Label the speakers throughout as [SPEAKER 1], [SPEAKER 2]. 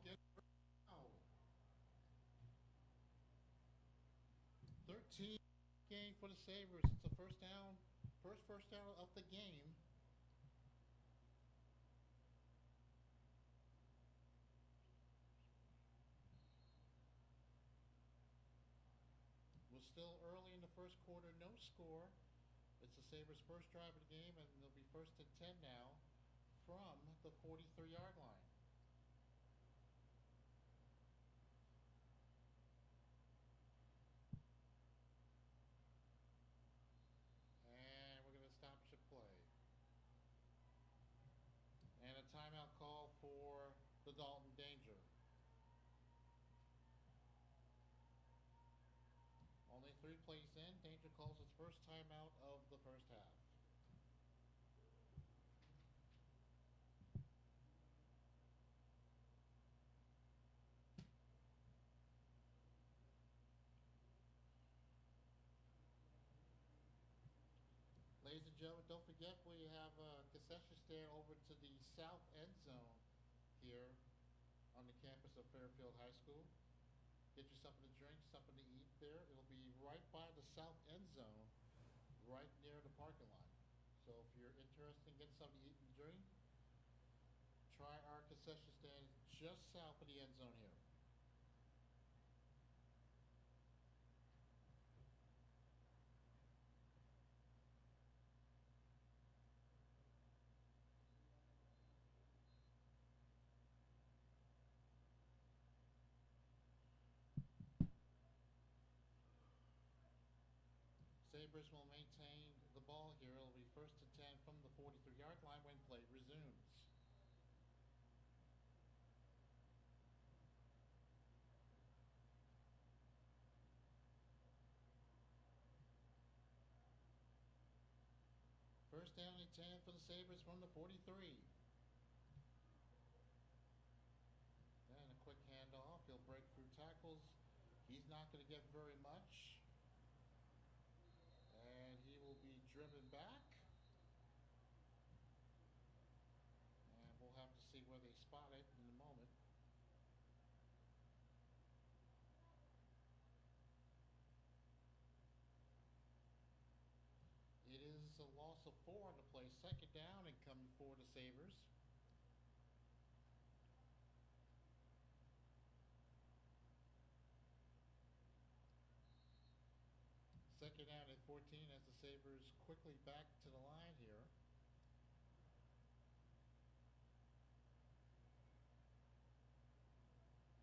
[SPEAKER 1] Get now. 13 game for the Sabers. It's a first down, first down of the game. We're still early in the first quarter, no score. It's the Sabres' first drive of the game, and they'll be first and 10 now from the 43-yard line. And we're going to stop the play. And a timeout call for the Dalton Danger. Only 3 plays in, Danger calls its first timeout of the first half. Ladies and gentlemen, don't forget we have a concession stand over to the south end zone here on the campus of Fairfield High School. Get you something to drink, something to eat there. It'll be right by the south end zone, right near the parking lot. So if you're interested in getting something to eat and drink, try our concession stand just south of the end zone here. Sabres will maintain the ball here. It'll be first and 10 from the 43-yard line when play resumes. First down and 10 for the Sabres from the 43. Then a quick handoff. He'll break through tackles. He's not going to get very much. And he will be driven back. And we'll have to see where they spot it in a moment. It is a loss of 4 on the play. Second down and coming for the Sabres. Second down at 14 as the Sabres quickly back to the line here.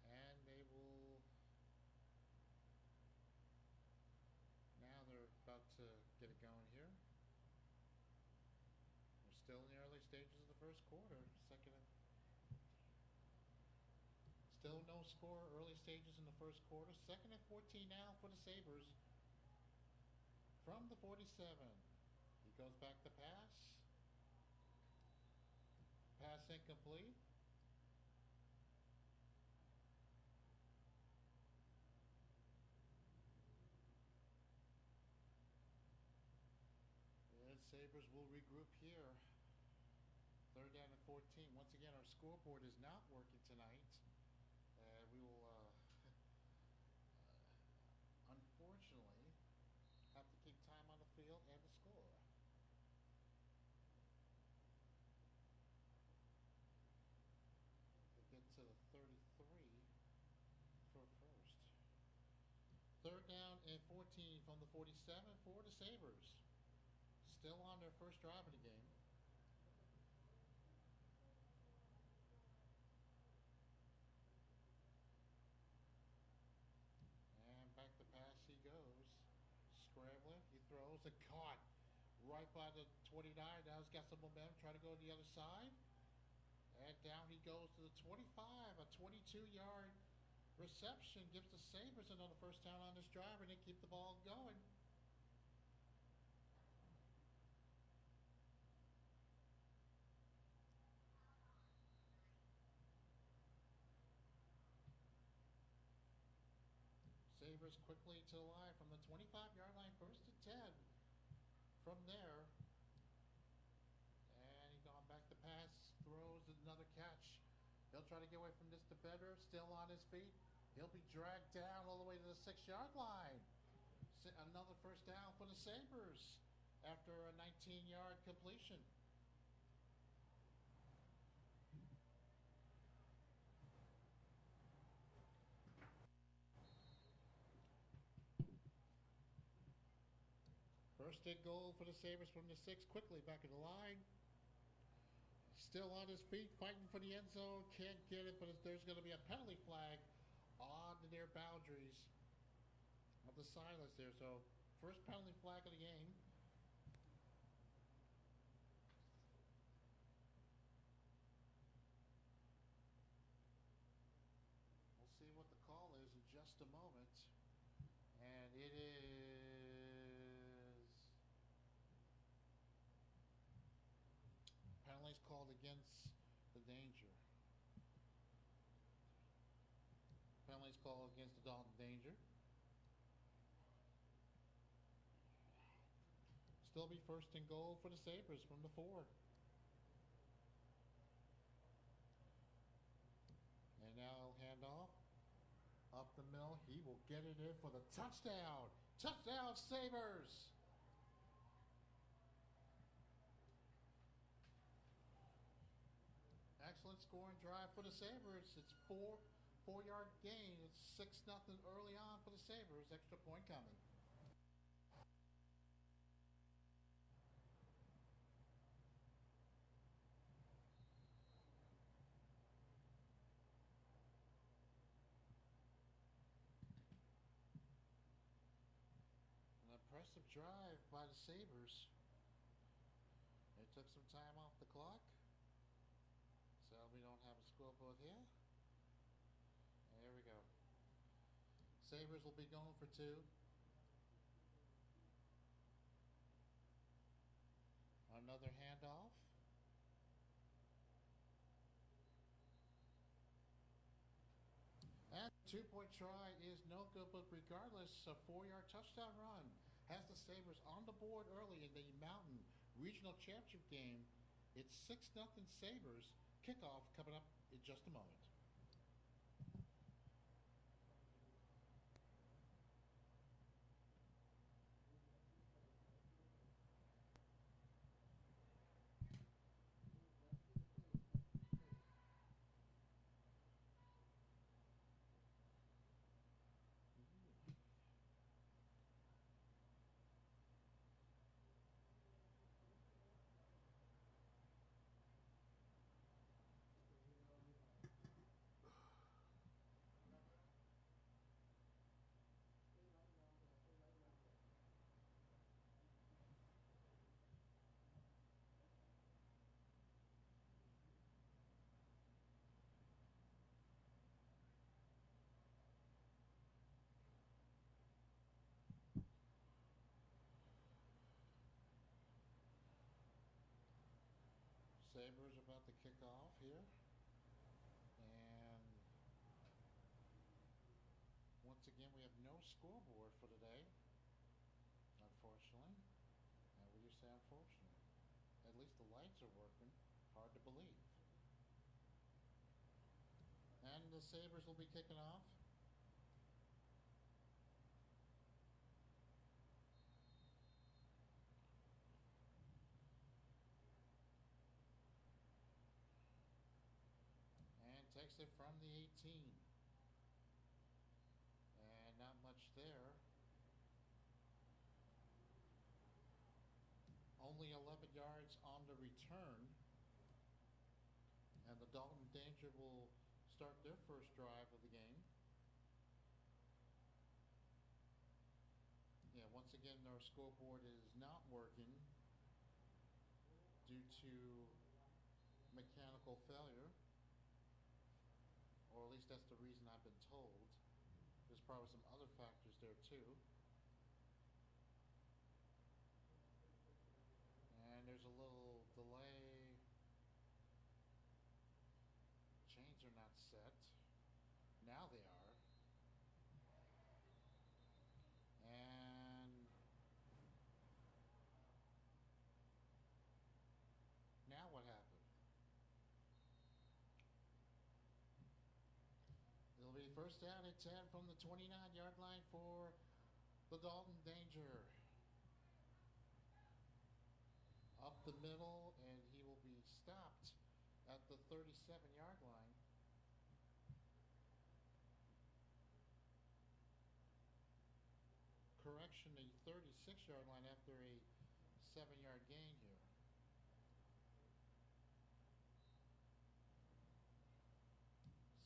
[SPEAKER 1] And they will... Now they're about to get it going here. We're still in the early stages of the first quarter. Still no score, early stages in the first quarter. Second and 14 now for the Sabres. From the 47. He goes back to pass. Pass incomplete. And Sabres will regroup here. Third down and 14. Once again, our scoreboard is not working tonight. We will, unfortunately, have to keep time on the field and the score. We'll get to the 33 for first. Third down and 14 from the 47 for the Sabres. Still on their first drive of the game. And back to pass he goes. Scrambling, he throws and caught right by the 29. Now he's got some momentum, trying to go to the other side. And down he goes to the 25. A 22-yard reception gives the Sabres another first down on this drive, and they keep the ball going. Sabres quickly to the line from the 25-yard line, first and 10. From there, and he's gone back to pass, throws another catch. He'll try to get away from this defender, still on his feet. He'll be dragged down all the way to the 6-yard line. Another first down for the Sabers after a 19-yard completion. First and goal for the Sabres from the 6, quickly back in the line. Still on his feet, fighting for the end zone. Can't get it, but there's going to be a penalty flag on the near boundaries of the silence there. So, first penalty flag of the game. We'll see what the call is in just a moment. And it is penalties called against the Danger. Penalties called against the Dalton Danger. Still be first and goal for the Sabres from the 4. And now hand off. Up the middle. He will get it in for the touchdown. Touchdown, Sabres! Excellent scoring drive for the Sabres. It's 4-yard gain. It's 6-0 early on for the Sabres. Extra point coming. An impressive drive by the Sabres. They took some time off the clock. So we don't have a scoreboard here. There we go. Sabres will be going for 2. Another handoff. And 2-point try is no good, but regardless, a 4-yard touchdown run has the Sabres on the board early in the Mountain Regional Championship game. It's 6-0 Sabres. Kickoff coming up in just a moment. Sabres about to kick off here. And once again, we have no scoreboard for today, unfortunately. And we just say unfortunately. At least the lights are working. Hard to believe. And the Sabres will be kicking off. Takes it from the 18. And not much there. Only 11 yards on the return. And the Dalton Danger will start their first drive of the game. Yeah, once again, our scoreboard is not working due to mechanical failure. Or at least that's the reason I've been told. There's probably some other factors there too. And there's a little delay. Chains are not set. Now they are. And now what happened? first down and 10 from the 29-yard line for the Dalton Danger. Up the middle, and he will be stopped at the 37-yard line. Correction, the 36-yard line after a 7-yard gain here.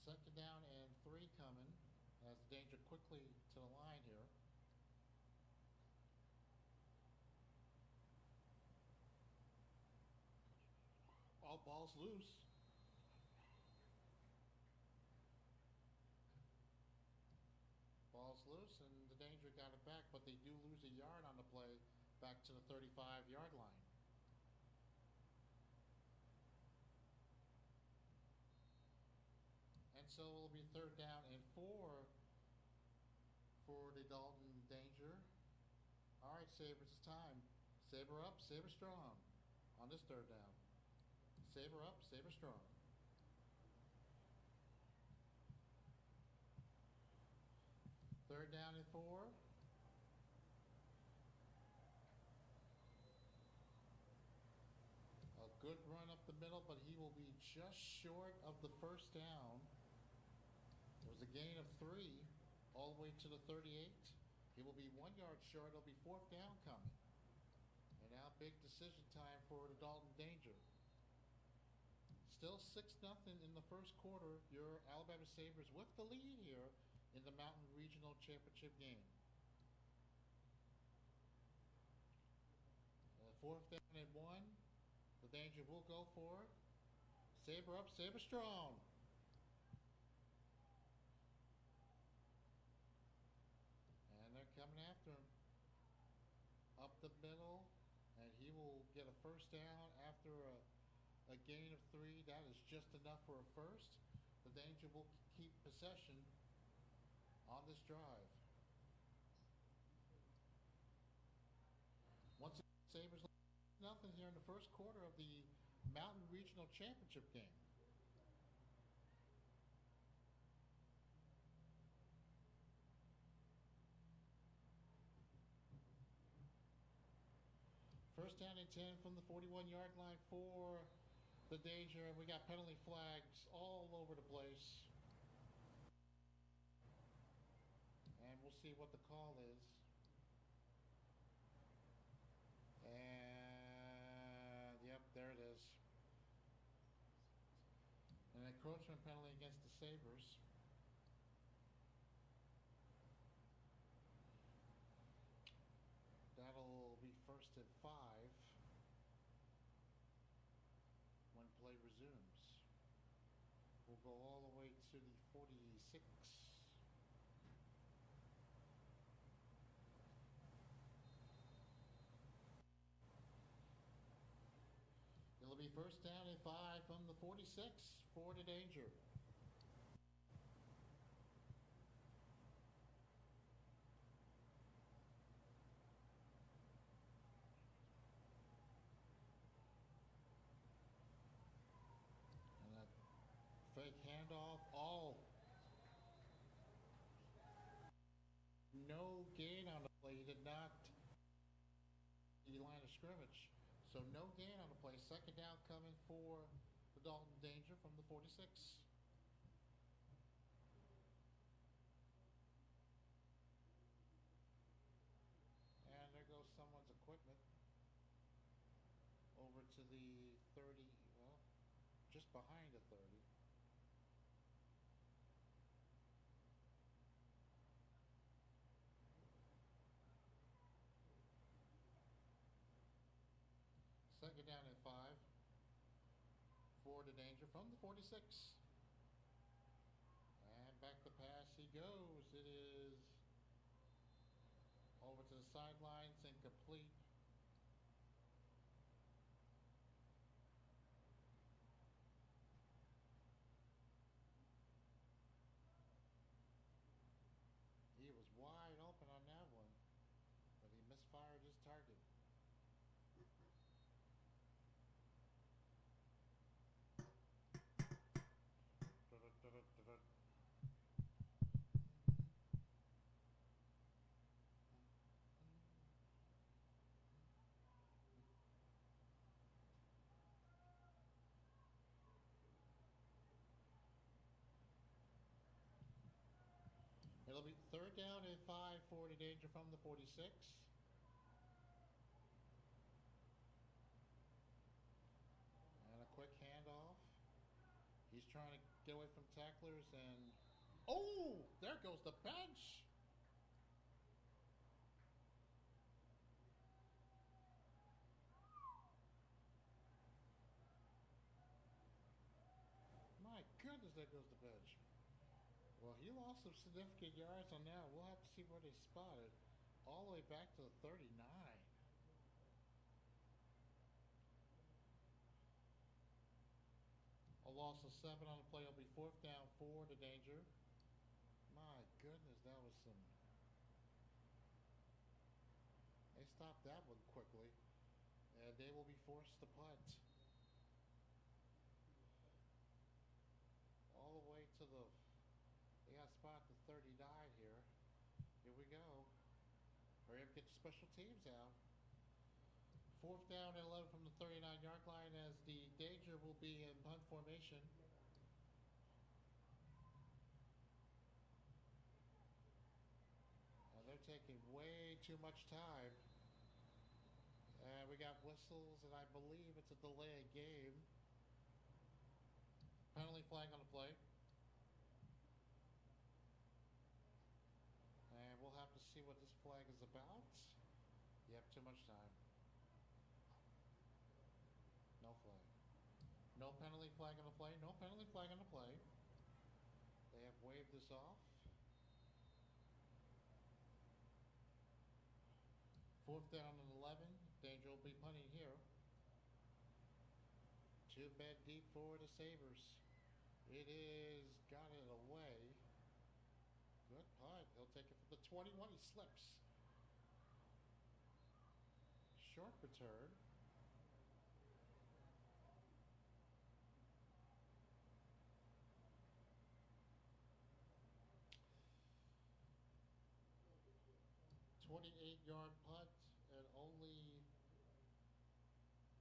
[SPEAKER 1] Second down and 3 coming as the Danger quickly to the line here. All balls loose. Ball's loose, and the Danger got it back, but they do lose a yard on the play back to the 35-yard line. And so it'll be third down and 4 for the Dalton Danger. All right, Sabers, it's time. Saber up, Saber strong on this third down. Saber up, Saber strong. Third down and 4. A good run up the middle, but he will be just short of the first down. It was a gain of 3 all the way to the 38. He will be 1 yard short. It'll be fourth down coming. And now big decision time for the Dalton Danger. Still 6-0 in the first quarter. Your Alabama Sabers with the lead here in the Mountain Regional Championship game. Fourth down and 1. The Danger will go for it. Saber up, Saber strong. And they're coming after him. Up the middle, and he will get a first down after a gain of 3. That is just enough for a first. The Danger will keep possession on this drive. Once again, Sabres nothing here in the first quarter of the Mountain Regional Championship game. First down and 10 from the 41-yard line for the Danger, and we got penalty flags all over the place. And we'll see what the call is. And yep, there it is. An encroachment penalty against the Sabres. That'll be first and 5 when play resumes. We'll go all the way to the 46. It'll be first down and 5 from the 46 for the Danger. And that fake handoff, all. No gain on the play. He did not the line of scrimmage. So no gain on the play. Second down coming for the Dalton Danger from the 46. And there goes someone's equipment over to the 30, well, just behind the 30. Second down and 5 for the Danger from the 46. And back to pass he goes. It is over to the sidelines, incomplete. He was wide open on that one, but he misfired his target. Third down and 5 for the danger from the 46. And a quick handoff. He's trying to get away from tacklers and... Oh! There goes the bench! My goodness, there goes the bench. Well, he lost some significant yards on that. We'll have to see where they spot it. All the way back to the 39. A loss of 7 on the play will be fourth down for the danger. My goodness, that was some... They stopped that one quickly. And they will be forced to punt. All the way to the... They got spot the 39 here. Here we go. Hurry up, get your special teams out. Fourth down and 11 from the 39-yard line as the danger will be in punt formation. And they're taking way too much time. And we got whistles, and I believe it's a delay of game. Penalty flag on the play. And we'll have to see what this flag is about. You have too much time. No flag. No penalty flag on the play. No penalty flag on the play. They have waved this off. Fourth down and 11. Danger will be punting here. 2 men deep for the Sabers. It is got it away. Good punt. He'll take it from the 21. He slips. Short return. .28-yard punt and only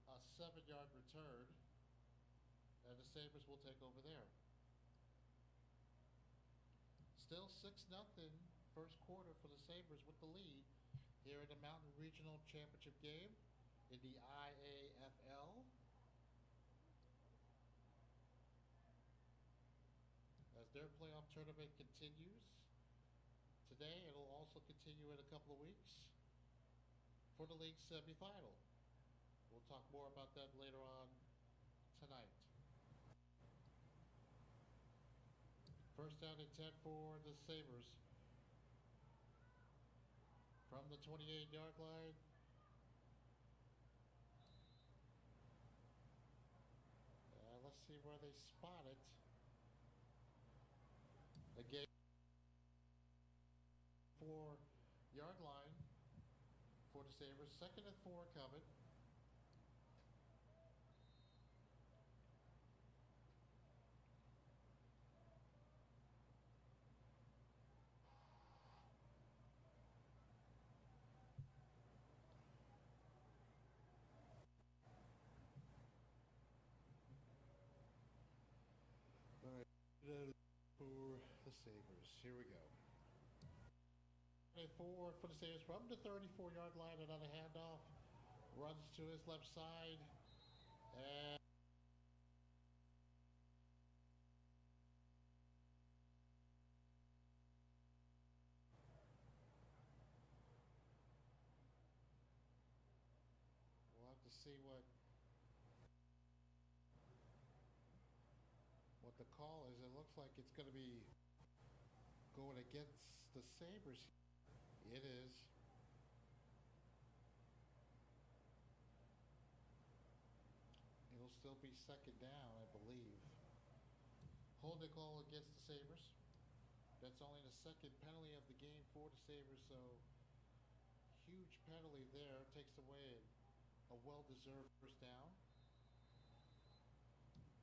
[SPEAKER 1] a 7-yard return. And the Sabers will take over there. Still 6-0 first quarter for the Sabers with the lead here in the Mountain Regional Championship game in the IAFL. As their playoff tournament continues today, it'll also continue in a couple of weeks for the league semifinal. We'll talk more about that later on tonight. First down and 10 for the Sabers. From the 28-yard line. Let's see where they spot it. Again, 4-yard line for the Sabers. 2nd and 4 coming. For the Sabers. Here we go. And for the Sabers from the 34-yard line, another handoff. Runs to his left side. And we'll have to see what the call is. It looks like it's going to be going against the Sabers. It is. It'll still be 2nd down, I believe. Holding call against the Sabers. That's only the 2nd penalty of the game for the Sabers, so huge penalty there. Takes away a well-deserved first down.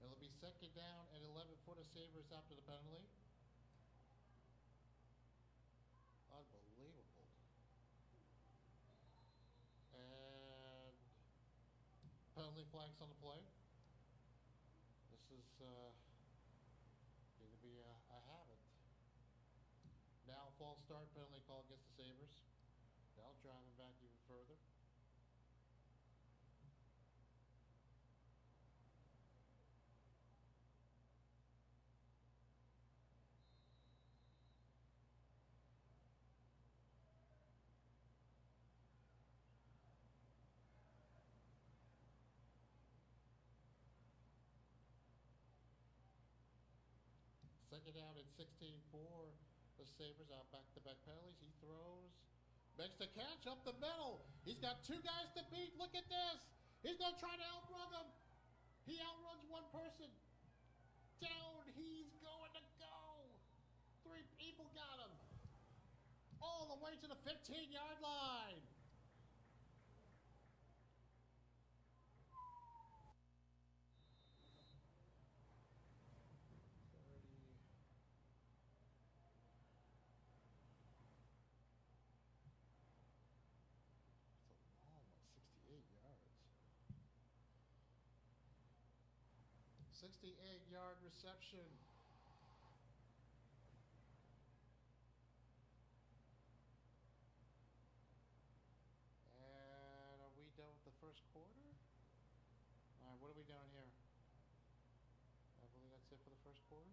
[SPEAKER 1] It'll be 2nd down and 11 for the Sabers after the penalty. Unbelievable. And penalty flags on the play. This is going to be a habit. Now false start penalty call against the Sabers. That'll drive them back even further. Second down at 16-4. The Sabers out back-to-back penalties. He throws. Makes the catch up the middle. He's got two guys to beat. Look at this. He's going to try to outrun them. He outruns one person. Down. He's going to go. Three people got him. All the way to the 15-yard line. That's a long one, 68 yards. 68-yard reception. And are we done with the first quarter? All right, what are we doing here? I believe that's it for the first quarter.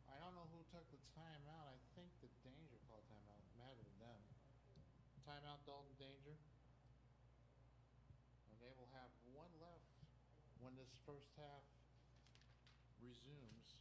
[SPEAKER 1] I don't know who took the timeout. I think the Danger called timeout. Might have been them. Timeout, Dalton Danger. And they will have one left when this first half resumes.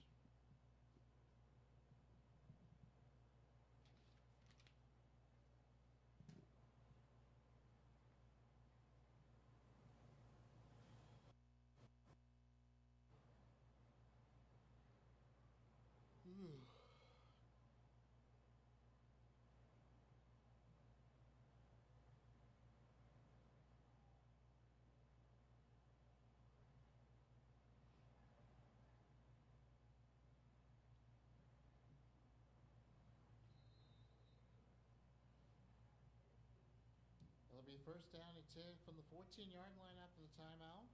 [SPEAKER 1] It'll be first down and 10 from the 14-yard line after the timeout.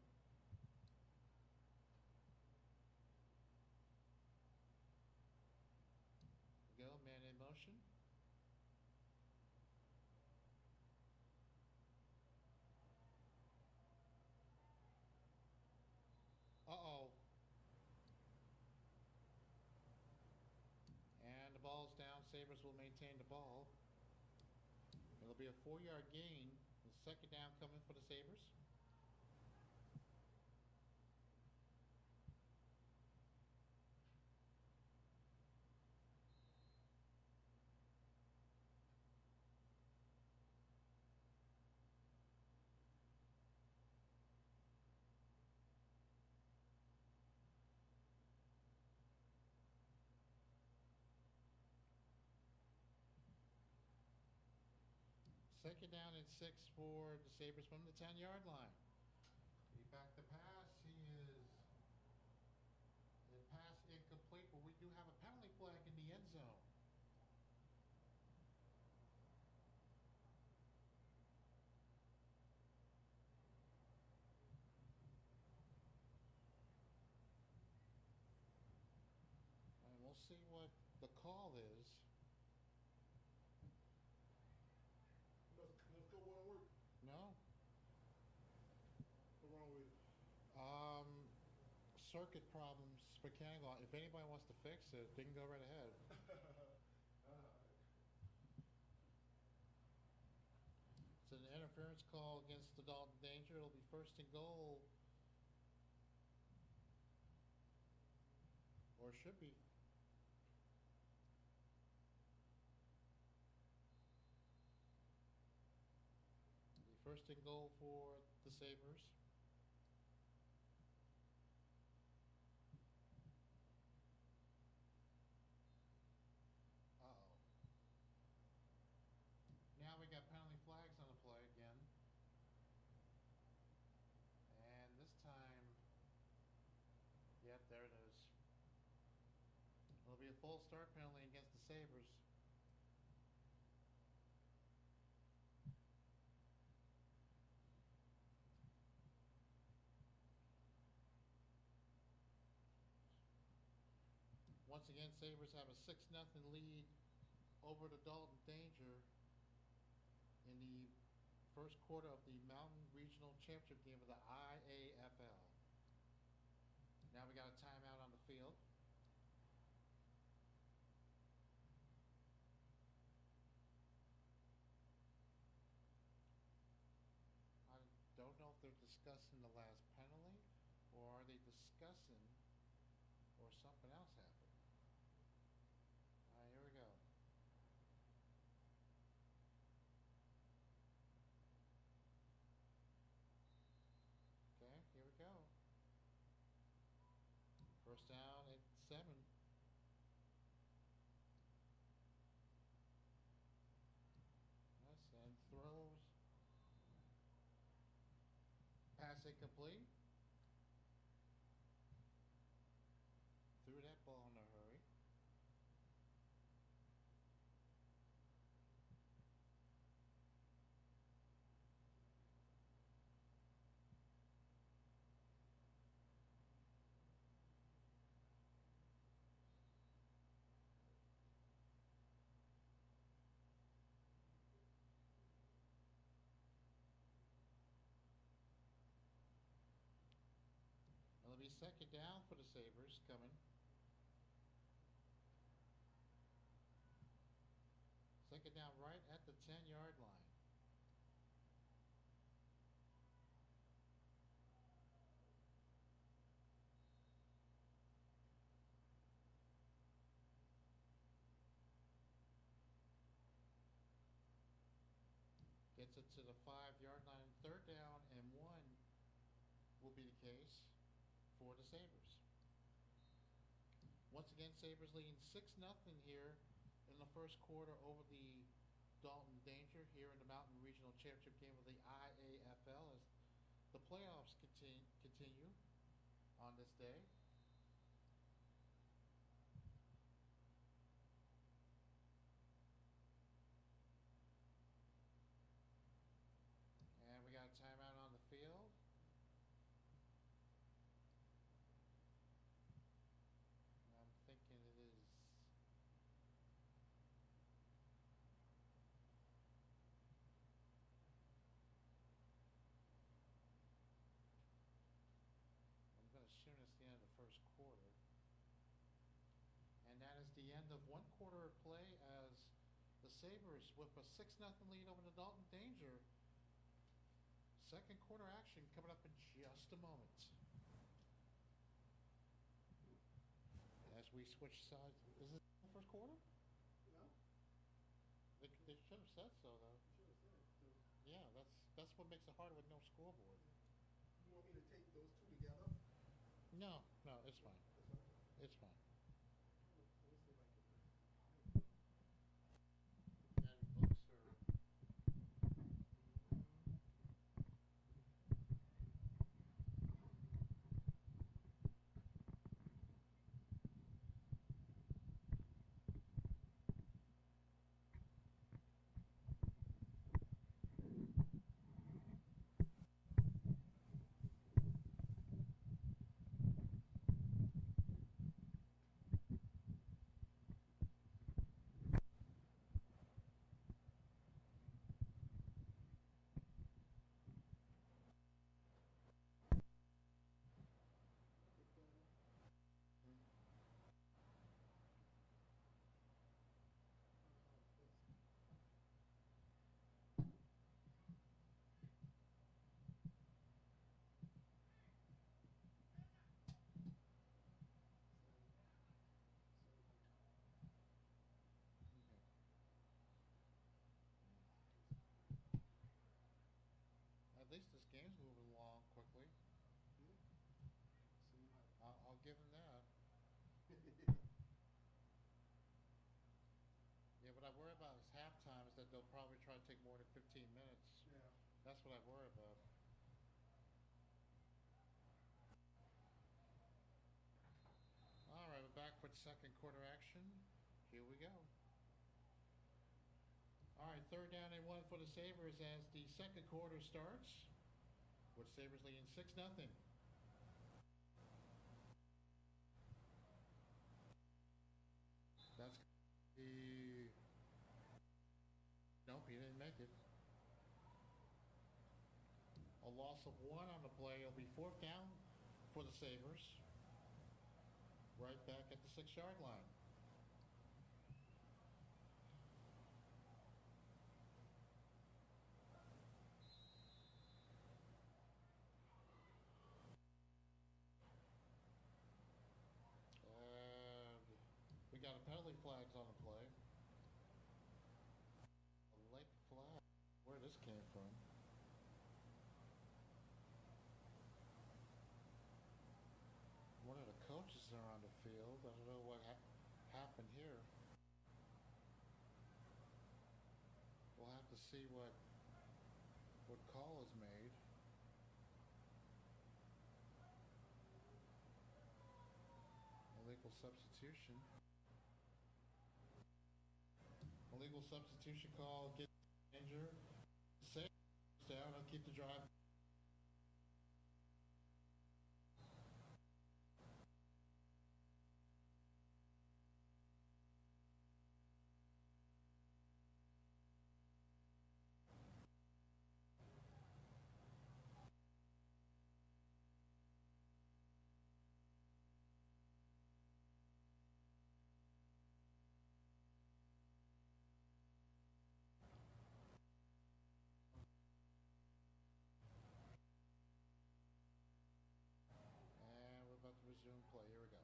[SPEAKER 1] Go, man in motion. Uh-oh. And the ball's down. Sabres will maintain the ball. It'll be a 4-yard gain. The second down coming for the Sabres. Second down and 6 for the Sabres from the 10-yard line. He back the pass. He is the pass incomplete, but we do have a penalty flag in the end zone. And we'll see what the call is.
[SPEAKER 2] Let's go one work.
[SPEAKER 1] No.
[SPEAKER 2] What's wrong with it?
[SPEAKER 1] Circuit problems, mechanical. If anybody wants to fix it, they can go right ahead. It's an interference call against the Dalton Danger. It'll be first and goal. Or should be. First and goal for the Sabres. Uh-oh. Now we got penalty flags on the play again. And this time a full start penalty against the Sabers. Once again, Sabers have a 6-0 lead over the Dalton Danger in the first quarter of the Mountain Regional Championship game of the IAFL. Now we got a timeout on the field. I don't know if they're discussing the last penalty, or are they discussing, or something else happened. All right, here we go. Okay, here we go. First down at 7. Yes, and throws. Pass incomplete. Threw that ball in a hurry. It'll be second down for the Sabers coming. Second down right at the 10-yard line. Gets it to the 5-yard line. Third down and 1 will be the case for the Sabers. Once again, Sabers leading 6-0 here in the first quarter over the Dalton Danger here in the Mountain Regional Championship game of the IAFL as the playoffs continue on this day. And we got a timeout on the field. I'm thinking it is I'm going to assume it's the end of the first quarter. And that is the end of one quarter of play as the Sabers with a 6-0 lead over the Dalton Danger. Second quarter action coming up in just a moment. As we switch sides. Is this the first quarter?
[SPEAKER 2] No.
[SPEAKER 1] They should have said so, though.
[SPEAKER 2] Should have said it. So,
[SPEAKER 1] Yeah, that's what makes it harder with no scoreboard.
[SPEAKER 2] you want me to take those two together?
[SPEAKER 1] No, it's fine.
[SPEAKER 2] That's fine.
[SPEAKER 1] It's fine.
[SPEAKER 2] Let me see if I can.
[SPEAKER 1] And books are. At least this game's moving along quickly. I'll give them that. Yeah, what I worry about is halftime is that they'll probably try to take more than 15 minutes.
[SPEAKER 2] Yeah.
[SPEAKER 1] That's what I worry about. All right, we're back for second quarter action. Here we go. All right, third down and 1 for the Sabers as the second quarter starts, with Sabers leading 6-0. That's the... Nope, he didn't make it. A loss of 1 on the play. It'll be 4th down for the Sabers. Right back at the 6-yard line. And we got a penalty flags on the play. A late flag. Where this came from. One of the coaches are on the field. I don't know what happened here. We'll have to see what call is made. Illegal substitution. Illegal substitution call. Get danger. Save down. I'll keep the drive. And we're about to resume play. Here we go.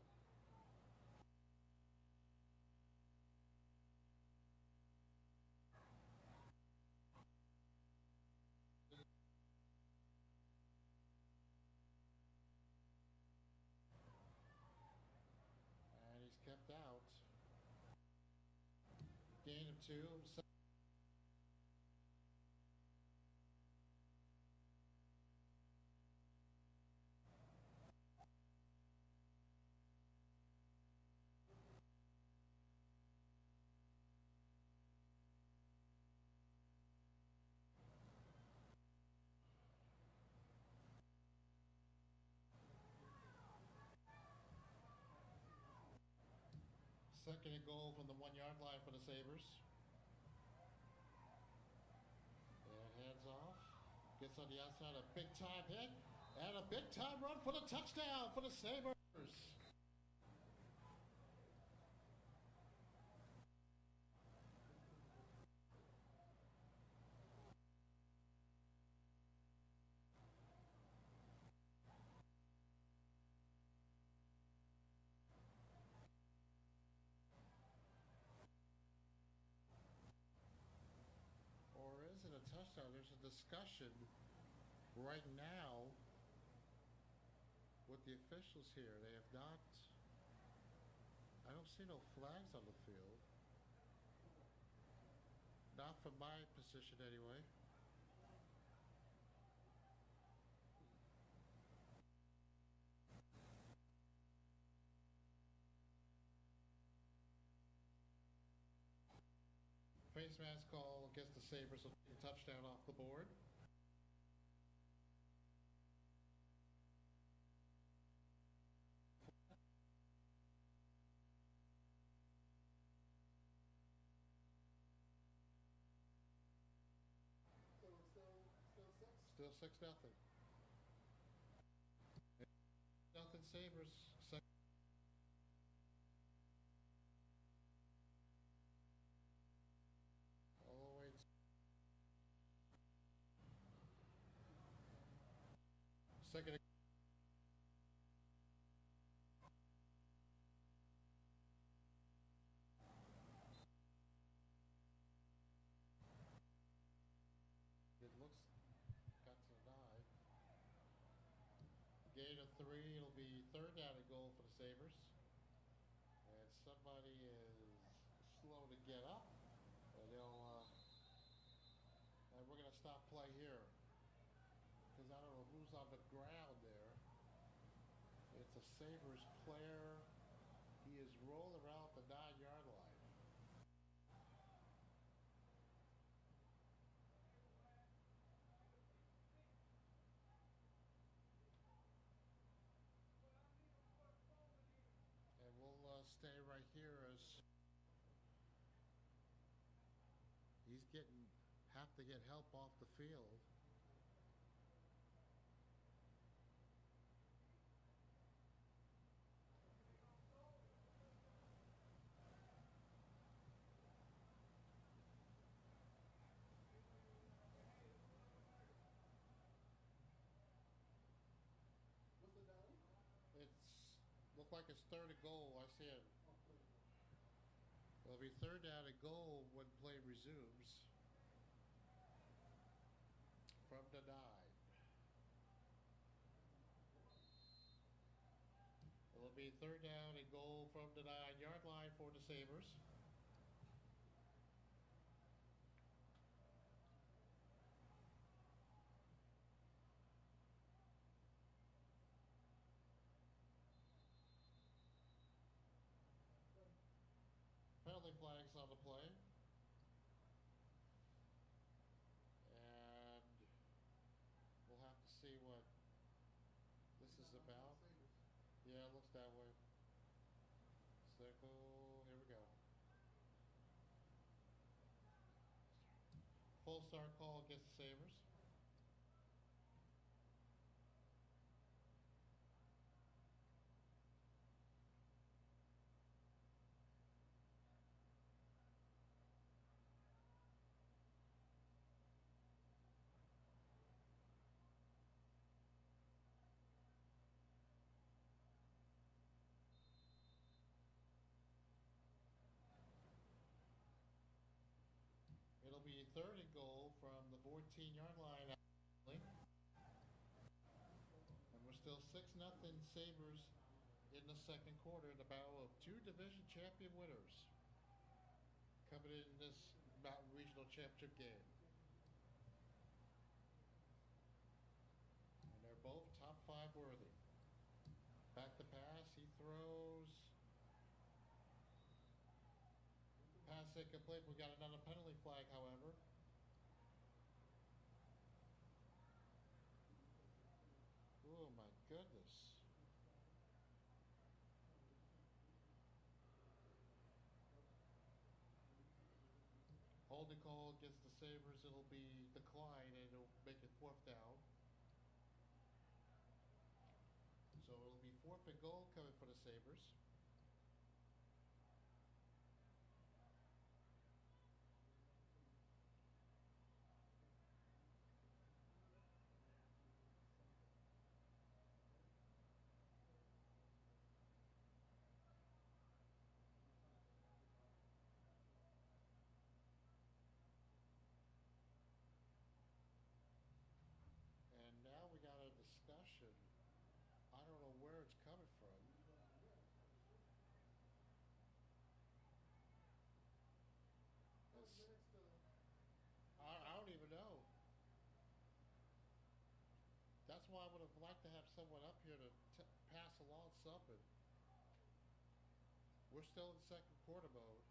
[SPEAKER 1] And he's kept out. Gain of 2. Second and goal from the 1-yard line for the Sabers. And hands off. Gets on the outside, a big time hit. And a big time run for the touchdown for the Sabers. Or is it a touchdown? There's a discussion right now with the officials here. They have not... I don't see no flags on the field. Not from my position anyway. Face mask call against the Sabres will take a touchdown off the board. Still 6-0. Nothing Sabres. All the way. Second. It looks got to the dive. Gain of 3. It'll be third down and goal for the Sabres. And somebody is slow to get up. And they'll and we're gonna stop play here. Because I don't know who's on the ground there. It's a Sabres player. He is rolling around the 9-yard line. And we'll stay right here as he's have to get help off the field.
[SPEAKER 2] What's the down?
[SPEAKER 1] It's looked like it's third and goal. I see it.
[SPEAKER 2] Oh, third and goal.
[SPEAKER 1] It'll be third down and goal when play resumes. From the 9. It'll be third down and goal from the 9-yard line for the Sabers. Penalty flags on the play. And we'll have to see what this is about.
[SPEAKER 2] Sabers.
[SPEAKER 1] Yeah, it looks that way. Circle, here we go. Full start call against the Sabers. It'll be third and goal from the 14-yard line. And we're still 6-0 Sabers in the second quarter in the battle of two division champion winners coming in this Mountain Regional Championship game. And they're both top 5 worthy. Back to pass, he throws. Pass incomplete. We got another penalty flag, however. Oh my goodness. Holding call against the Sabers. It'll be declined and it'll make it 4th down. So it'll be 4th and goal coming for the Sabers. And now we got a discussion. I don't know where it's coming from. I don't even know. That's why I would have liked to have someone up here to pass along something. We're still in second quarter mode.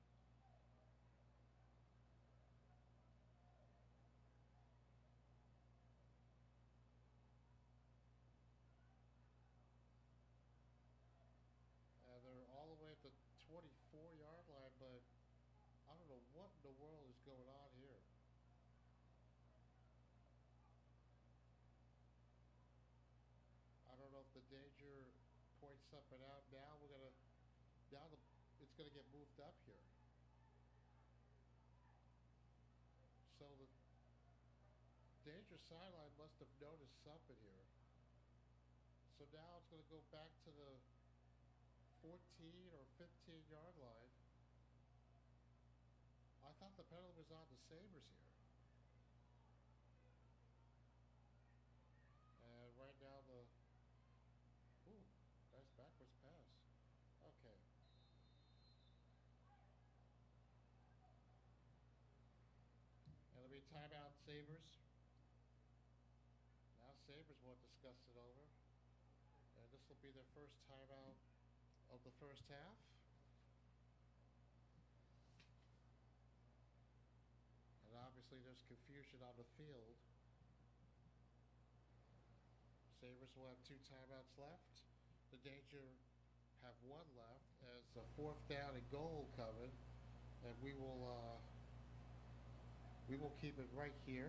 [SPEAKER 1] And they're all the way at the 24-yard line, but I don't know what in the world is going on here. I don't know if the danger points something out. Now it's gonna get moved up here. So the danger sideline must have noticed something here. So now it's gonna go back to the 14 or 15-yard line. I thought the penalty was on the Sabers here. And right now nice backwards pass. Okay. And it'll be timeout Sabers. Now Sabers won't discuss it over. And this will be their first timeout of the first half. obviously there's confusion on the field. Sabres will have 2 timeouts left. The Danger have 1 left as a 4th down and goal coming, and we will keep it right here.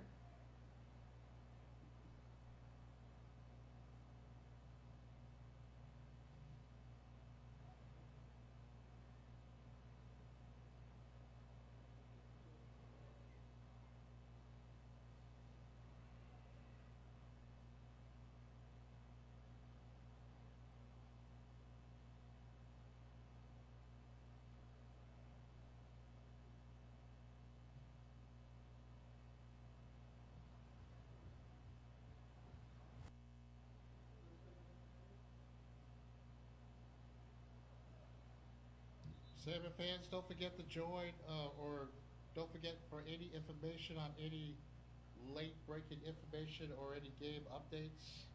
[SPEAKER 1] Saber fans, don't forget to join, or don't forget for any information on any late breaking information or any game updates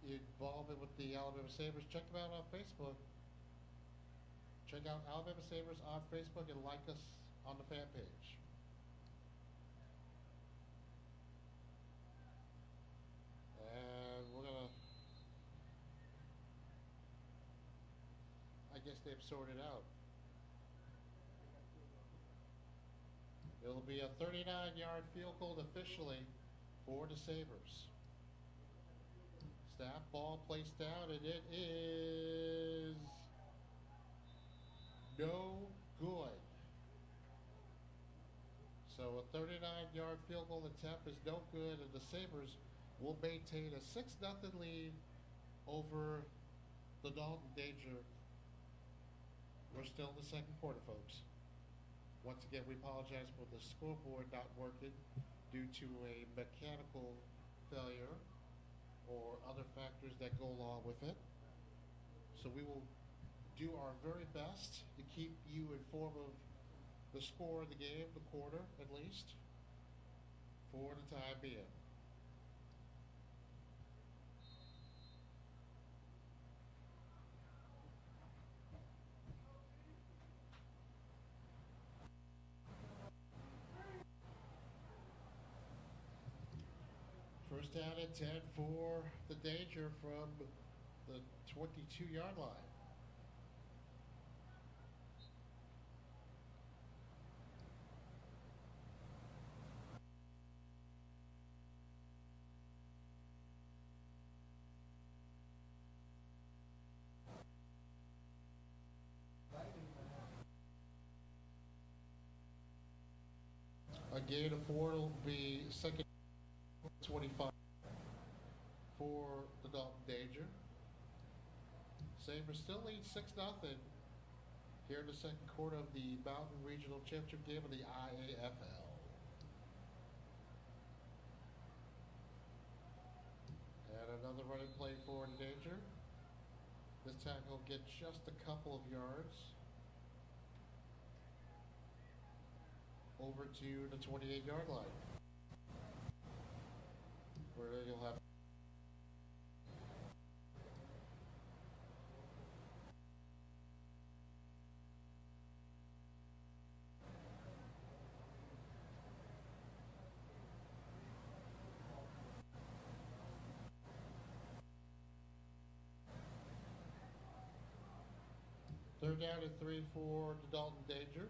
[SPEAKER 1] involvement with the Alabama Sabres. Check them out on Facebook. Check out Alabama Sabres on Facebook and like us on the fan page. And we're gonna, I guess they've sorted out. It'll be a 39-yard field goal officially for the Sabres. Snap, ball placed down, and it is no good. So a 39-yard field goal attempt is no good, and the Sabres will maintain a 6-0 lead over the Dalton Danger. We're still in the second quarter, folks. Once again, we apologize for the scoreboard not working due to a mechanical failure or other factors that go along with it. So we will do our very best to keep you informed of the score of the game, the quarter at least, for the time being. First down and 10 for the Danger from the 22-yard line. A gain of 4 will be second 25 for the Dalton Danger. Sabres still lead 6-0 here in the second quarter of the Mountain Regional Championship game of the IAFL. And another running play for the Danger. This time he'll get just a couple of yards over to the 28-yard line, where you'll have third down and 3 for the Dalton Danger.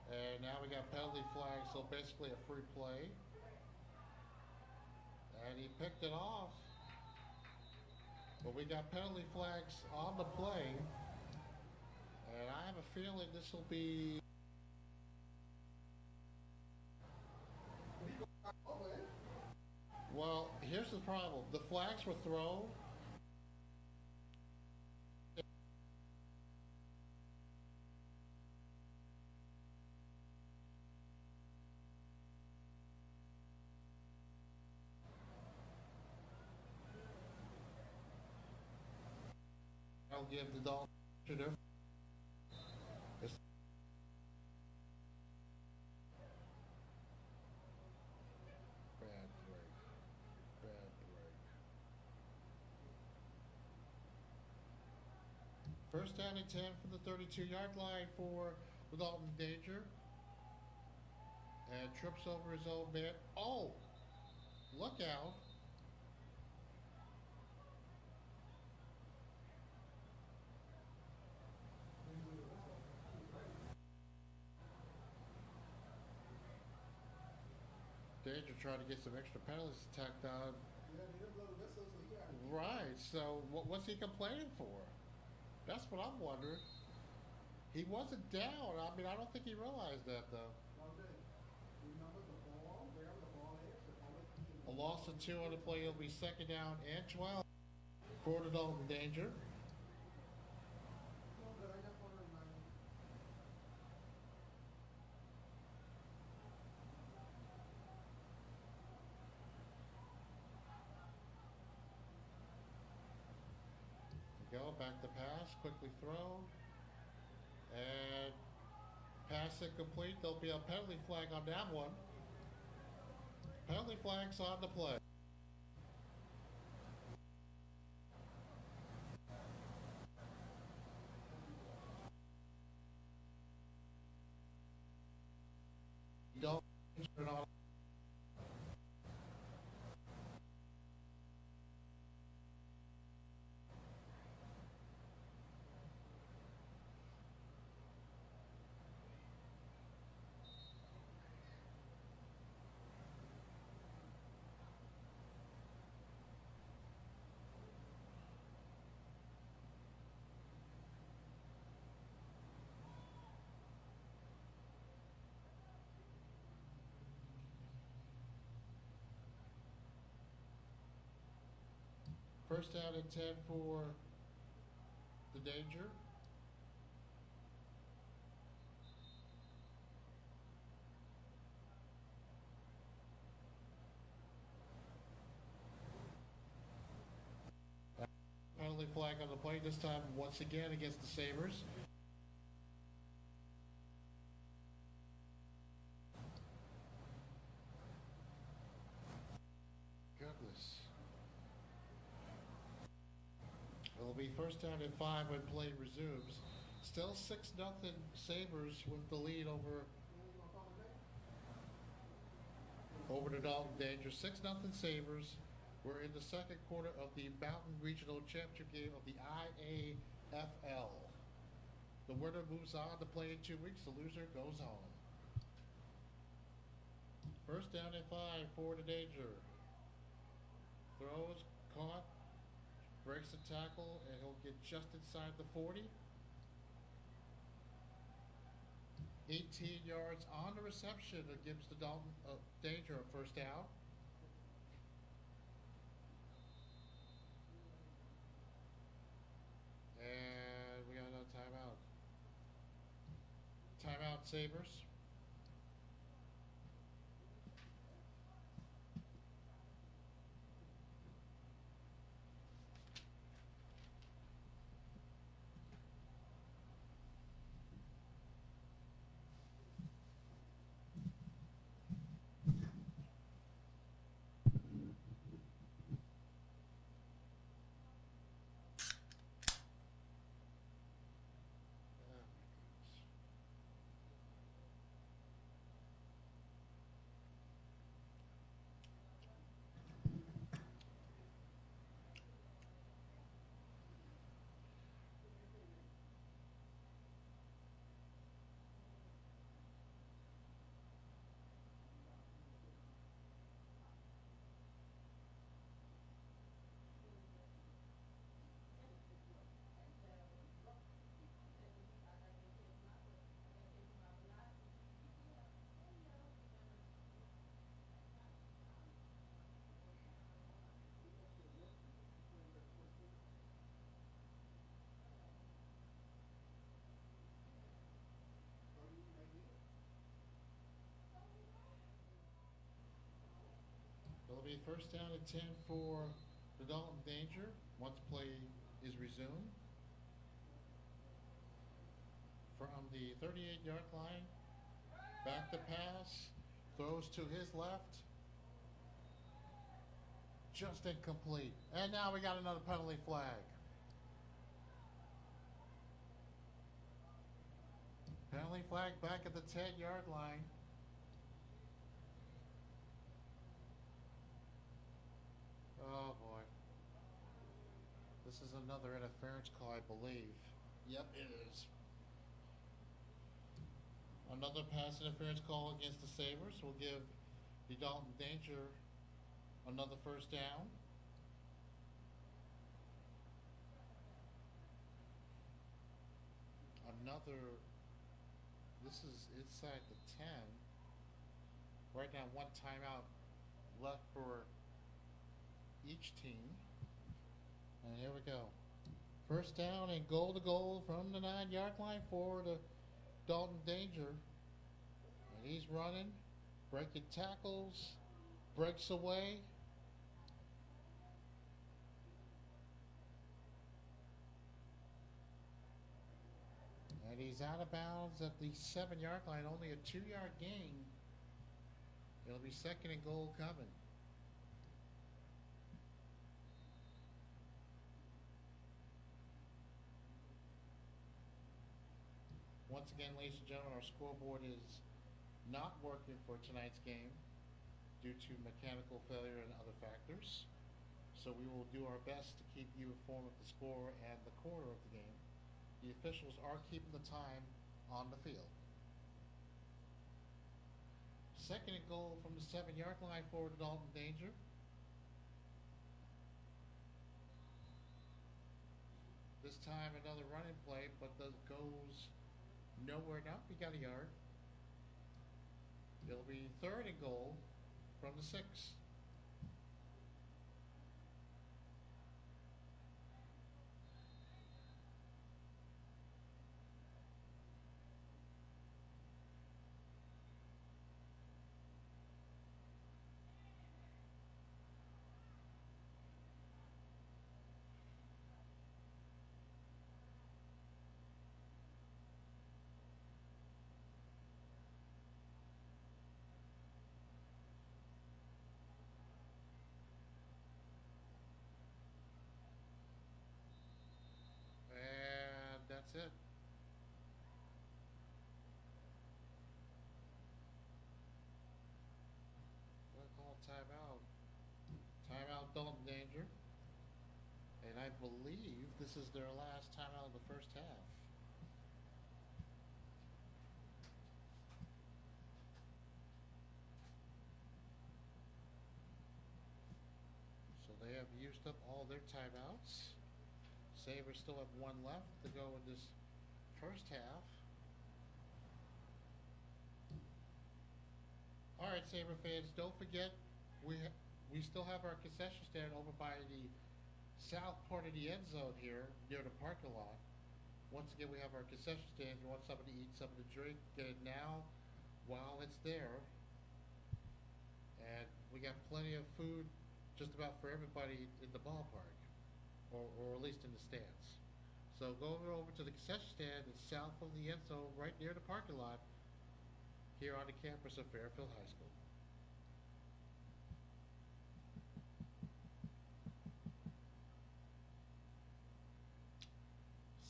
[SPEAKER 1] And now we got penalty flags, so basically a free play. And he picked it off. But we got penalty flags on the play. And I have a feeling this will be... Well, here's the problem. The flags were thrown. I'll give the Dalton their bad break. First down and 10 from the 32-yard line for the Dalton Danger. And trips over his own man. Oh! Look out. Danger trying to get some extra penalties tacked on.
[SPEAKER 2] Yeah, they didn't blow the whistle, so he got it.
[SPEAKER 1] Right, so what's he complaining for? That's what I'm wondering. He wasn't down. I mean, I don't think he realized that, though.
[SPEAKER 2] No, they remember the ball, wherever the ball is, the ball is
[SPEAKER 1] A loss of 2 on the play. It'll be second down and 12 for the Dalton Danger.
[SPEAKER 2] No, but I just want to remind you.
[SPEAKER 1] Go back to pass, quickly throw, and pass incomplete. There'll be a penalty flag on that one. Penalty flags on the play. Don't turn on. First down and 10 for the Danger. Penalty flag on the play, this time once again against the Sabers. Goodness. It'll be first down and 5 when play resumes. Still 6-0 Sabers with the lead over the Dalton Danger. 6-0 Sabers. We're in the second quarter of the Mountain Regional Championship game of the IAFL. The winner moves on to play in 2 weeks. The loser goes home. First down and 5 for the Danger. Throws, caught, breaks the tackle, and he'll get just inside the 40. 18 yards on the reception that gives the Dalton Danger a first down. And we got another timeout. Timeout, Sabers. It'll be first down and 10 for the Dalton Danger once play is resumed. From the 38-yard line, back to pass, throws to his left, just incomplete. And now we got another penalty flag. Penalty flag back at the 10-yard line. Oh boy. This is another interference call, I believe. Yep, it is. Another pass interference call against the Sabers will give the Dalton Danger another first down. This is inside the 10. Right now, one timeout left for each team. And here we go. First down and goal to goal from the 9-yard line for the Dalton Danger. And he's running, breaking tackles, breaks away. And he's out of bounds at the 7-yard line, only a 2-yard gain. It'll be second and goal coming. Once again, ladies and gentlemen, our scoreboard is not working for tonight's game due to mechanical failure and other factors. So we will do our best to keep you informed of the score and the quarter of the game. The officials are keeping the time on the field. Second and goal from the 7-yard line for the Dalton Danger. This time another running play, but goes nowhere. Now we got a yard. It'll be third and goal from the 6. That's it. We'll call timeout. Timeout Dalton Danger. And I believe this is their last timeout of the first half. So they have used up all their timeouts. Sabers still have one left to go in this first half. All right, Saber fans, don't forget we still have our concession stand over by the south part of the end zone here near the parking lot. Once again, we have our concession stand. If you want something to eat, something to drink, get it now while it's there. And we got plenty of food just about for everybody in the ballpark. Or at least in the stands. So go over to the concession stand that's south of the end zone, right near the parking lot, here on the campus of Fairfield High School.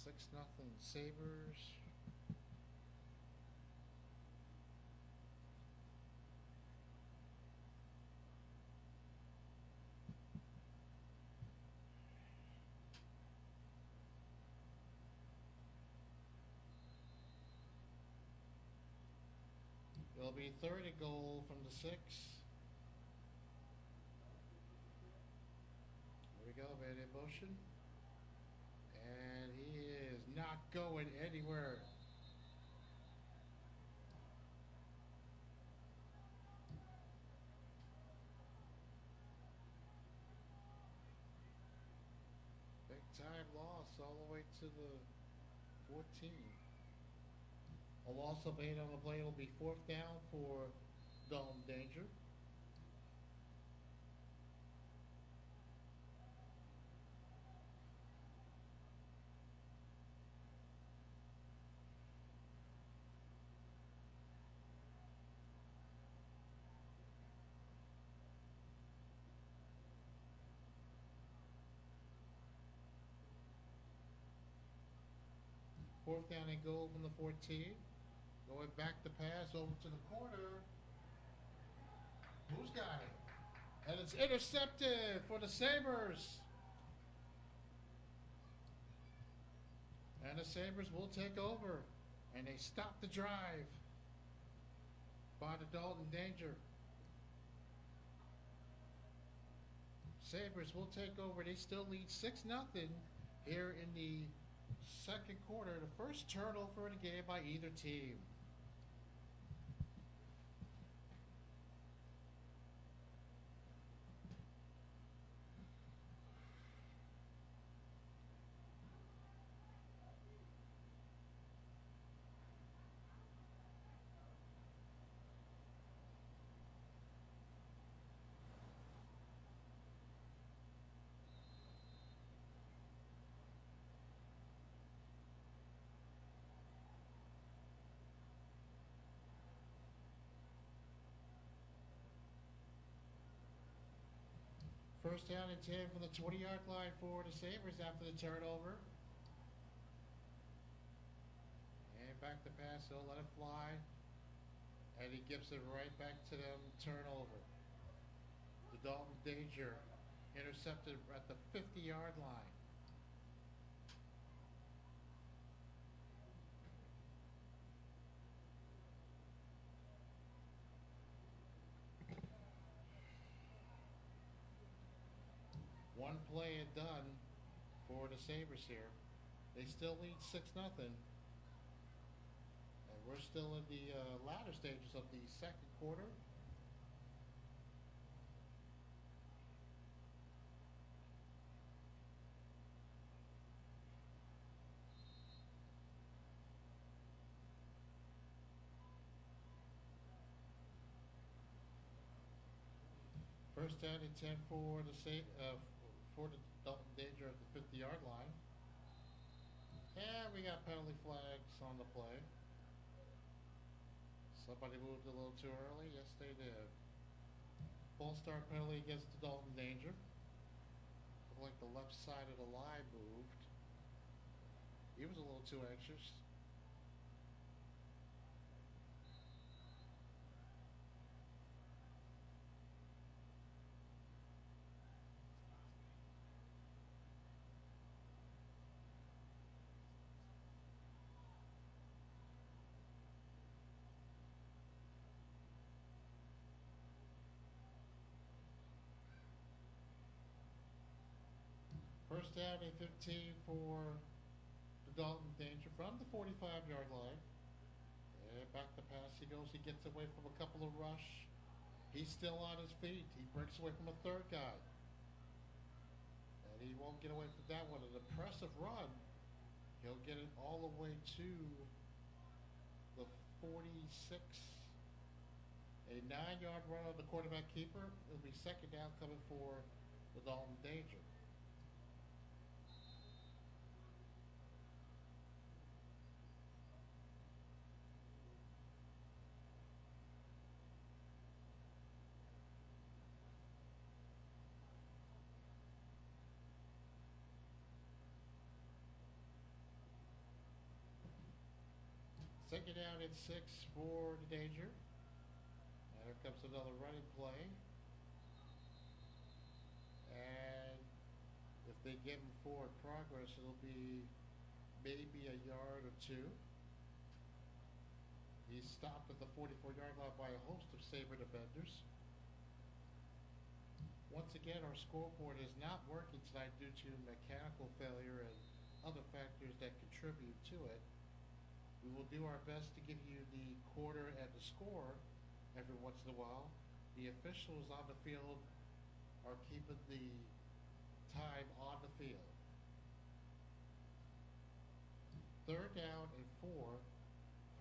[SPEAKER 1] Six nothing Sabers. It'll be third and goal from the 6. There we go, man, in motion. And he is not going anywhere. Big time loss all the way to the 14. A loss of 8 on the play will be fourth down for Dalton Danger. Fourth down and goal from the 14. Going back to pass over to the corner. Who's got it? And it's intercepted for the Sabers. And the Sabers will take over. And they stop the drive by the Dalton Danger. Sabers will take over. They still lead 6-0 here in the second quarter. The first turnover in the game by either team. First down and 10 from the 20-yard line for the Sabres after the turnover. And back to pass, he'll let it fly. And he gives it right back to them, turnover. The Dalton Danger intercepted at the 50-yard line. One play and done for the Sabres here. They still lead 6-0. And we're still in the latter stages of the second quarter. First down and 10 for the Dalton Danger at the 50-yard line. And we got penalty flags on the play. Somebody moved a little too early. Yes, they did. False start penalty against the Dalton Danger. Looked like the left side of the line moved. He was a little too anxious. First down and 15 for the Dalton Danger from the 45-yard line. And back to pass he goes. He gets away from a couple of rush. He's still on his feet. He breaks away from a third guy. And he won't get away from that one. An impressive run. He'll get it all the way to the 46. A 9-yard run on the quarterback keeper. It'll be second down coming for the Dalton Danger. Second down and 6 for the Danger. And here comes another running play. And if they give him forward progress, it'll be maybe a yard or two. He's stopped at the 44-yard line by a host of Sabre defenders. Once again, our scoreboard is not working tonight due to mechanical failure and other factors that contribute to it. We will do our best to give you the quarter and the score every once in a while. The officials on the field are keeping the time on the field. Third down and 4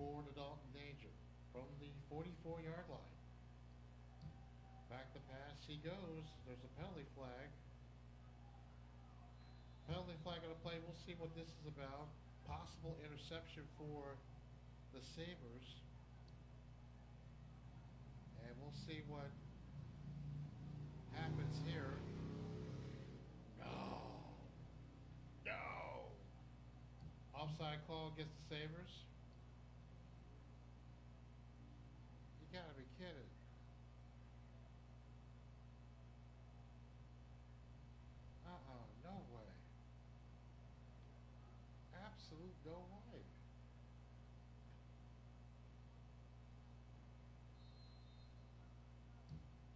[SPEAKER 1] for the Dalton Danger from the 44-yard line. Back to pass he goes. There's a penalty flag. Penalty flag on the play. We'll see what this is about. Possible interception for the Sabres. And we'll see what happens here. No. Offside call against the Sabres. Go wide.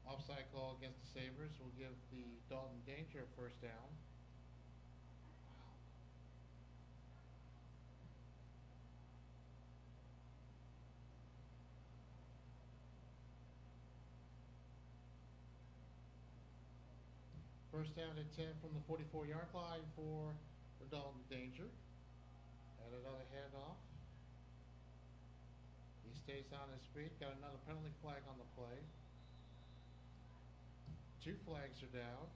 [SPEAKER 1] Offside call against the Sabers will give the Dalton Danger a first down. First down and 10 from the 44-yard line for the Dalton Danger. And another handoff. He stays on his feet. Got another penalty flag on the play. 2 flags are down.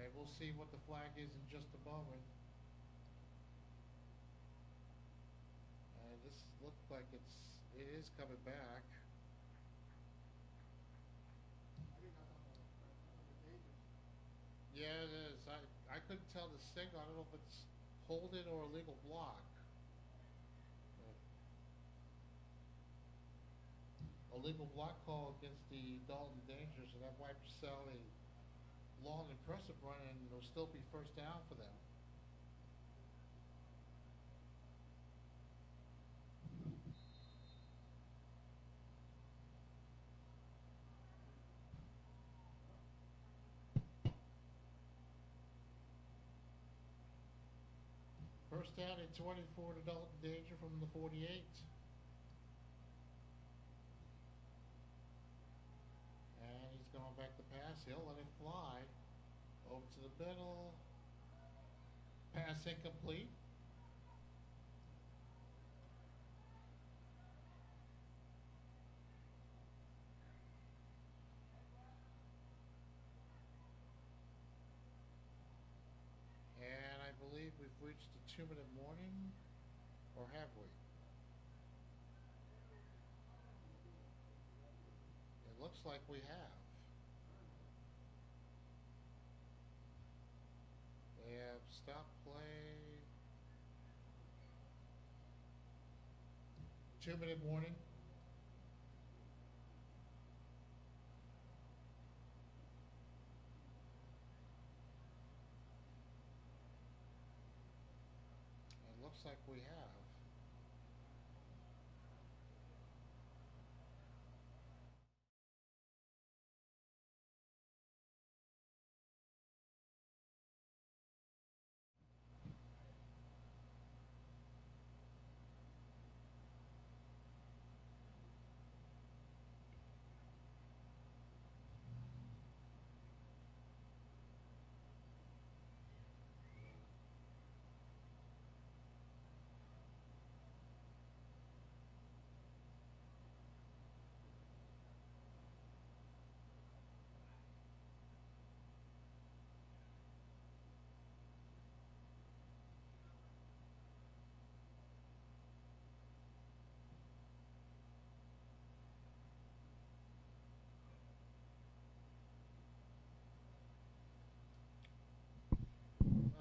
[SPEAKER 1] And we'll see what the flag is in just a moment. And this looks like it is coming back. Yeah, it is. I couldn't tell the signal. I don't know if it's hold it or illegal block. A legal block call against the Dalton Dangers, and that wipes out a long, impressive run, and it'll still be first down for them. First down and 24 to Dalton Danger from the 48. And he's going back to pass. He'll let it fly. Over to the middle. Pass incomplete. And I believe we've reached the 2-minute warning, or have we? It looks like we have. They have stopped play. 2-minute warning. It looks like we have.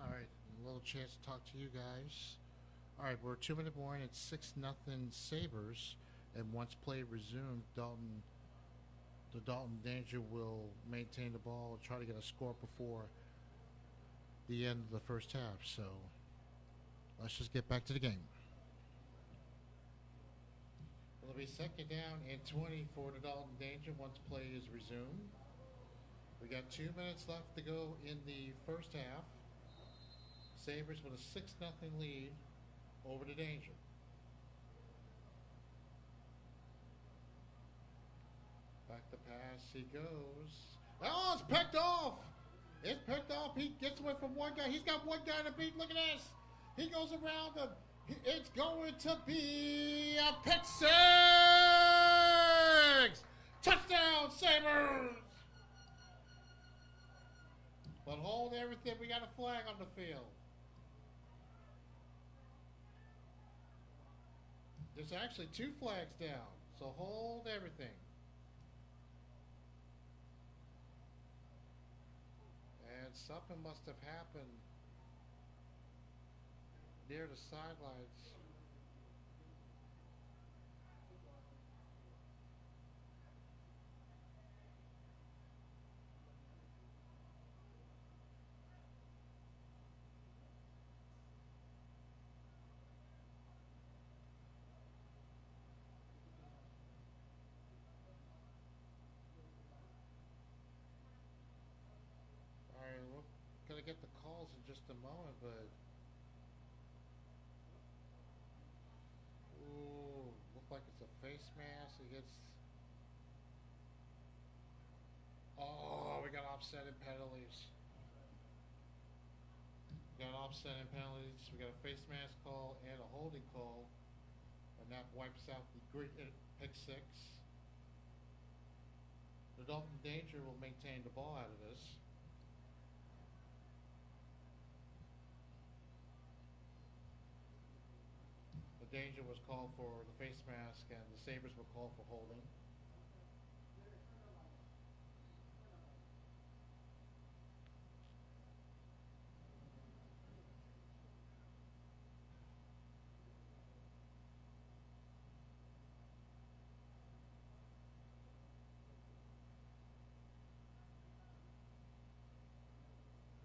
[SPEAKER 1] All right, a little chance to talk to you guys. All right, we're 2-minute warning. It's 6-0 Sabers, and once play resumed, the Dalton Danger will maintain the ball and try to get a score before the end of the first half. So let's just get back to the game. It'll be 2nd down and 20 for the Dalton Danger once play is resumed. We got 2 minutes left to go in the first half. Sabers with a 6-0 lead over the Danger. Back to pass he goes. Oh, it's picked off! It's picked off. He gets away from one guy. He's got one guy to beat. Look at this. He goes around him. It's going to be a pick six! Touchdown, Sabers! But hold everything. We got a flag on the field. There's actually 2 flags down, so hold everything. And something must have happened near the sidelines. calls in just a moment, but ooh, look like it's a face mask. He gets. Oh, we got offsetting penalties. We got offsetting penalties. We got a face mask call and a holding call, and that wipes out the great pick six. The Dalton Danger will maintain the ball out of this. The Danger was called for the face mask, and the Sabers were called for holding.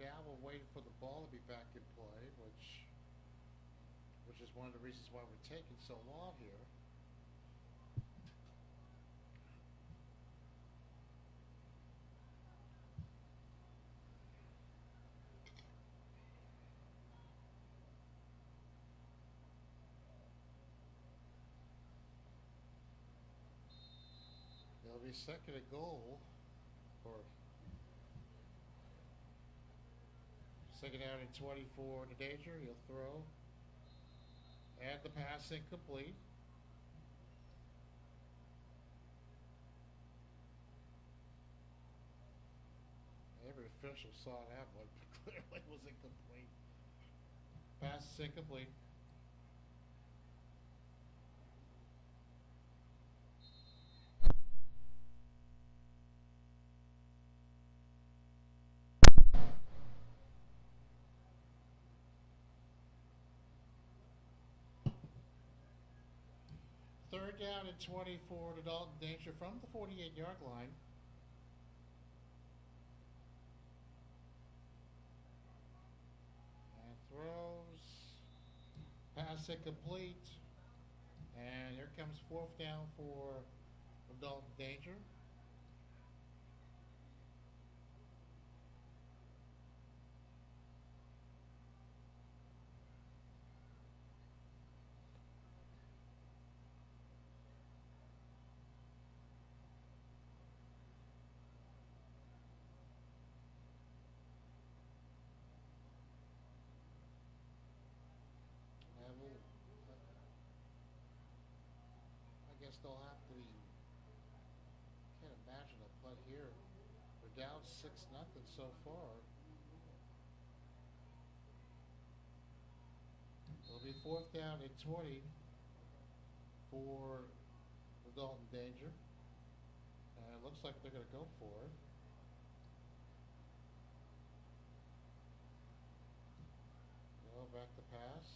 [SPEAKER 1] Now we're waiting for the ball to be back in play, which is one of the reasons why we're taking so long here. It'll be second and goal for second down and 24. The Danger, he'll throw. And the pass incomplete. Every official saw that one, but clearly was incomplete. Pass is incomplete. Third down and 24 to Dalton Danger from the 48-yard line. And throws. Pass incomplete. And here comes fourth down for Dalton Danger. I guess they'll have to be. Can't imagine a punt here. We're down 6-0 so far. It'll be fourth down and 20 for the Dalton Danger. And it looks like they're going to go for it. Go back to pass.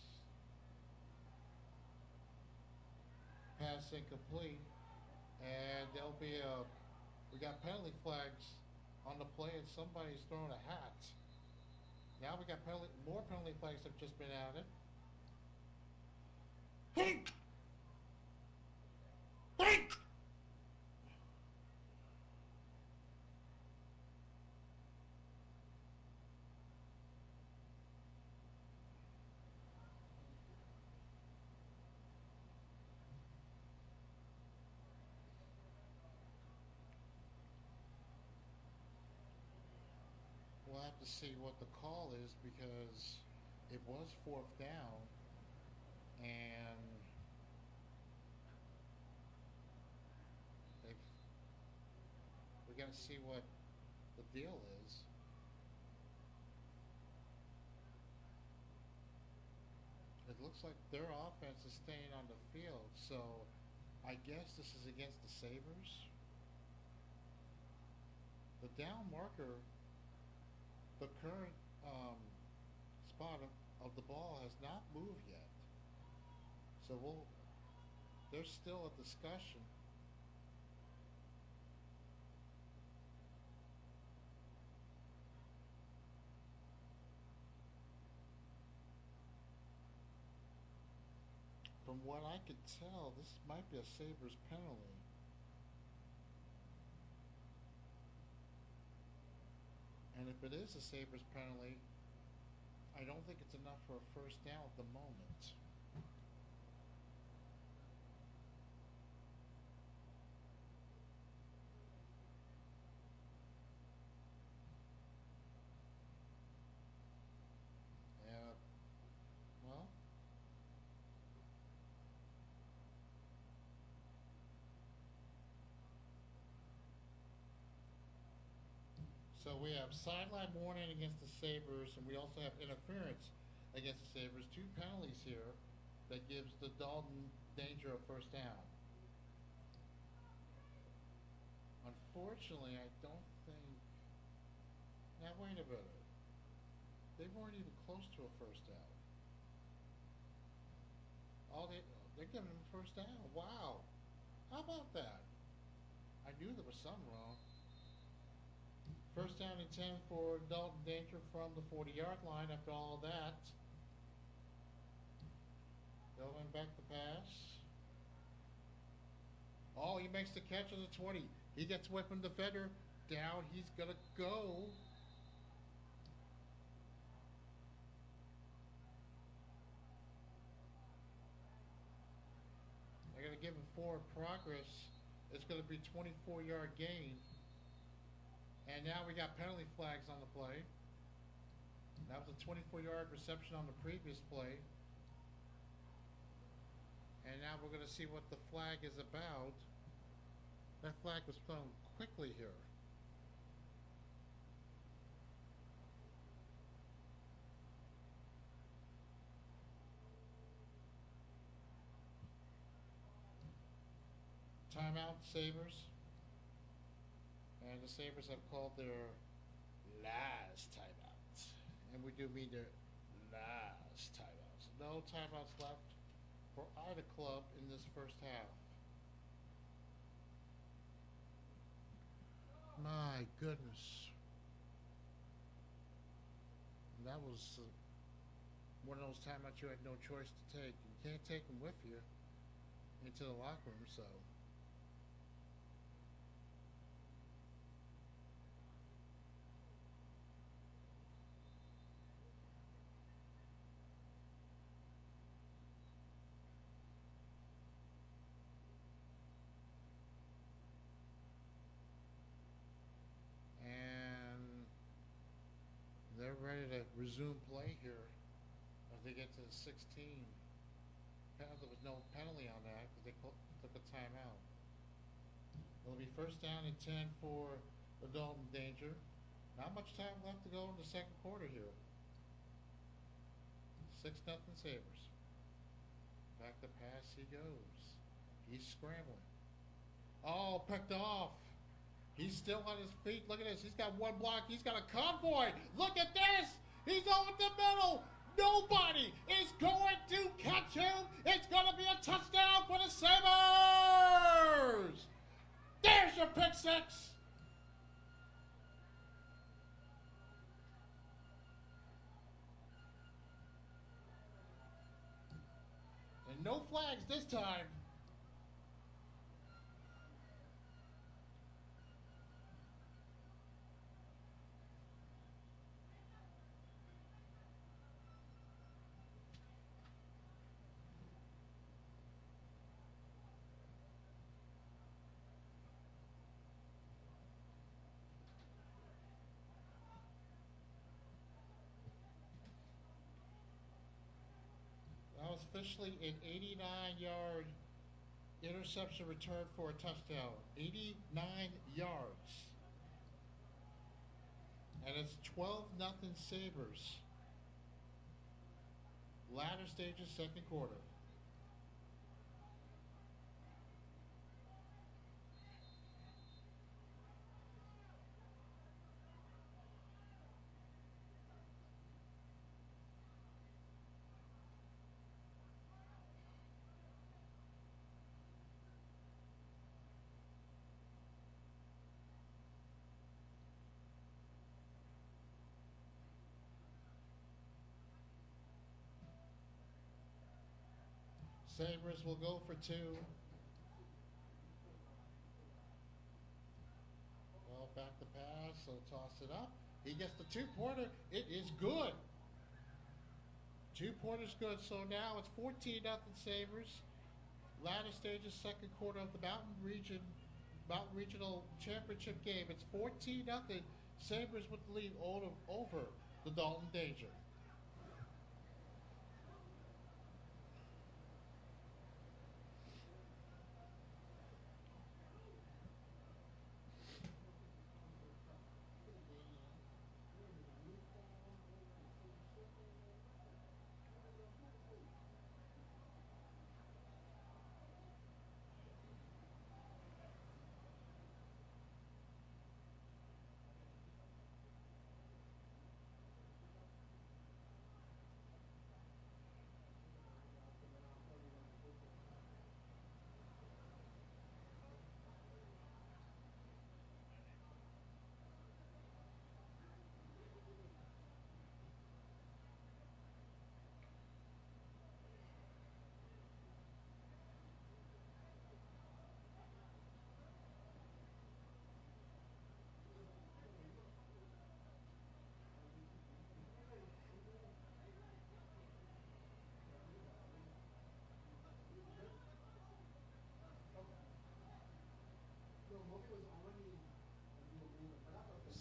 [SPEAKER 1] Pass incomplete. And there'll be we got penalty flags on the play, and somebody's throwing a hat. Now we got more penalty flags have just been added. We'll have to see what the call is because it was fourth down, and we got to see what the deal is. It looks like their offense is staying on the field, so I guess this is against the Sabers. The down marker, the current spot of the ball has not moved yet. So there's still a discussion. From what I could tell, this might be a Sabers penalty. And if it is a Sabers penalty, I don't think it's enough for a first down at the moment. Yeah, well, so we have sideline warning against the Sabers, and we also have interference against the Sabers. Two penalties here that gives the Dalton danger of first down. Unfortunately, I don't think. Now wait a minute. They weren't even close to a first down. Oh, they're giving them a first down. Wow. How about that? I knew there was something wrong. First down and 10 for Dalton Danger from the 40-yard line after all of that. Going back to pass. Oh, he makes the catch at the 20. He gets away from the defender. Down. He's going to go. They're going to give him forward progress. It's going to be 24-yard gain. And now we got penalty flags on the play. That was a 24-yard reception on the previous play. And now we're going to see what the flag is about. That flag was thrown quickly here. Timeout, Sabers. And the Sabres have called their last timeout. And we do mean their last timeouts. No timeouts left for either club in this first half. My goodness. And that was one of those timeouts you had no choice to take. You can't take them with you into the locker room, so. They're ready to resume play here as they get to the 16. There was no penalty on that because they took a timeout. It'll be first down and 10 for the Dalton Danger. Not much time left to go in the second quarter here. 6-0 Sabres. Back to pass he goes. He's scrambling. Oh, picked off. He's still on his feet. Look at this. He's got one block. He's got a convoy. Look at this. He's over the middle. Nobody is going to catch him. It's going to be a touchdown for the Sabers. There's your pick six. And no flags this time. That was officially an 89-yard interception return for a touchdown. 89 yards. And it's 12-0 Sabres. Latter stages, second quarter. Sabres will go for two. Well, back to pass, so toss it up. He gets the two-pointer. It is good. 2-pointers good. So now it's 14-0 Sabers. Latter stages, second quarter of the Mountain Regional Championship game. It's 14-0. Sabers with the lead over the Dalton Danger.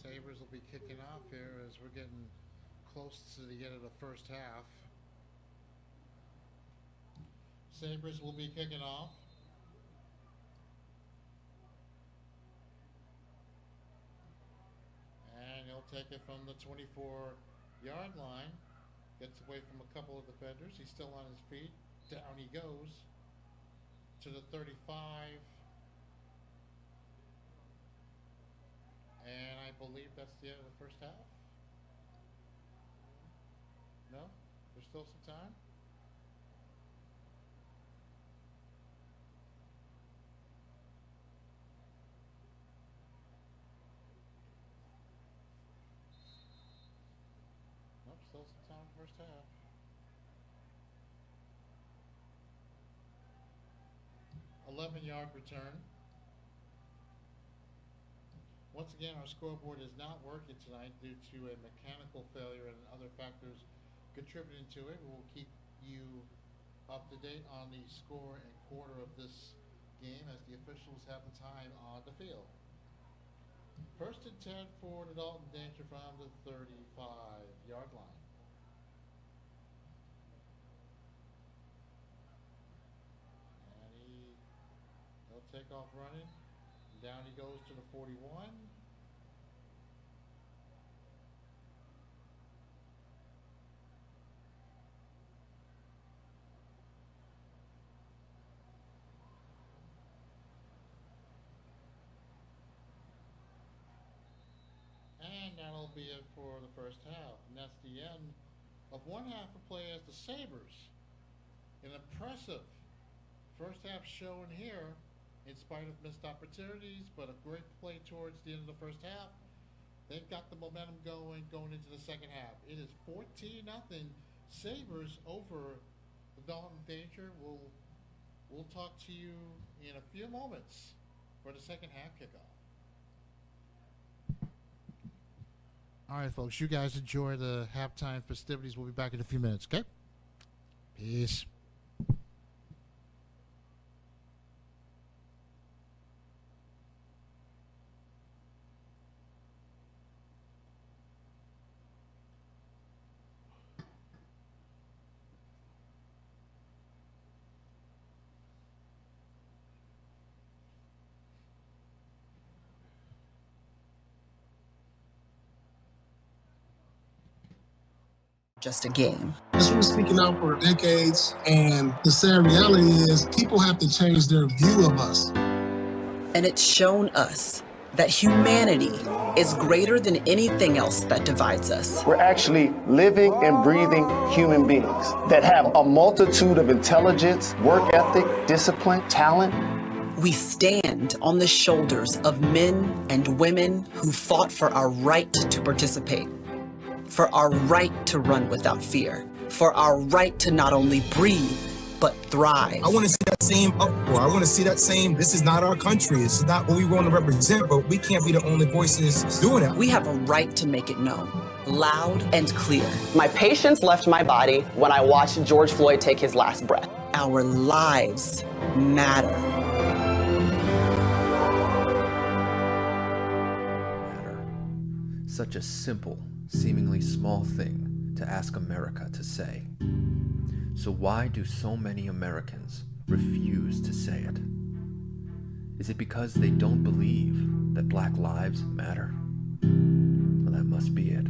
[SPEAKER 1] Sabers will be kicking off here as we're getting close to the end of the first half. Sabers will be kicking off. And he'll take it from the 24-yard line. Gets away from a couple of defenders. He's still on his feet. Down he goes to the 35. And I believe that's the end of the first half. No? There's still some time? Nope, still some time in the first half. Yard return. Once again, our scoreboard is not working tonight due to a mechanical failure and other factors contributing to it. We'll keep you up to date on the score and quarter of this game as the officials have the time on the field. 1st and 10 for the Dalton Danger from the 35-yard line. And he'll take off running. Down he goes to the 41. And that'll be it for the first half. And that's the end of one half of play as the Sabers. An impressive first half shown here in spite of missed opportunities, but a great play towards the end of the first half. They've got the momentum going into the second half. It is 14-0 Sabers over the Dalton Danger. We'll talk to you in a few moments for the second half kickoff. All right, folks, you guys enjoy the halftime festivities. We'll be back in a few minutes, okay? Peace.
[SPEAKER 3] Just a game.
[SPEAKER 4] This was speaking out for decades, and the sad reality is people have to change their view of us.
[SPEAKER 3] And it's shown us that humanity is greater than anything else that divides us.
[SPEAKER 5] We're actually living and breathing human beings that have a multitude of intelligence, work ethic, discipline, talent.
[SPEAKER 3] We stand on the shoulders of men and women who fought for our right to participate, for our right to run without fear, for our right to not only breathe, but thrive.
[SPEAKER 4] I want to see that
[SPEAKER 6] same uproar. I want to see that same, this is not our country. This is not what we want to represent, but we can't be the only voices doing it.
[SPEAKER 3] We have a right to make it known, loud and clear.
[SPEAKER 7] My patience left my body when I watched George Floyd take his last breath.
[SPEAKER 3] Our lives matter.
[SPEAKER 8] Such a simple, seemingly small thing to ask America to say. So why do so many Americans refuse to say it? Is it because they don't believe that Black lives matter? Well, that must be it.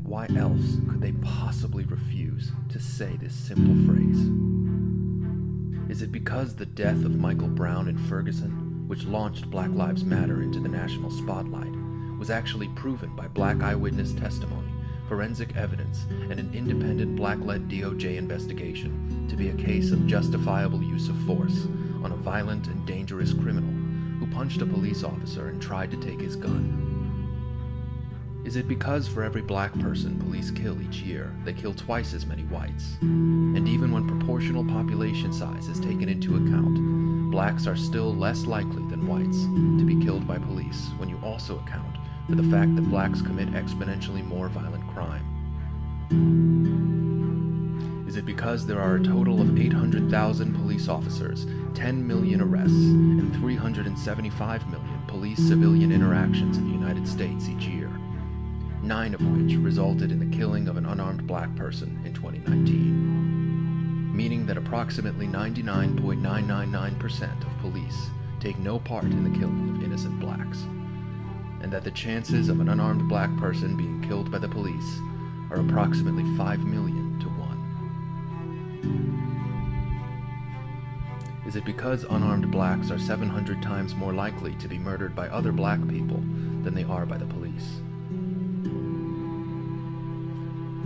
[SPEAKER 8] Why else could they possibly refuse to say this simple phrase? Is it because the death of Michael Brown in Ferguson, which launched Black Lives Matter into the national spotlight, was actually proven by Black eyewitness testimony, forensic evidence, and an independent Black-led DOJ investigation to be a case of justifiable use of force on a violent and dangerous criminal who punched a police officer and tried to take his gun? Is it because for every Black person police kill each year, they kill twice as many whites? And even when proportional population size is taken into account, Blacks are still less likely than whites to be killed by police when you also account for the fact that Blacks commit exponentially more violent crime? Is it because there are a total of 800,000 police officers, 10 million arrests, and 375 million police-civilian interactions in the United States each year, 9 of which resulted in the killing of an unarmed Black person in 2019? Meaning that approximately 99.999% of police take no part in the killing of innocent Blacks, and that the chances of an unarmed Black person being killed by the police are approximately 5 million to 1. Is it because unarmed Blacks are 700 times more likely to be murdered by other Black people than they are by the police?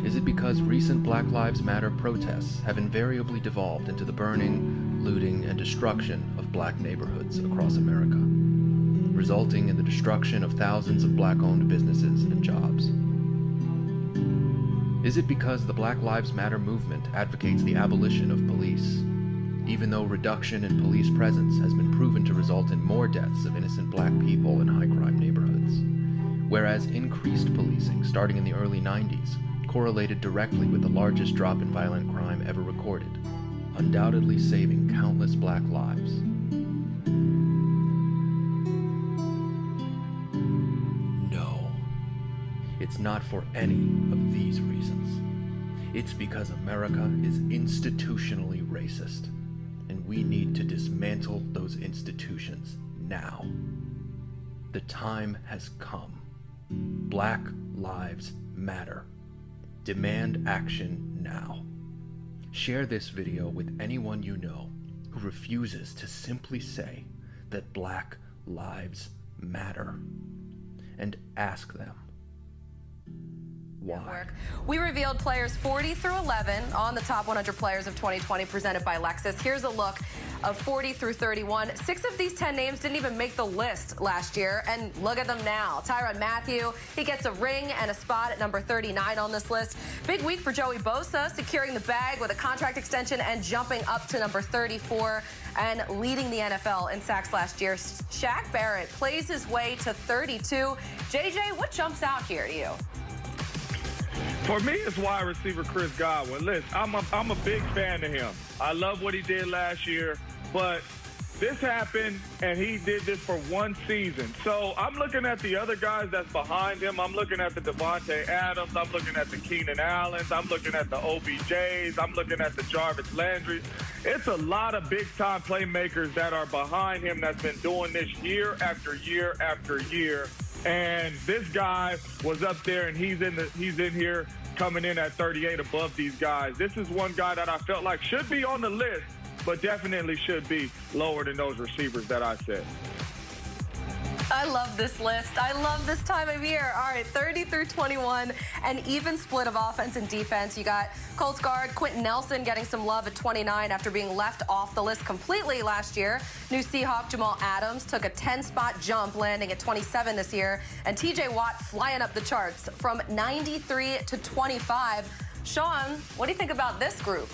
[SPEAKER 8] Is it because recent Black Lives Matter protests have invariably devolved into the burning, looting, and destruction of Black neighborhoods across America, resulting in the destruction of thousands of Black-owned businesses and jobs? Is it because the Black Lives Matter movement advocates the abolition of police, even though reduction in police presence has been proven to result in more deaths of innocent Black people in high-crime neighborhoods, whereas increased policing starting in the early 90s correlated directly with the largest drop in violent crime ever recorded, undoubtedly saving countless Black lives? No. It's not for any of these reasons. It's because America is institutionally racist, and we need to dismantle those institutions now. The time has come. Black lives matter. Demand action now. Share this video with anyone you know who refuses to simply say that Black lives matter, and ask them why.
[SPEAKER 9] We revealed players 40 through 11 on the top 100 players of 2020 presented by Lexus. Here's a look of 40 through 31. 6 of these 10 names didn't even make the list last year, and look at them now. Tyrann Mathieu, he gets a ring and a spot at number 39 on this list. Big week for Joey Bosa, securing the bag with a contract extension and jumping up to number 34 and leading the NFL in sacks last year. Shaq Barrett plays his way to 32. JJ, what jumps out here to you?
[SPEAKER 10] For me, it's wide receiver Chris Godwin. Listen, I'm a big fan of him. I love what he did last year, but this happened, and he did this for one season. So I'm looking at the other guys that's behind him. I'm looking at the Devontae Adams. I'm looking at the Keenan Allens. I'm looking at the OBJs. I'm looking at the Jarvis Landry. It's a lot of big-time playmakers that are behind him that's been doing this year after year after year. And this guy was up there, and he's in here coming in at 38 above these guys. This is one guy that I felt like should be on the list, but definitely should be lower than those receivers that I said.
[SPEAKER 9] I love this list. I love this time of year. All right, 30 through 21, an even split of offense and defense. You got Colts guard Quentin Nelson getting some love at 29 after being left off the list completely last year. New Seahawk Jamal Adams took a 10-spot jump, landing at 27 this year. And TJ Watt flying up the charts from 93 to 25. Sean, what do you think about this group?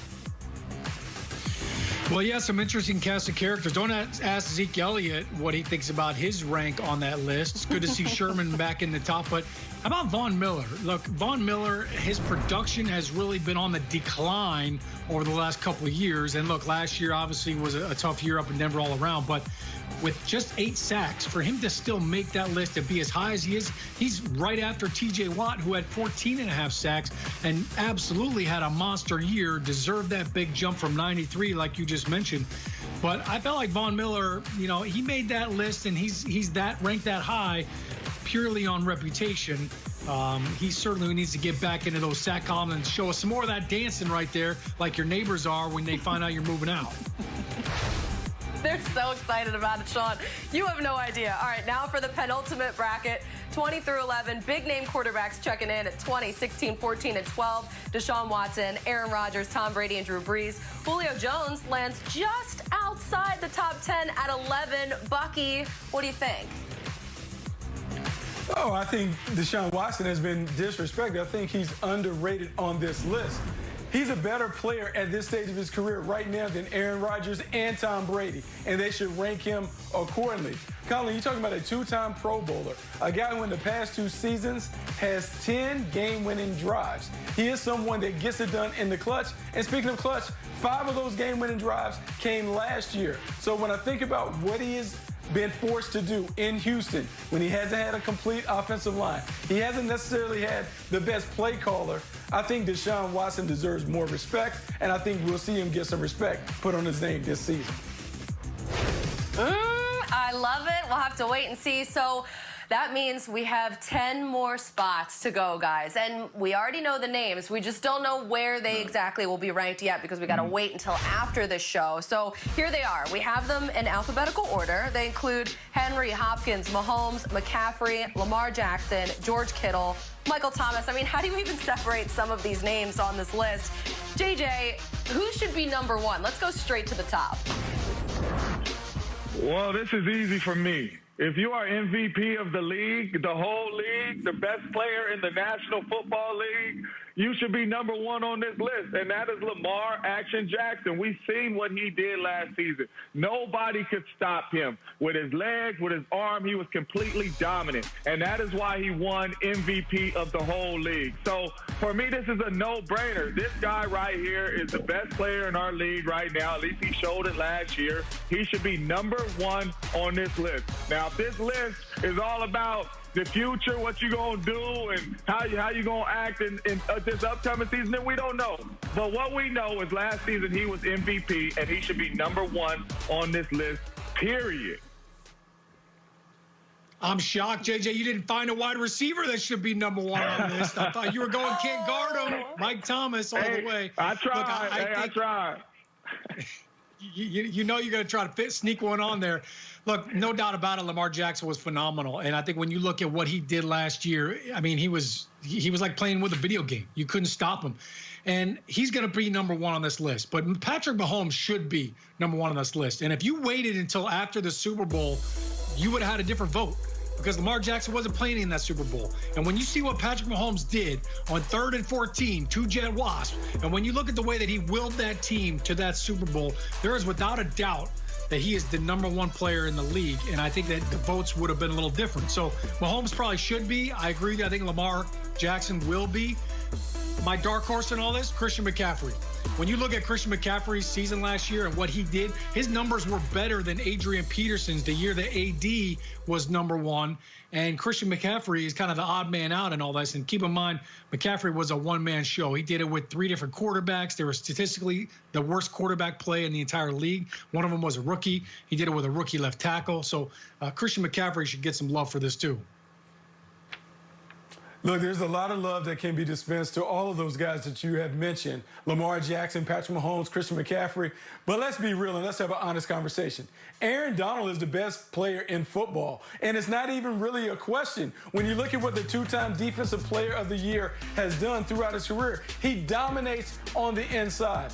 [SPEAKER 11] Well, yeah, some interesting cast of characters. Don't ask Zeke Elliott what he thinks about his rank on that list. It's good to see Sherman back in the top. But how about Von Miller? Look, Von Miller, his production has really been on the decline over the last couple of years. And look, last year obviously was a tough year up in Denver all around. But with just 8 sacks, for him to still make that list and be as high as he is, he's right after T.J. Watt, who had 14.5 sacks and absolutely had a monster year, deserved that big jump from 93, like you just mentioned. But I felt like Von Miller, you know, he made that list, and he's that ranked that high purely on reputation. He certainly needs to get back into those sack columns and show us some more of that dancing right there, like your neighbors are when they find out you're moving out.
[SPEAKER 9] They're so excited about it, Sean. You have no idea. All right, now for the penultimate bracket, 20 through 11. Big name quarterbacks checking in at 20, 16, 14, and 12. Deshaun Watson, Aaron Rodgers, Tom Brady, and Drew Brees. Julio Jones lands just outside the top 10 at 11. Bucky, what do you think?
[SPEAKER 12] Oh, I think Deshaun Watson has been disrespected. I think he's underrated on this list. He's a better player at this stage of his career right now than Aaron Rodgers and Tom Brady, and they should rank him accordingly. Colin, you're talking about a 2-time Pro Bowler, a guy who in the past 2 seasons has 10 game-winning drives. He is someone that gets it done in the clutch, and speaking of clutch, 5 of those game-winning drives came last year. So when I think about what he has been forced to do in Houston, when he hasn't had a complete offensive line, he hasn't necessarily had the best play caller, I think Deshaun Watson deserves more respect, and I think we'll see him get some respect put on his name this season.
[SPEAKER 9] I love it. We'll have to wait and see. So that means we have 10 more spots to go, guys. And we already know the names. We just don't know where they exactly will be ranked yet because we got to wait until after the show. So here they are. We have them in alphabetical order. They include Henry, Hopkins, Mahomes, McCaffrey, Lamar Jackson, George Kittle, Michael Thomas. I mean, how do you even separate some of these names on this list? JJ, who should be number 1? Let's go straight to the top.
[SPEAKER 10] Well, this is easy for me. If you are MVP of the league, the whole league, the best player in the National Football League, you should be number 1 on this list, and that is Lamar Action Jackson. We've seen what he did last season. Nobody could stop him. With his legs, with his arm, he was completely dominant, and that is why he won MVP of the whole league. So for me, this is a no-brainer. This guy right here is the best player in our league right now. At least he showed it last year. He should be number 1 on this list. Now, if this list is all about the future, what you gonna do, and how you gonna act in this upcoming season, then we don't know. But what we know is last season he was MVP, and he should be number 1 on this list, period.
[SPEAKER 11] I'm shocked, JJ, you didn't find a wide receiver that should be number 1 on the list. I thought you were going can't guard him. Mike Thomas all the way.
[SPEAKER 10] I tried.
[SPEAKER 11] Look,
[SPEAKER 10] I tried.
[SPEAKER 11] You know you're going to try to sneak one on there. Look, no doubt about it, Lamar Jackson was phenomenal. And I think when you look at what he did last year, I mean, he was like playing with a video game. You couldn't stop him. And he's going to be number 1 on this list. But Patrick Mahomes should be number 1 on this list. And if you waited until after the Super Bowl, you would have had a different vote because Lamar Jackson wasn't playing in that Super Bowl. And when you see what Patrick Mahomes did on 3rd and 14, 2 jet wasps, and when you look at the way that he willed that team to that Super Bowl, there is without a doubt that he is the number 1 player in the league, and I think that the votes would have been a little different. So Mahomes probably should be. I agree with you. I think Lamar Jackson will be. My dark horse in all this, Christian McCaffrey. When you look at Christian McCaffrey's season last year and what he did, his numbers were better than Adrian Peterson's the year that AD was number 1. And Christian McCaffrey is kind of the odd man out in all this. And keep in mind, McCaffrey was a one-man show. He did it with 3 different quarterbacks. They were statistically the worst quarterback play in the entire league. One of them was a rookie. He did it with a rookie left tackle. So Christian McCaffrey should get some love for this too.
[SPEAKER 12] Look, there's a lot of love that can be dispensed to all of those guys that you have mentioned. Lamar Jackson, Patrick Mahomes, Christian McCaffrey. But let's be real and let's have an honest conversation. Aaron Donald is the best player in football. And it's not even really a question. When you look at what the 2-time Defensive Player of the Year has done throughout his career, he dominates on the inside.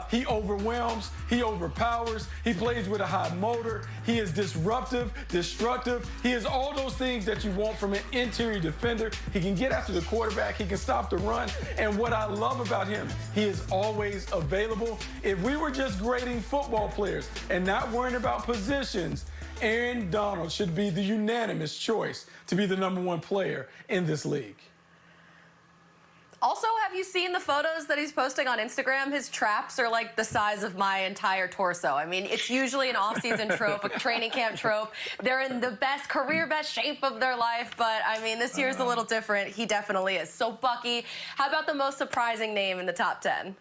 [SPEAKER 12] He overwhelms. He overpowers. He plays with a high motor. He is disruptive, destructive. He is all those things that you want from an interior defender. He can get after the quarterback. He can stop the run. And what I love about him, he is always available. If we were just grading football players and not worrying about positions, Aaron Donald should be the unanimous choice to be the #1 player in this league.
[SPEAKER 9] Also, have you seen the photos that he's posting on Instagram? His traps are like the size of my entire torso. I mean, it's usually an off-season trope, a training camp trope. They're in the best, career best shape of their life, but I mean, this year's a little different. He definitely is. So, Bucky, how about the most surprising name in the top 10?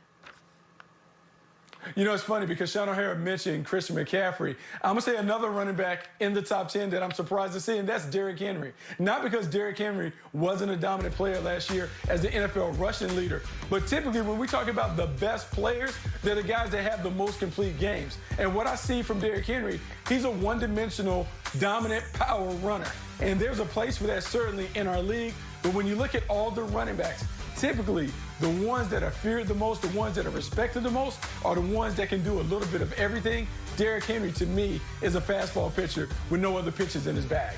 [SPEAKER 12] You know, it's funny because Sean O'Hara mentioned Christian McCaffrey. I'm going to say another running back in the top 10 that I'm surprised to see, and that's Derrick Henry. Not because Derrick Henry wasn't a dominant player last year as the NFL rushing leader, but typically when we talk about the best players, they're the guys that have the most complete games. And what I see from Derrick Henry, he's a one-dimensional, dominant power runner. And there's a place for that certainly in our league. But when you look at all the running backs, typically, the ones that are feared the most, the ones that are respected the most, are the ones that can do a little bit of everything. Derrick Henry, to me, is a fastball pitcher with no other pitches in his bag.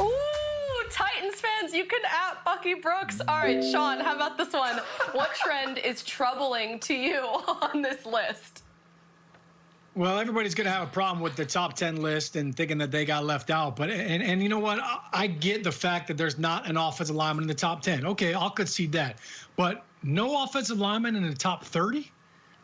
[SPEAKER 9] Ooh, Titans fans, you can at Bucky Brooks. All right, Sean, how about this one? What trend is troubling to you on this list?
[SPEAKER 11] Well, everybody's going to have a problem with the top 10 list and thinking that they got left out. But and you know what? I get the fact that there's not an offensive lineman in the top 10. Okay, I'll concede that. But no offensive lineman in the top 30?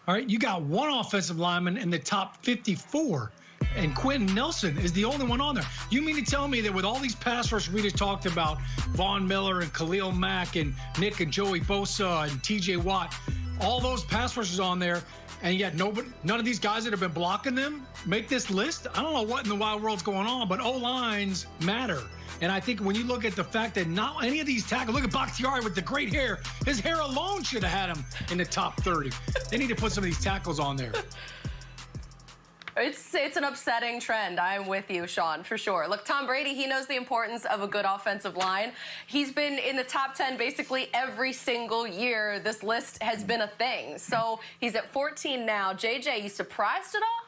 [SPEAKER 11] All right, you got one offensive lineman in the top 54. And Quentin Nelson is the only one on there. You mean to tell me that with all these pass rush we just talked about, Von Miller and Khalil Mack and Nick and Joey Bosa and TJ Watt, all those pass rushers on there, and yet none of these guys that have been blocking them make this list? I don't know what in the wild world's going on, but O-lines matter. And I think when you look at the fact that not any of these tackles, look at Bakhtiari with the great hair. His hair alone should have had him in the top 30. They need to put some of these tackles on there.
[SPEAKER 9] It's an upsetting trend. I'm with you, Sean, for sure. Look, Tom Brady, he knows the importance of a good offensive line. He's been in the top 10 basically every single year this list has been a thing. So he's at 14 now. JJ, you surprised at all?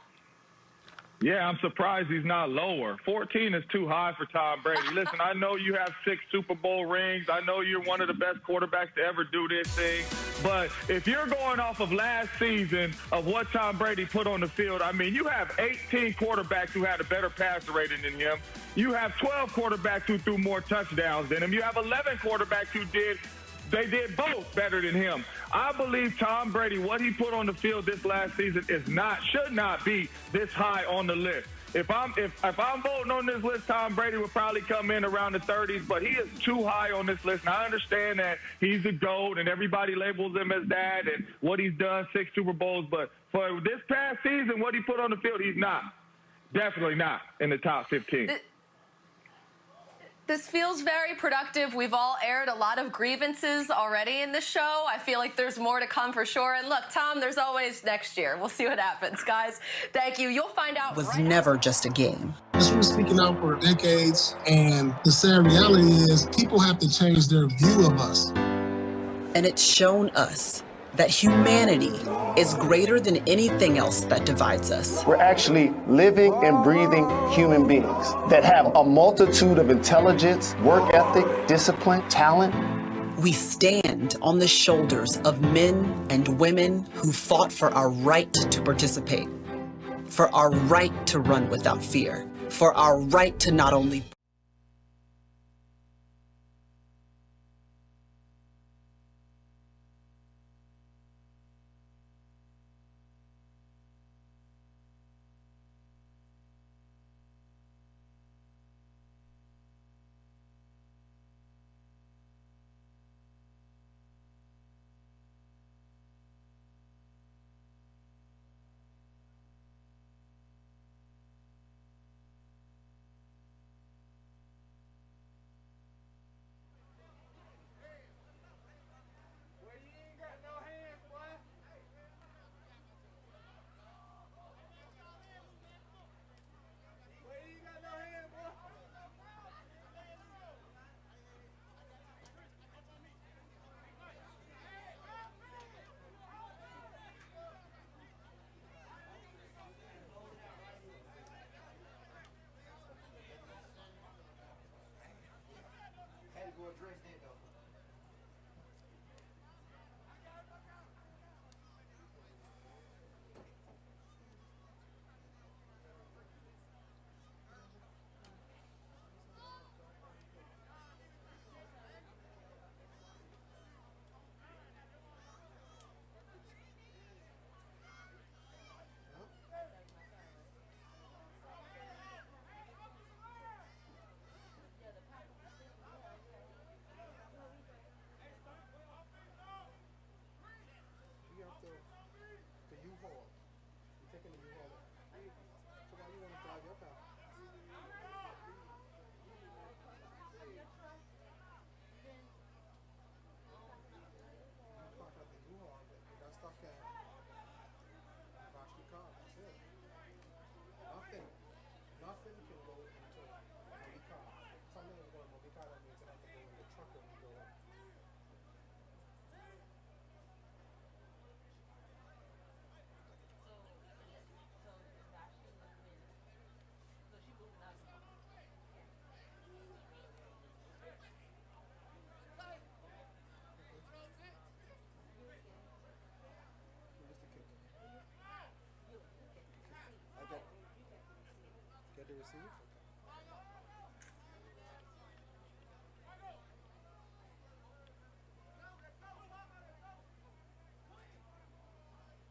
[SPEAKER 10] Yeah, I'm surprised he's not lower. 14 is too high for Tom Brady. Listen, I know you have 6 Super Bowl rings. I know you're one of the best quarterbacks to ever do this thing. But if you're going off of last season of what Tom Brady put on the field, I mean, you have 18 quarterbacks who had a better passer rating than him. You have 12 quarterbacks who threw more touchdowns than him. You have 11 quarterbacks who did both better than him. I believe Tom Brady, what he put on the field this last season should not be this high on the list. If I'm voting on this list, Tom Brady would probably come in around the 30s, but he is too high on this list. And I understand that he's a GOAT and everybody labels him as that and what he's done, 6 Super Bowls. But for this past season, what he put on the field, he's not. Definitely not in the top 15.
[SPEAKER 9] This feels very productive. We've all aired a lot of grievances already in the show. I feel like there's more to come for sure. And look, Tom, there's always next year. We'll see what happens, guys. Thank you. You'll find out.
[SPEAKER 3] It was never just a game.
[SPEAKER 4] This was speaking out for decades, and the sad reality is people have to change their view of us.
[SPEAKER 3] And it's shown us that humanity is greater than anything else that divides us.
[SPEAKER 5] We're actually living and breathing human beings that have a multitude of intelligence, work ethic, discipline, talent.
[SPEAKER 3] We stand on the shoulders of men and women who fought for our right to participate, for our right to run without fear, for our right to not only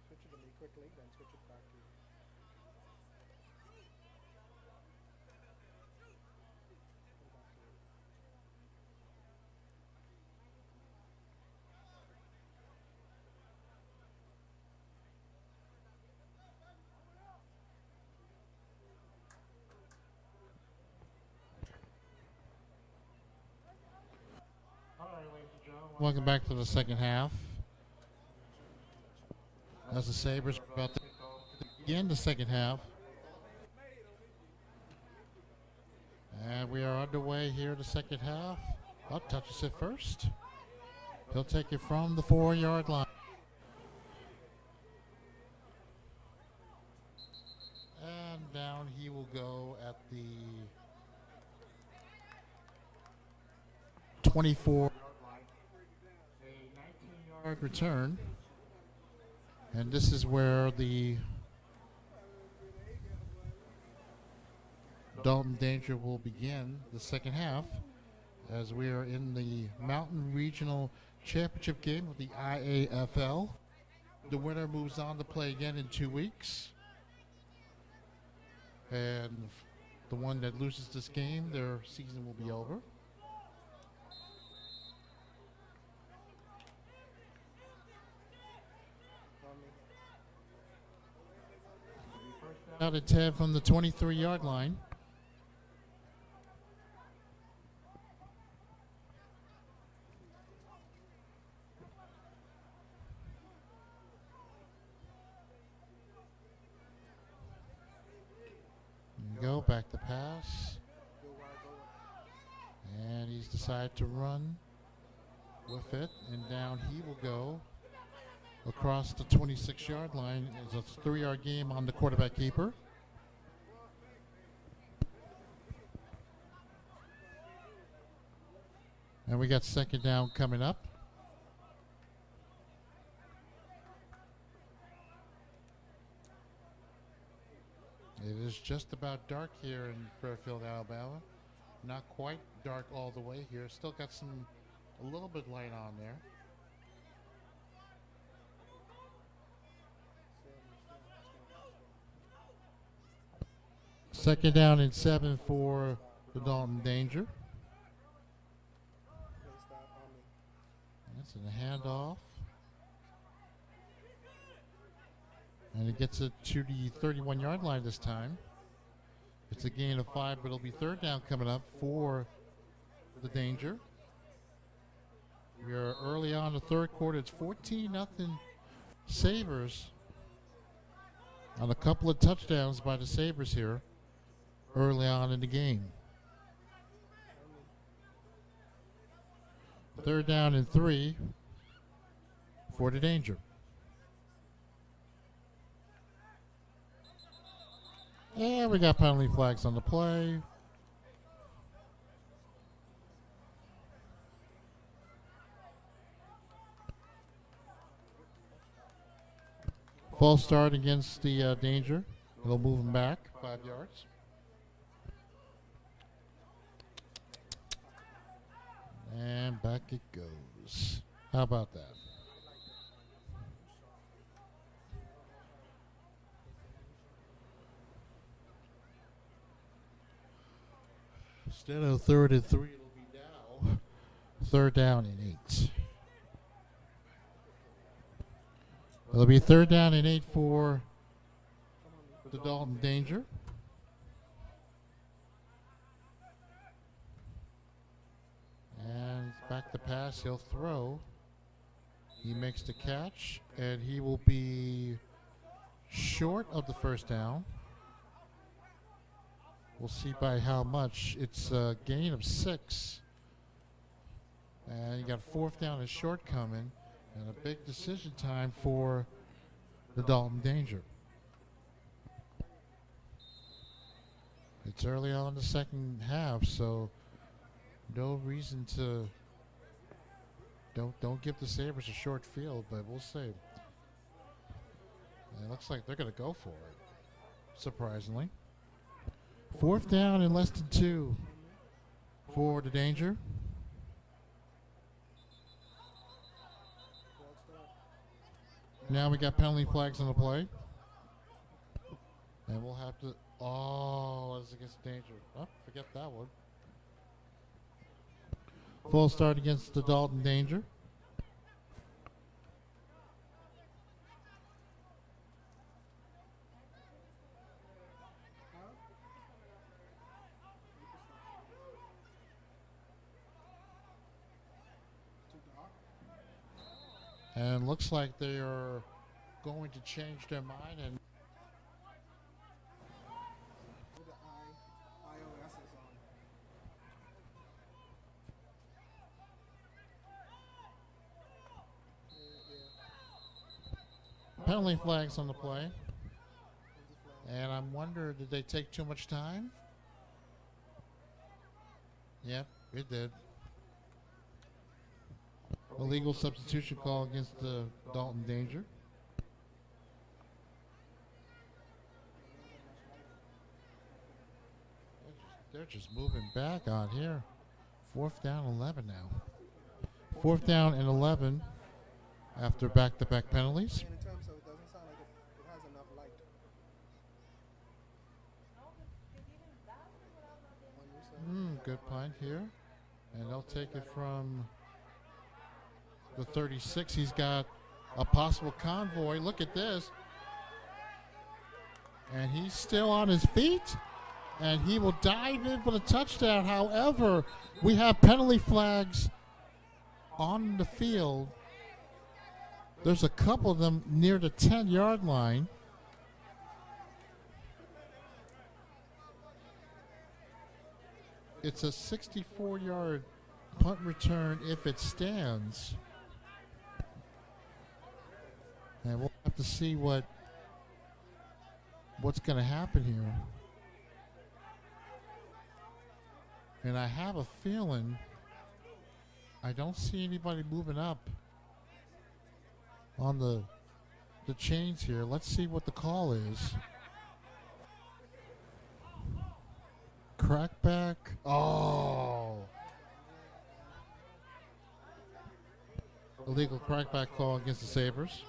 [SPEAKER 2] Switch it to me quickly, then switch it back to you.
[SPEAKER 1] Welcome back to the second half. As the Sabres are about to begin the second half. And we are underway here in the second half. Up touches it first. He'll take it from the 4-yard line. And down he will go at the 24. A 19-yard return. And this is where the Dalton Danger will begin the second half, as we are in the Mountain Regional Championship game of the IAFL. The winner moves on to play again in 2 weeks. And the one that loses this game, their season will be over. Out at 10 from the 23-yard line. Go back to pass. And he's decided to run with it, and down he will go across the 26-yard line. It's a 3-yard game on the quarterback keeper. And we got second down coming up. It is just about dark here in Fairfield, Alabama. Not quite dark all the way here. Still got a little bit light on there. Second down and 7 for the Dalton Danger. That's a handoff. And it gets it to the 31-yard line this time. It's a gain of 5, but it'll be third down coming up for the Danger. We are early on the third quarter. It's 14-0 Sabers on a couple of touchdowns by the Sabres here early on in the game. Third down and 3 for the Danger. And we got penalty flags on the play. False start against the Danger. It'll move him back 5 yards. And back it goes. How about that? Instead of 3rd and 3, it'll be now 3rd down and 8. It'll be 3rd down and 8 for the Dalton Danger. And back to pass, he'll throw. He makes the catch, and he will be short of the first down. We'll see by how much. It's a gain of 6. And you got 4th down and short coming, and a big decision time for the Dalton Danger. It's early on in the second half, so no reason to don't give the Sabres a short field, but we'll see. And it looks like they're going to go for it, surprisingly. 4th down and less than 2 for the Danger. Now we got penalty flags on the play. And we'll have to, it's against Danger. Oh, forget that one. Full start against the Dalton Danger. And looks like they are going to change their mind and penalty flags on the play. And I'm wondering, did they take too much time? Yep, it did. Illegal substitution call against the Dalton Danger. They're just moving back out here. 4th down, 11 now. 4th down and 11 after back-to-back penalties. Good punt here. And they'll take it from the 36. He's got a possible convoy. Look at this. And he's still on his feet. And he will dive in for the touchdown. However, we have penalty flags on the field. There's a couple of them near the 10-yard line. It's a 64-yard punt return if it stands. And we'll have to see what's going to happen here. And I have a feeling I don't see anybody moving up on the chains here. Let's see what the call is. Crackback. Oh. Illegal crackback call against the Sabers.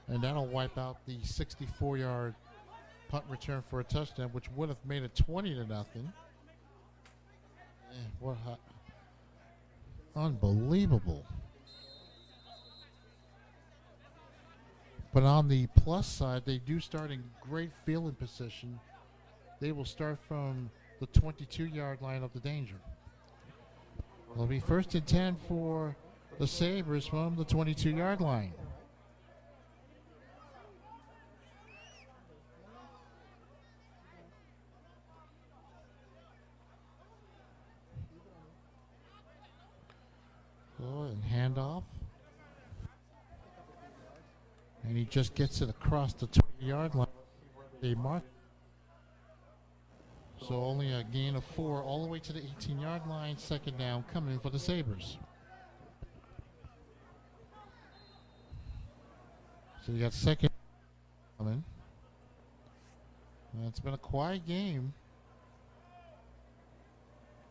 [SPEAKER 1] And that'll wipe out the 64-yard punt return for a touchdown, which would have made it 20-0. What unbelievable. But on the plus side, they do start in great fielding position. They will start from the 22-yard line of the Danger. It'll be 1st and 10 for the Sabers from the 22-yard line. And handoff. And he just gets it across the 20-yard line. They mark. So only a gain of 4 all the way to the 18-yard line. 2nd down coming for the Sabers. So you got 2nd coming. It's been a quiet game.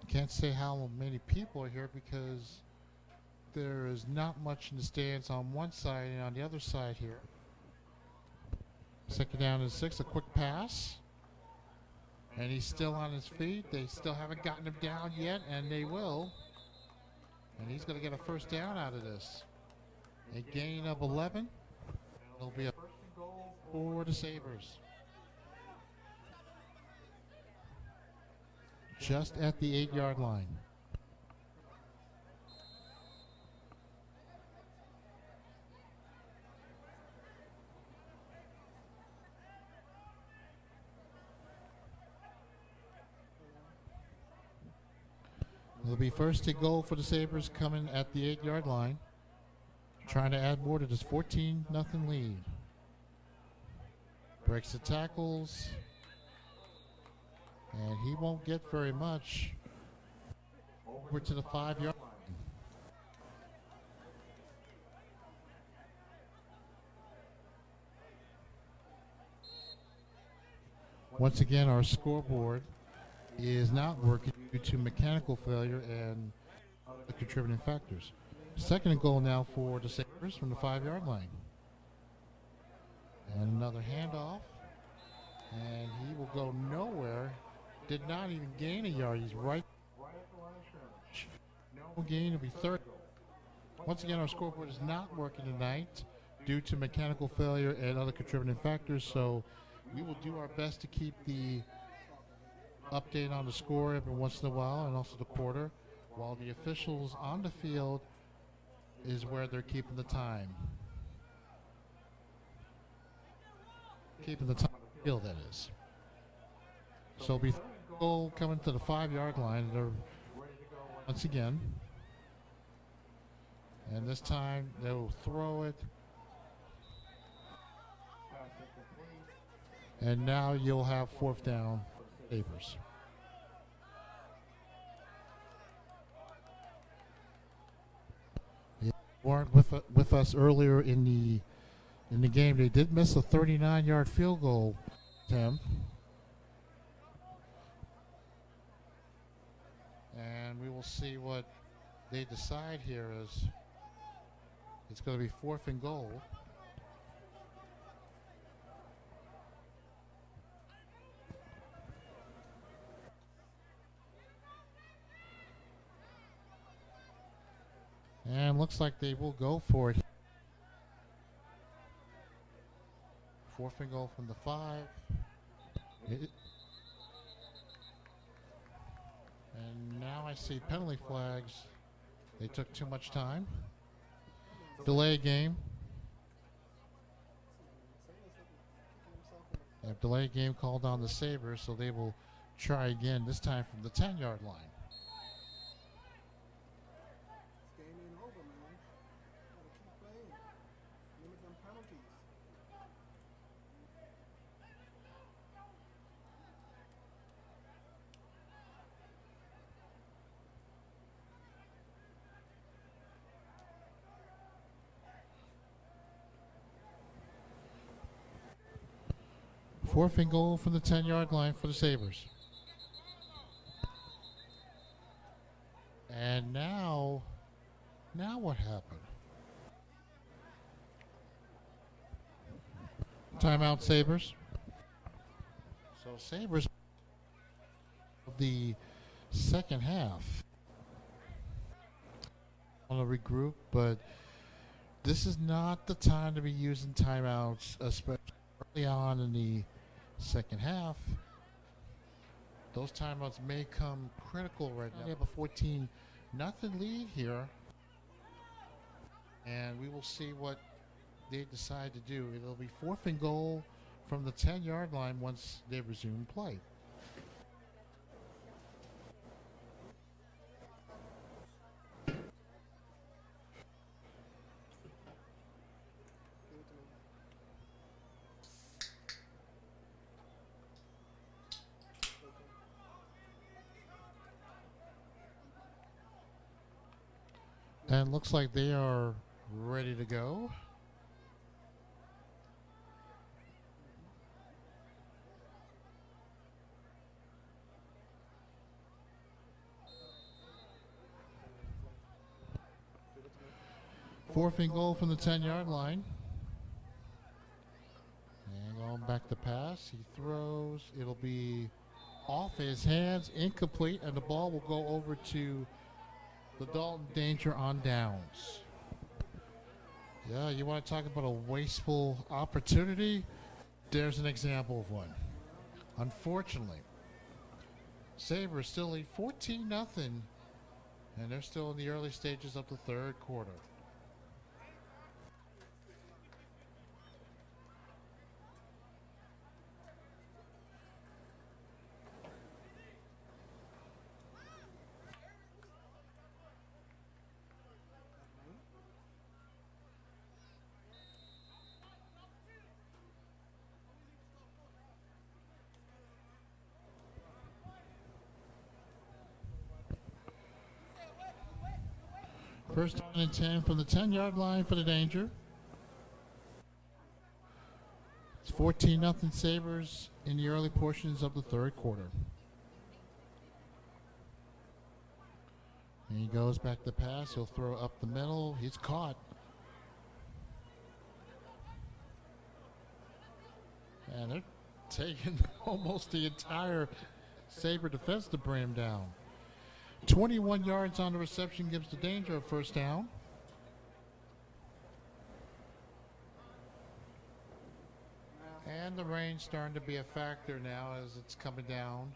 [SPEAKER 1] Can't say how many people are here because there is not much in the stands on one side and on the other side here. 2nd down and 6, a quick pass. And he's still on his feet. They still haven't gotten him down yet, and they will. And he's going to get a 1st down out of this. A gain of 11. It'll be a 1st and goal for the Sabers. Just at the 8-yard line. It'll be 1st and goal for the Sabers coming at the 8-yard line. Trying to add more to this 14-0 lead. Breaks the tackles. And he won't get very much. Over to the 5-yard line. Once again, our scoreboard is not working due to mechanical failure and the contributing factors. Second and goal now for the Sabres from the 5-yard line. And another handoff. And he will go nowhere. Did not even gain a yard. He's right at the line of scrimmage. No gain. It'll be third. Once again, our scoreboard is not working tonight due to mechanical failure and other contributing factors. So we will do our best to keep the update on the score every once in a while and also the quarter, while the officials on the field is where they're keeping the time. Keeping the time on the field, that is. So be goal coming to the 5-yard line. They're ready to go once again. And this time they'll throw it. And now you'll have 4th down Sabres. They weren't with us earlier in the game. They did miss a 39-yard field goal, Tim. And we will see what they decide here as it's going to be 4th and goal. And looks like they will go for it. 4th and goal from the 5. And now I see penalty flags. They took too much time. Delay game. They have delay game called on the Sabres, so they will try again, this time from the 10-yard line. Fourth and goal from the 10-yard line for the Sabres. And now what happened? Timeout, Sabres. So Sabres, the second half, on a regroup, but this is not the time to be using timeouts, especially early on in the second half. Those timeouts may come critical right now. They have a 14-0 lead here, and we will see what they decide to do. It'll be 4th and goal from the 10-yard line once they resume play. And looks like they are ready to go. Fourth and goal from the 10-yard line. And going back to pass, he throws. It'll be off his hands, incomplete, and the ball will go over to the Dalton Danger on downs. Yeah, you want to talk about a wasteful opportunity? There's an example of one. Unfortunately, Sabres still lead 14-0, and they're still in the early stages of the third quarter. First down and 10 from the 10-yard line for the Danger. It's 14-0 Sabers in the early portions of the third quarter. And he goes back to pass. He'll throw up the middle. He's caught. And they're taking almost the entire Saber defense to bring him down. 21 yards on the reception gives the Danger a first down. And the rain's starting to be a factor now as it's coming down.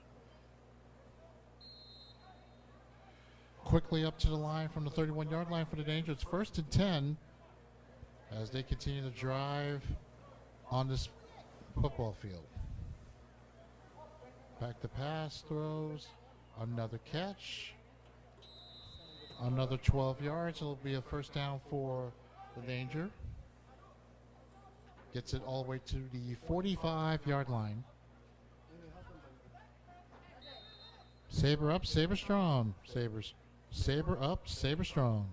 [SPEAKER 1] Quickly up to the line from the 31-yard line for the Danger. It's 1st and 10 as they continue to drive on this football field. Back to pass, throws, another catch, another 12 yards. It'll be a first down for the Danger. Gets it all the way to the 45-yard line. Saber up, Saber strong. Saber up, Saber strong.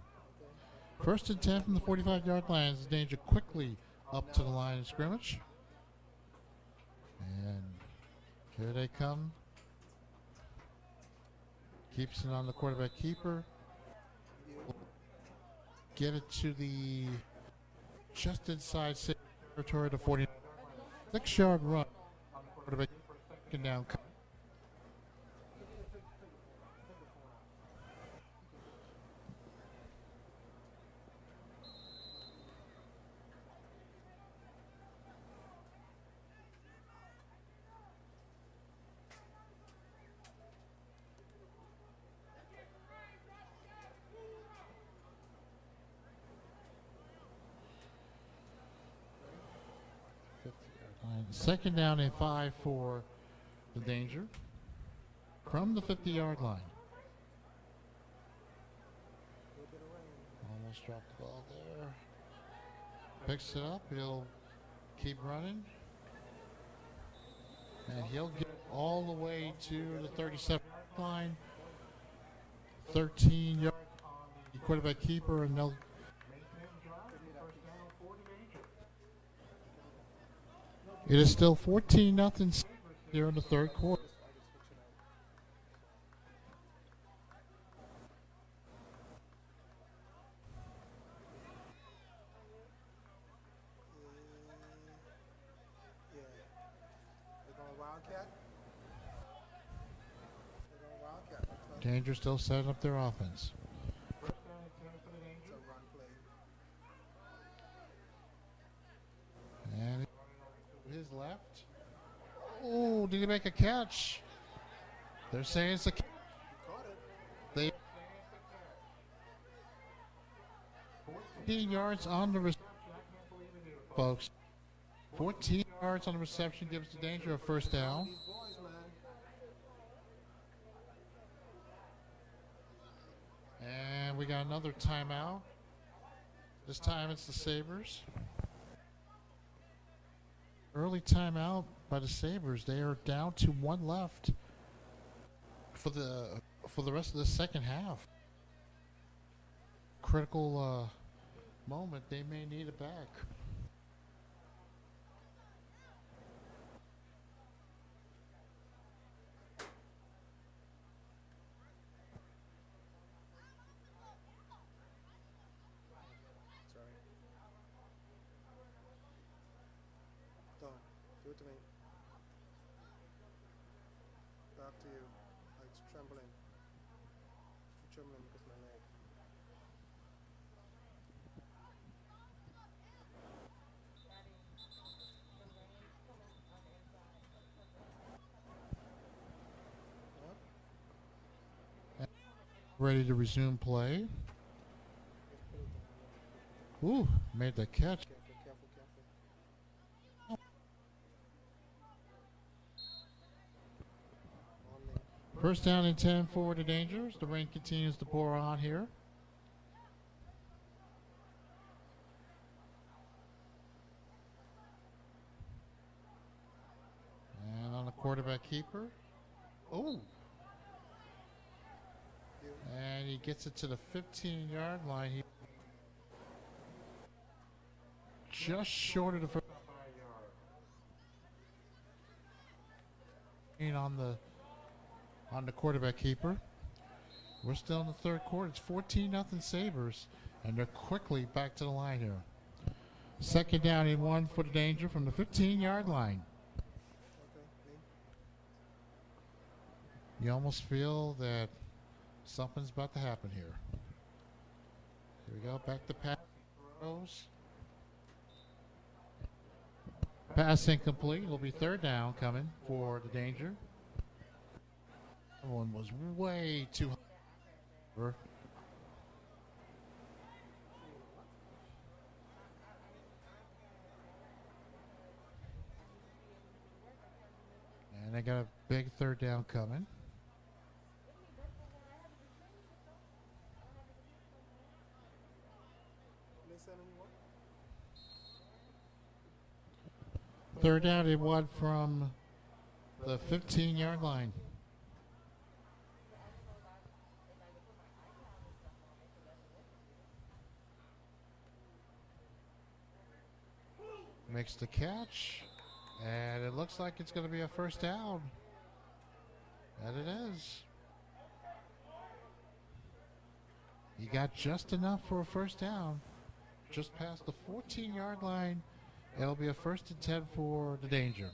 [SPEAKER 1] 1st and 10 from the 45-yard line as the Danger quickly up to the line of scrimmage. And here they come. Keeps it on the quarterback keeper. Get it to the just inside territory to 40. 6-yard run. Quarterback second down. Second down and 5 for the Danger from the 50-yard line. Almost dropped the ball there. Picks it up. He'll keep running. And he'll get all the way to the 37-yard line. 13 yards on the quarterback keeper, and they'll it is still 14-0 here in the third quarter. Danger still setting up their offense. And his left. Oh, did he make a catch? They're saying it's a catch. They 14 yards on the reception, folks. 14 yards on the reception gives the Danger a first down. And we got another timeout. This time it's the Sabers. Early timeout by the Sabers. They are down to 1 left for the rest of the second half. Critical moment. They may need it back.
[SPEAKER 2] Do it to me. Back to you. It's trembling. It's trembling because of my leg.
[SPEAKER 1] Ready to resume play. Ooh, made the catch. First down and 10 for the Dangers. The rain continues to pour on here. And on the quarterback keeper. Oh. And he gets it to the 15-yard line. He just short of the first. on the quarterback keeper. We're still in the third quarter. It's 14-0 Sabers, and they're quickly back to the line here. Second down and 1 for the Danger from the 15-yard line. You almost feel that something's about to happen here. Here we go, back to pass. Throws. Pass incomplete. It'll be third down coming for the Danger. That one was way too high. And they got a big third down coming. Third down and 1 from the 15-yard line. Makes the catch, and it looks like it's going to be a first down. And it is. He got just enough for a first down. Just past the 14-yard line. It'll be a 1st and 10 for the Danger.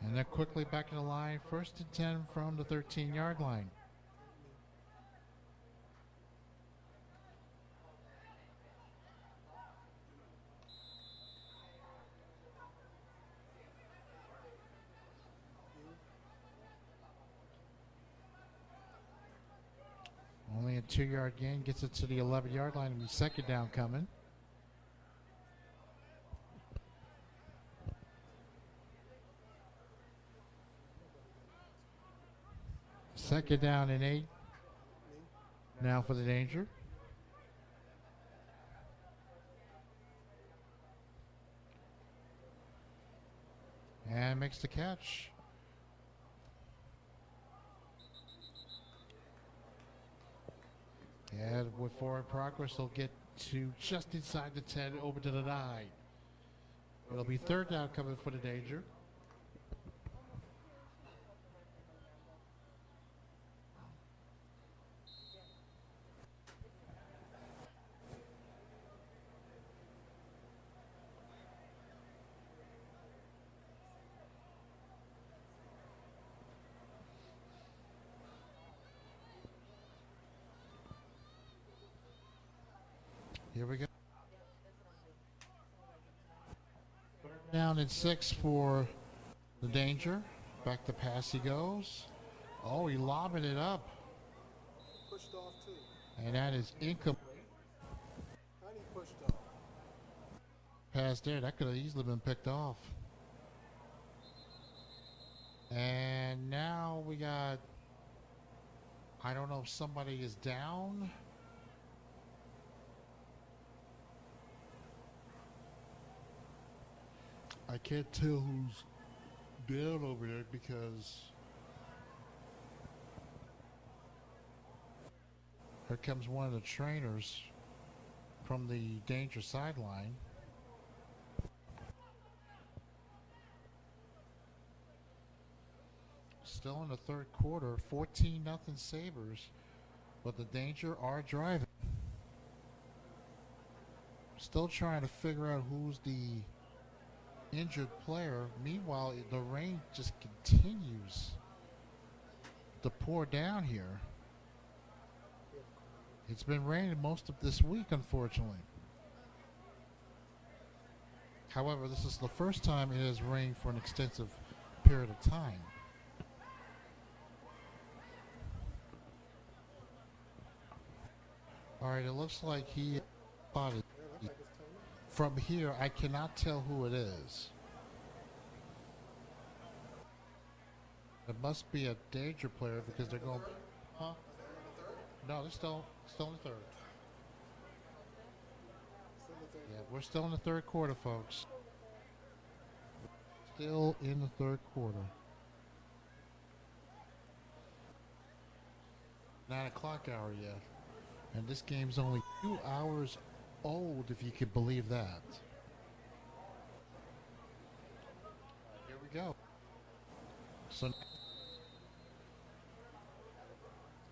[SPEAKER 1] And they're quickly back in the line. 1st and 10 from the 13-yard line. Only a 2-yard gain gets it to the 11-yard line, and be second down coming. Second down and 8 now for the Danger. And makes the catch. And with forward progress, they'll get to just inside the 10, over to the 9. It'll be third down coming for the Danger. Here we go. Down at 6 for the Danger. Back to pass he goes. Oh, he lobbing it up.
[SPEAKER 2] Pushed off too.
[SPEAKER 1] And that is incomplete.
[SPEAKER 2] How did he pushed off?
[SPEAKER 1] Pass there. That could have easily been picked off. And now we got, I don't know if somebody is down. I can't tell who's down over there because here comes one of the trainers from the Danger sideline. Still in the third quarter, 14-0 Sabers, but the Danger are driving. Still trying to figure out who's the injured player. Meanwhile, the rain just continues to pour down here. It's been raining most of this week, unfortunately. However, this is the first time it has rained for an extensive period of time. All right, it looks like he spotted. From here, I cannot tell who it is. It must be a Danger player because they're going. Huh? No, they're still in the third. Yeah, we're still in the third quarter, folks. Still in the third quarter. 9 o'clock hour yet, and this game's only 2 hours old, if you could believe that. So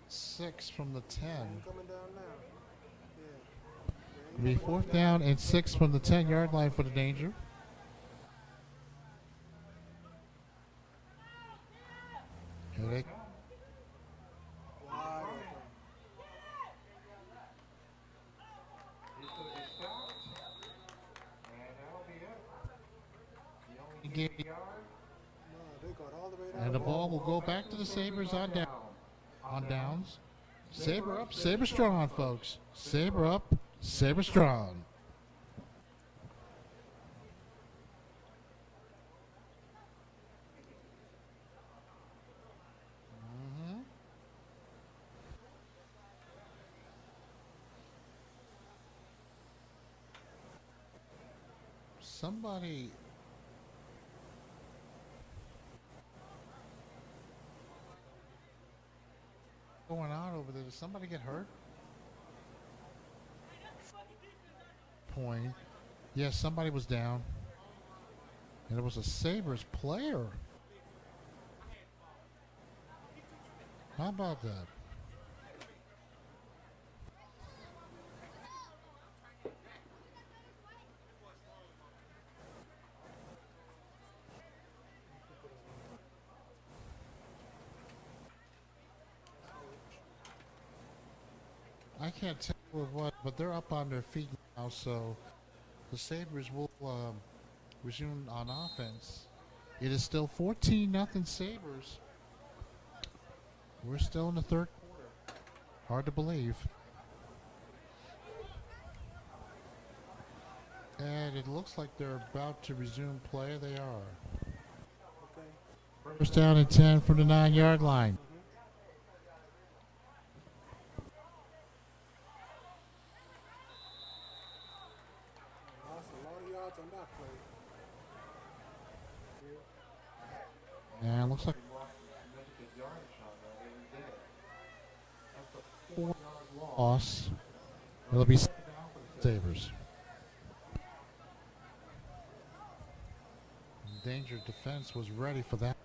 [SPEAKER 1] 6 from the 10.
[SPEAKER 2] Coming down now. Yeah.
[SPEAKER 1] It'll be 4th down and 6 from the 10-yard line for the Danger. Here they come.
[SPEAKER 2] Wide
[SPEAKER 1] And the ball will go back to the Sabers on down. On downs. Saber up, Saber strong, folks. Saber up, Saber strong. Somebody going on over there? Did somebody get hurt? Point. Yes, somebody was down. And it was a Sabres player. How about that? I can't tell with what, but they're up on their feet now, so the Sabres will resume on offense. It is still 14-0 Sabres. We're still in the third quarter. Hard to believe. And it looks like they're about to resume play. They are.
[SPEAKER 2] Okay.
[SPEAKER 1] First down and 10 from the 9-yard line. And looks like 4 loss. It'll be Sabres. Danger defense was ready for that.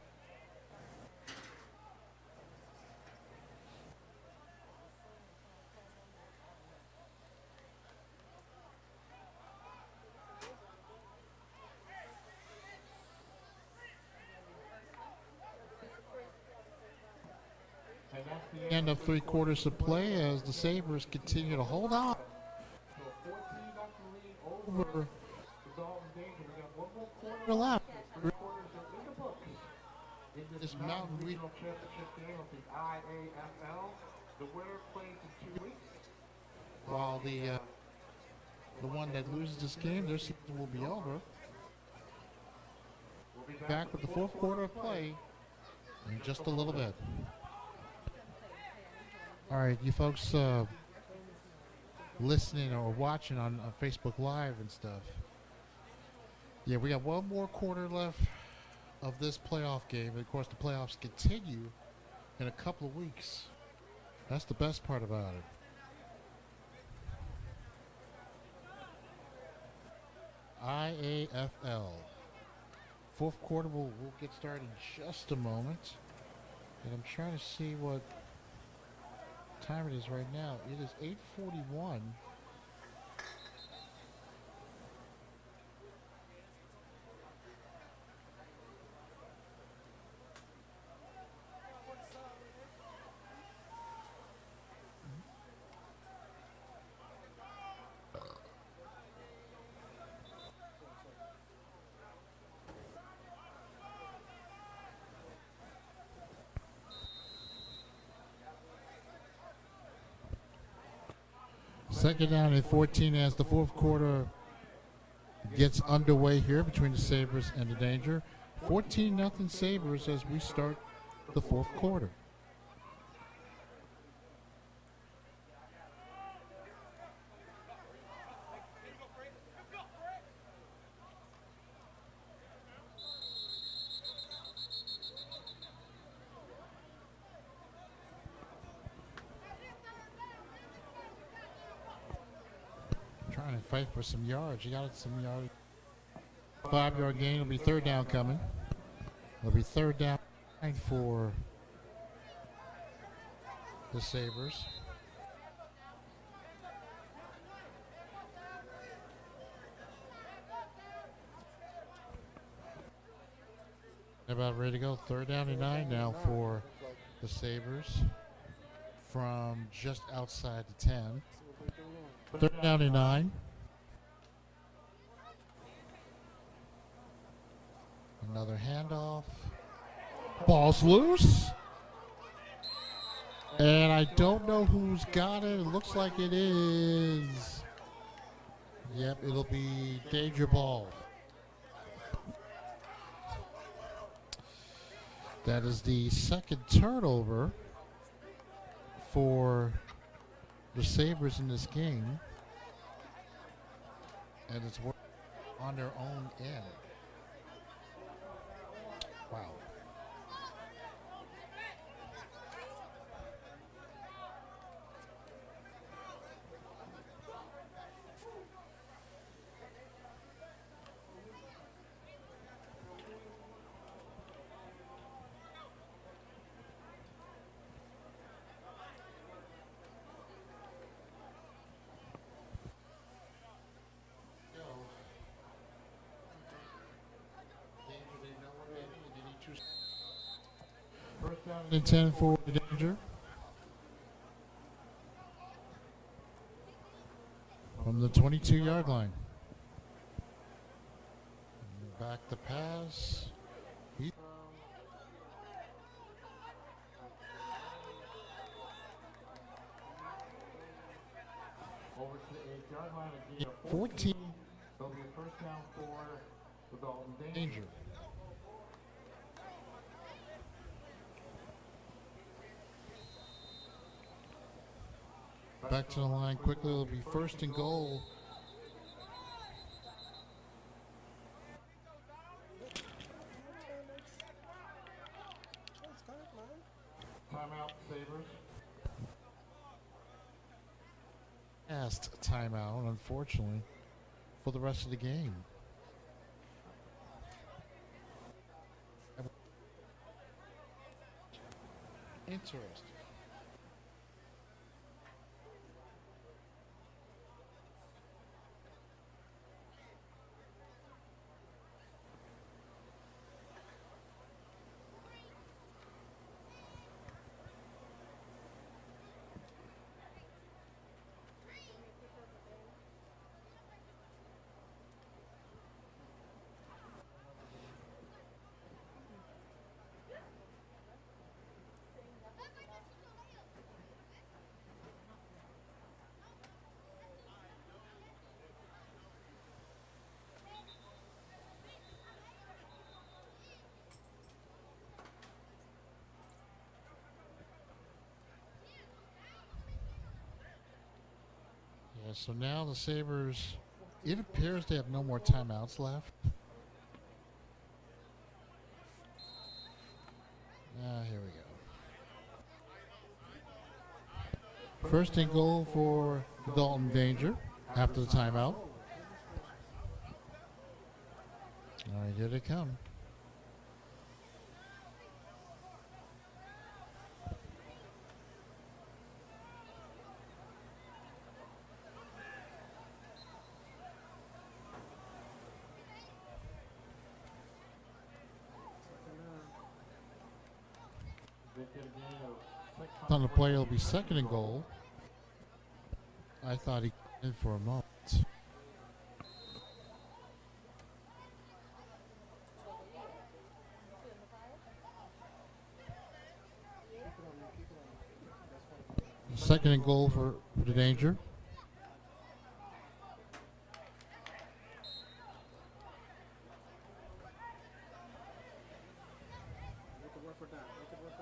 [SPEAKER 1] End of 3 quarters of play as the Sabres continue to hold on. Over left. This Mountain Regional Championship game of the IAFL. The winner plays in 2 weeks. While the one that loses this game, their season will be over. We'll be back with the 4th quarter of play in just a little bit. All right, you folks listening or watching on Facebook Live and stuff. Yeah, we got one more quarter left of this playoff game. And of course, the playoffs continue in a couple of weeks. That's the best part about it. IAFL. 4th quarter will get started in just a moment. And I'm trying to see what time it is right now. It is 8:41. Second down and 14 as the 4th quarter gets underway here between the Sabres and the Danger. 14-0 Sabres as we start the 4th quarter. Trying to fight for some yards. You got some yards. 5-yard gain. It'll be 3rd down coming. It'll be 3rd down. for the Sabers. About ready to go. 3rd down and 9 now for the Sabers from just outside the 10. 3rd down and 9. Another handoff. Ball's loose. And I don't know who's got it. It looks like it is. Yep, it'll be danger ball. That is the 2nd turnover for the Sabres in this game. And it's on their own end. Wow. First down and 10 for the danger. From the 22-yard line. Back the pass. Over to the 8-yard line again. 14. There'll be a first down for the Dalton Danger. Back to the line quickly. It'll be 1st and goal. Timeout, Sabres. Last timeout, unfortunately, for the rest of the game. Interesting. Yeah, so now the Sabres, it appears they have no more timeouts left. Here we go. 1st and goal for the Dalton Danger after the timeout. All right, here they come. On the play, it'll be 2nd and goal. I thought he came in for a moment. Second and goal for the Danger.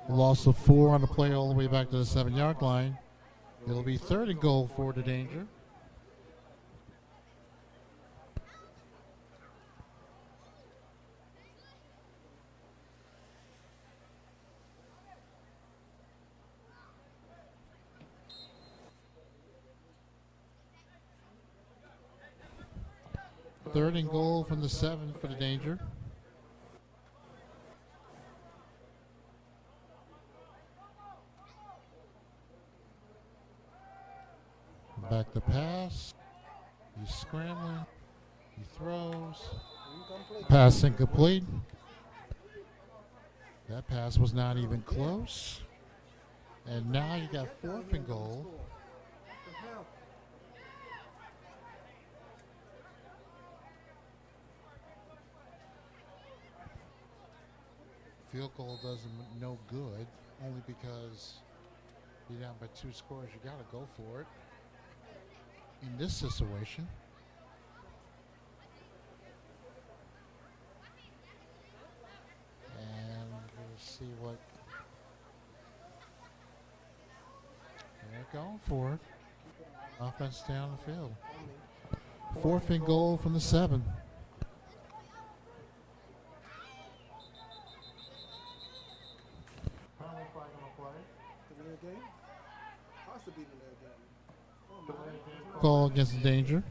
[SPEAKER 1] Loss of 4 on the play all the way back to the 7-yard line. It'll be 3rd and goal for the Danger. Third and goal from the 7 for the Danger. Back the pass. He's scrambling. He throws. Pass incomplete. That pass was not even close. And now you got 4th and goal. Field goal doesn't no good, only because you're down by 2 scores. You got to go for it. In this situation, and we'll see what they're going for. Offense down the field. 4th and goal from the 7. Call against the danger.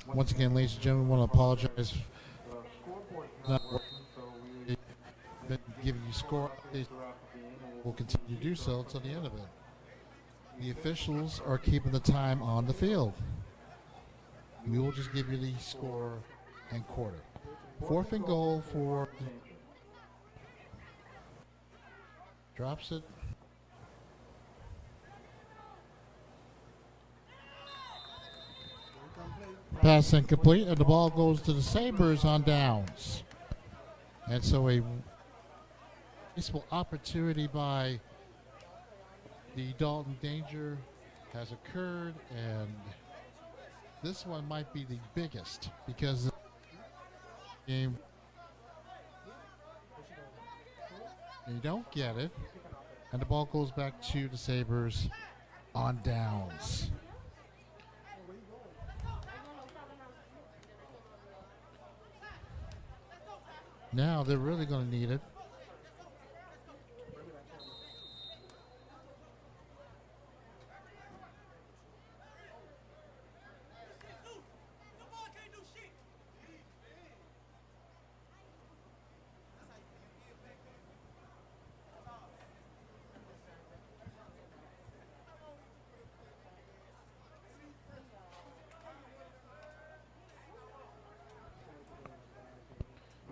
[SPEAKER 1] Once again, ladies and gentlemen, I want to apologize for not giving you score. We'll continue to do so until the end of it. The officials are keeping the time on the field. We will just give you the score and quarter. 4th and goal for. Drops it. Pass incomplete, and the ball goes to the Sabers on downs. And so a peaceful opportunity by the Dalton Danger has occurred, and this one might be the biggest because the game, you don't get it, and the ball goes back to the Sabers on downs. Now they're really going to need it.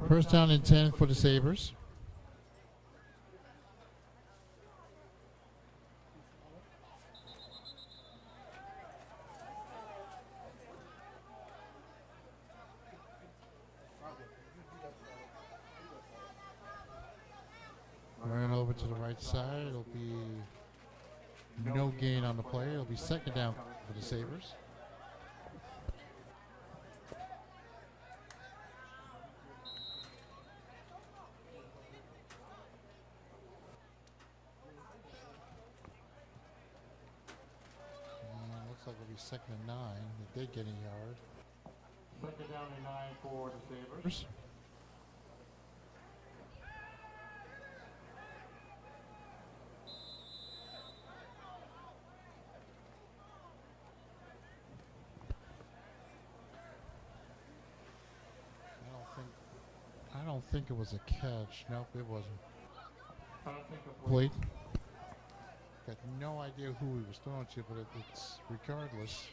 [SPEAKER 1] First down and 10 for the Sabers. Run over to the right side. It'll be no gain on the play. It'll be 2nd down for the Sabers. Looks like it'll be 2nd and 9 if they get a yard. 2nd down and 9 for the Sabers. I don't think it was a catch. Nope, it wasn't. Complete. Got no idea who he was throwing to, but it's regardless.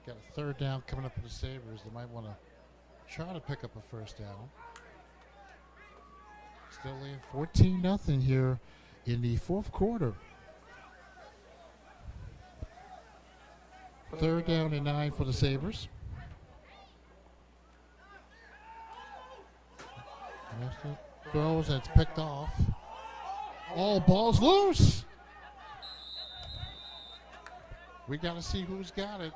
[SPEAKER 1] Got a 3rd down coming up for the Sabers. They might want to try to pick up a 1st down. Still in 14-0 here in the 4th quarter. 3rd down and 9 for the Sabers. Throws and it's picked off. Oh, ball's loose. We got to see who's got it.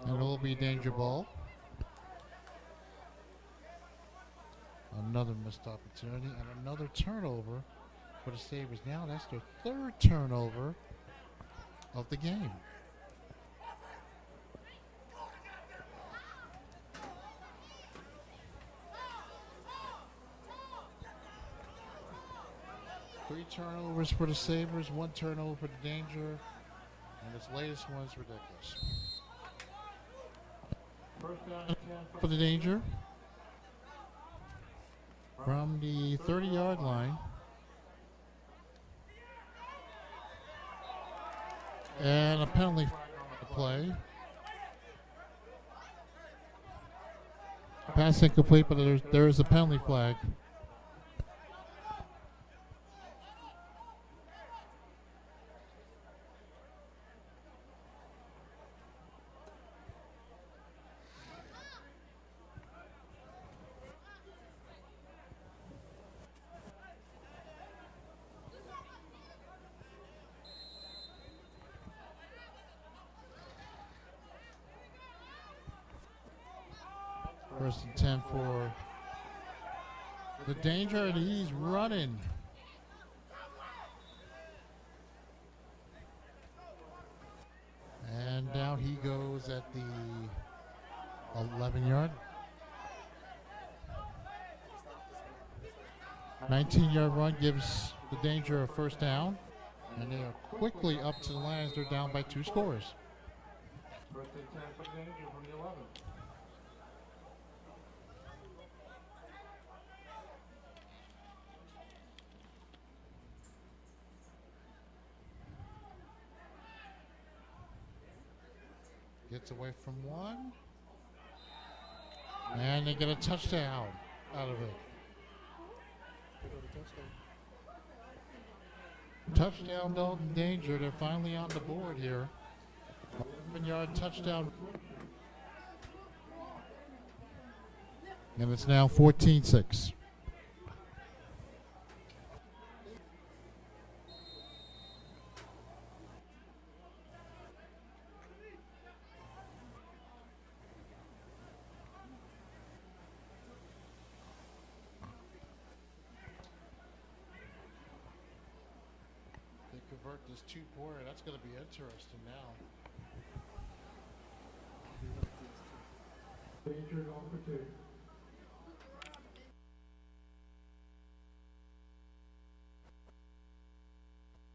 [SPEAKER 1] And it will be danger ball. Another missed opportunity and another turnover for the Sabres. Now that's their 3rd turnover of the game. 3 turnovers for the Sabres, 1 turnover for the Danger, and this latest one is ridiculous. First down and 10 for the Danger. From the 30-yard line. And a penalty play. Pass incomplete, but there is a penalty flag. First and 10 for the Danger, and he's running. And down he goes at the 11-yard. 19-yard run gives the Danger a first down, and they are quickly up to the line as they're down by 2 scores. First and 10 for the Danger from the 11. Gets away from 1. And they get a touchdown out of it. Touchdown, Dalton Danger. They're finally on the board here. 11-yard touchdown. And it's now 14-6. Convert this 2-pointer. That's going to be interesting now. Danger going for 2.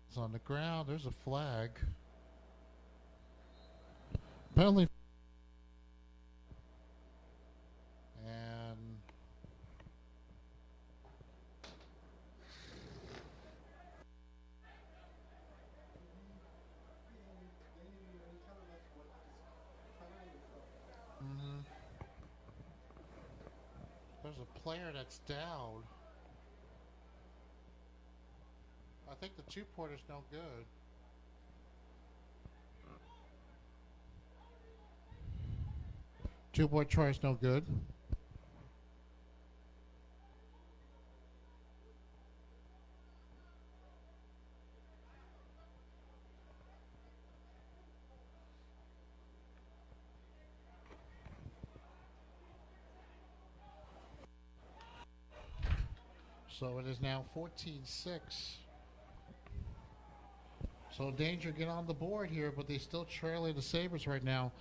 [SPEAKER 1] It's on the ground. There's a flag. Penalty. And there's a player that's down. I think the 2-pointer's no good. Two-point try's no good. So it is now 14-6. So Danger get on the board here, but they still trailing the Sabres right now.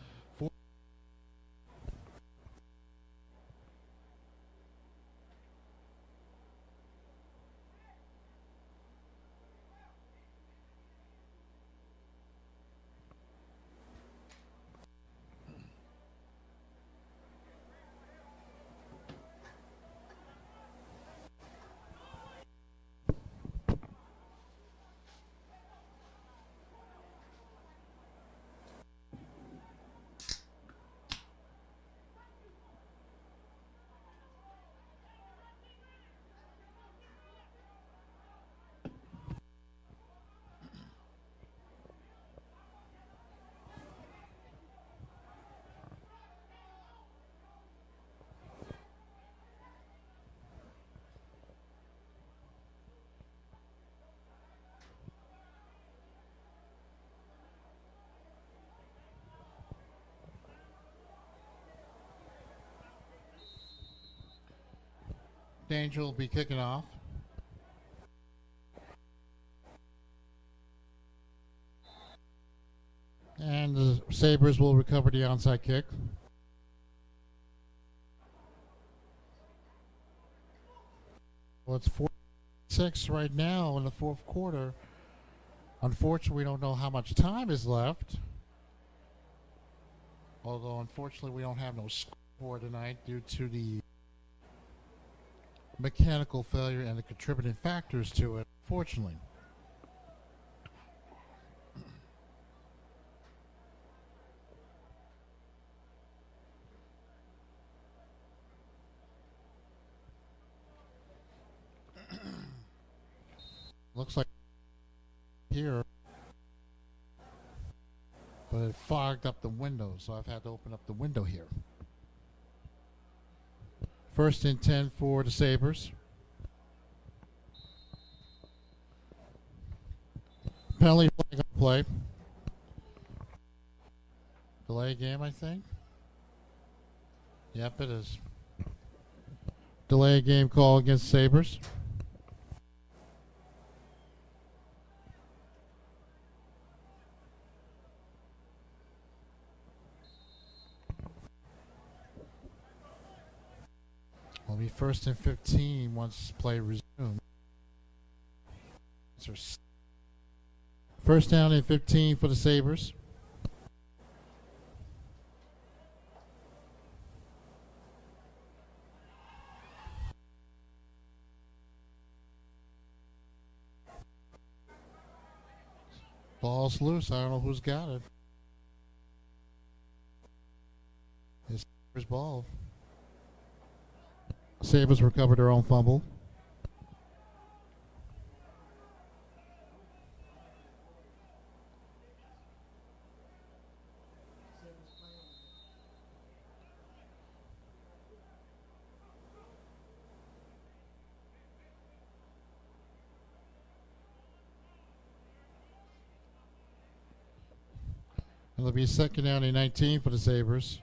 [SPEAKER 1] Danger will be kicking off. And the Sabres will recover the onside kick. Well, it's 6 right now in the fourth quarter. Unfortunately, we don't know how much time is left. Although, unfortunately, we don't have no score tonight due to the mechanical failure and the contributing factors to it, fortunately. Looks like here, but it fogged up the window, so I've had to open up the window here. First and 10 for the Sabres. Penalty flag on play. Delay game, I think. Yep, it is. Delay game call against Sabres. Will be first and 15 once play resumes. First down and 15 for the Sabres. Ball's loose. I don't know who's got it. It's Sabres' ball. Sabres recovered their own fumble. It'll be second down and 19 for the Sabres.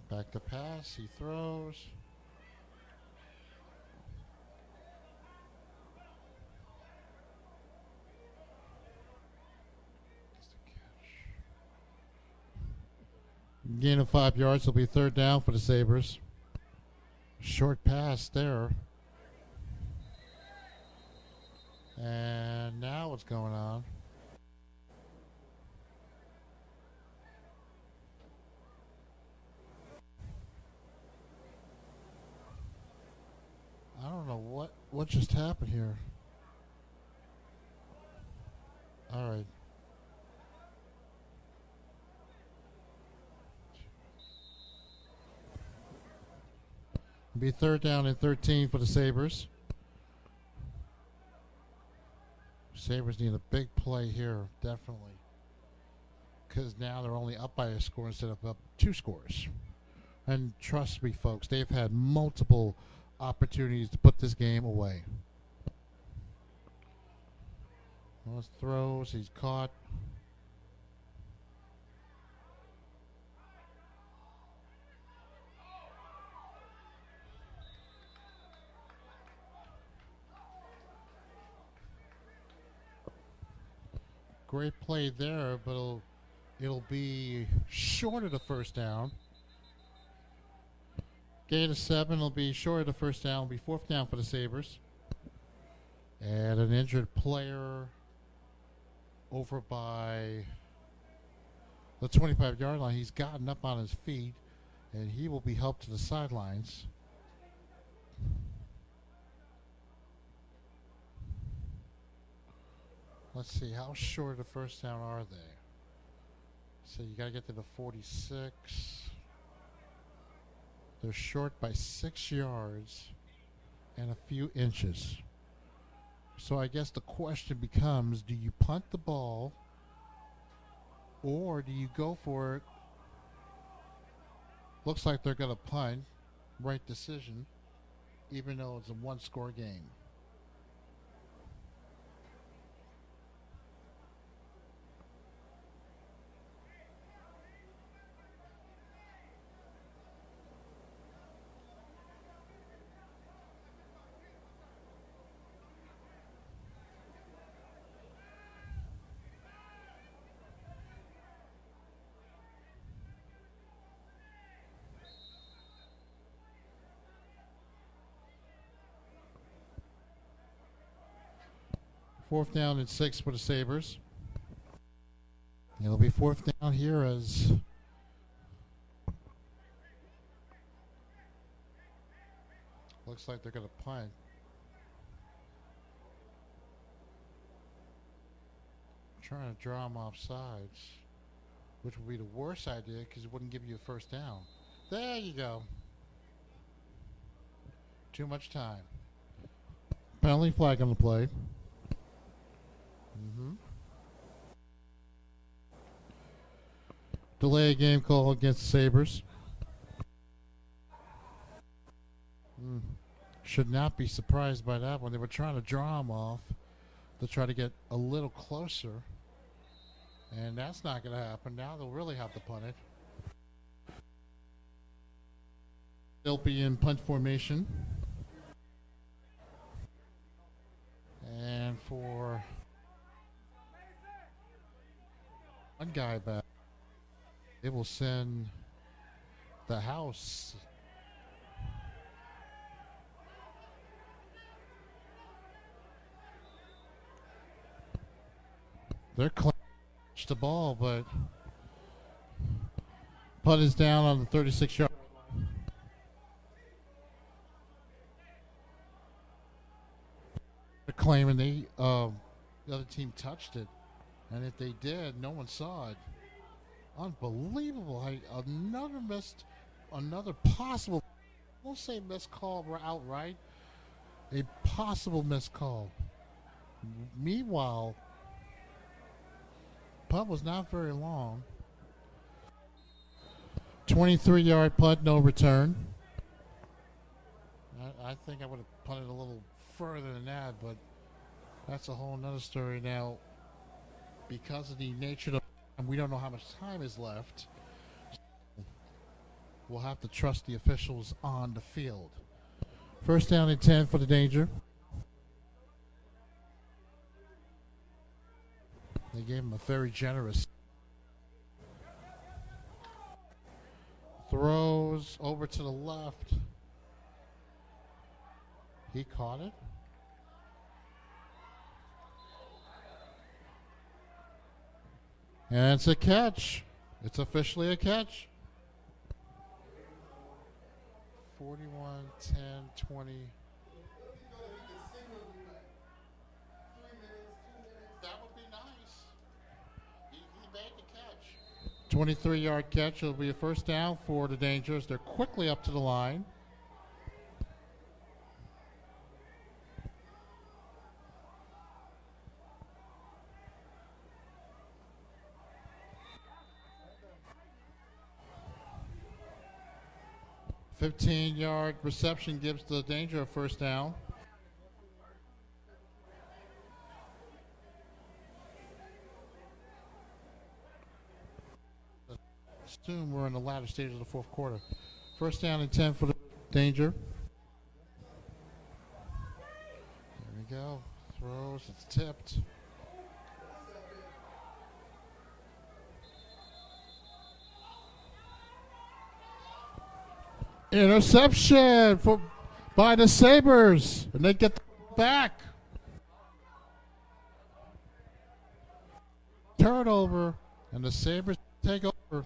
[SPEAKER 1] Back to pass, he throws. Gain of 5 yards, will be third down for the Sabres. Short pass there. And now what's going on? I don't know what just happened here. All right. Be third down and 13 for the Sabres. Sabres need a big play here, definitely. Because now they're only up by a score instead of up 2 scores. And trust me, folks, they've had multiple opportunities to put this game away. Those throws, he's caught. Great play there, but it'll be short of the first down. Gain of 7 will be short of the first down. Will be fourth down for the Sabres. And an injured player over by the 25-yard line. He's gotten up on his feet, and he will be helped to the sidelines. Let's see, how short of the first down are they? So you got to get to the 46. They're short by 6 yards and a few inches. So I guess the question becomes, do you punt the ball or do you go for it? Looks like they're going to punt. Right decision, even though it's a 1-score game. 4th down and 6 for the Sabers. It'll be 4th down here as looks like they're going to punt. Trying to draw them off sides, which would be the worst idea because it wouldn't give you a 1st down. There you go. Too much time. Penalty flag on the play. Delay game call against the Sabers. Should not be surprised by that one. They were trying to draw them off to try to get a little closer. And that's not going to happen. Now they'll really have to punt it. They'll be in punt formation. And for one guy back, they will send the house. They're clutch the ball, but punt is down on the 36-yard. They're claiming the other team touched it, and if they did, no one saw it. Unbelievable! Another possible. I won't say missed call outright. A possible missed call. Meanwhile, punt was not very long. 23-yard punt, no return. I think I would have punted a little further than that, but that's a whole nother story now. Because of the nature of, and we don't know how much time is left, we'll have to trust the officials on the field. 1st down and 10 for the Danger. They gave him a very generous throws over to the left. He caught it. And it's a catch. It's officially a catch. 41, 10, 20. That would be nice. He made the catch. 23-yard catch. It'll be a 1st down for the Dangers. They're quickly up to the line. A 15-yard reception gives the Danger a 1st down. Assume we're in the latter stage of the 4th quarter. 1st down and 10 for the Danger. There we go. Throws. It's tipped. Interception by the Sabers, and they get the back. Turnover, and the Sabers take over.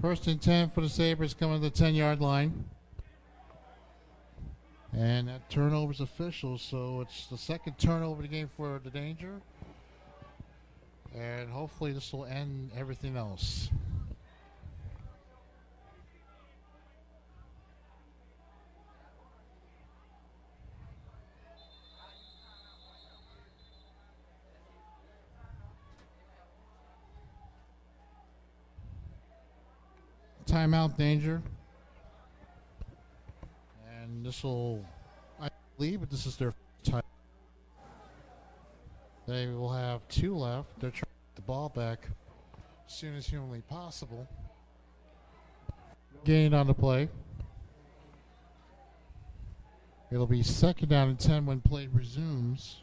[SPEAKER 1] First and 10 for the Sabres coming to the 10-yard line. And that turnover's official, so it's the 2nd turnover of the game for the Danger. And hopefully this will end everything else. Timeout, Danger. And this will, I believe, but this is their time. They will have 2 left. They're trying to get the ball back as soon as humanly possible. Gain on the play. It'll be 2nd down and 10 when play resumes.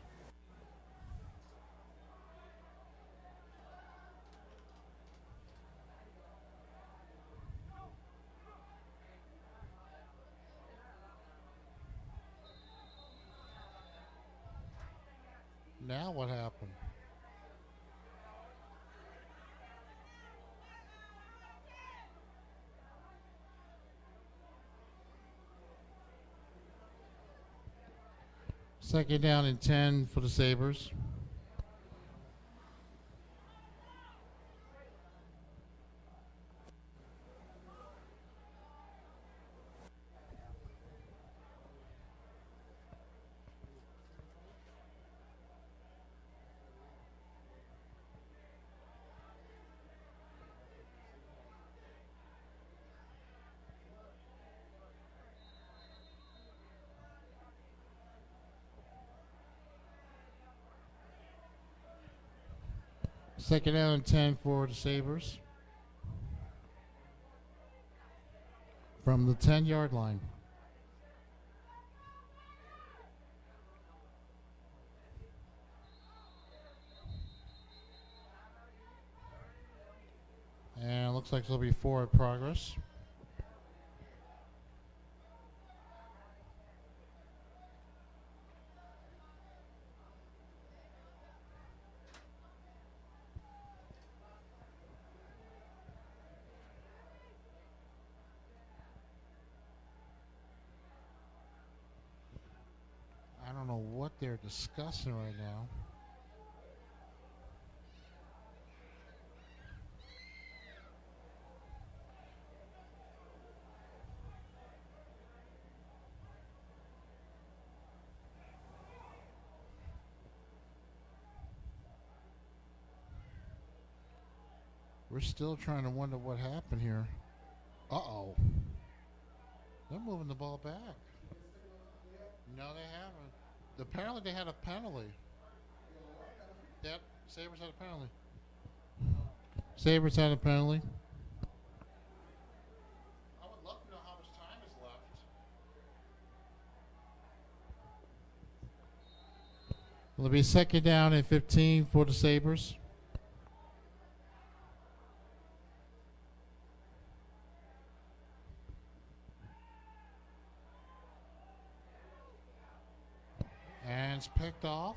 [SPEAKER 1] Now what happened? Second down and 10 for the Sabers. Second down and 10 for the Sabers. From the 10-yard line. And it looks like there'll be forward progress. I don't know what they're discussing right now. We're still trying to wonder what happened here. Uh-oh. They're moving the ball back. No, they haven't. Apparently they had a penalty. Sabers had a penalty. Sabers had a penalty. I would love to know how much time is left. It'll be 2nd down and 15 for the Sabers. And it's picked off.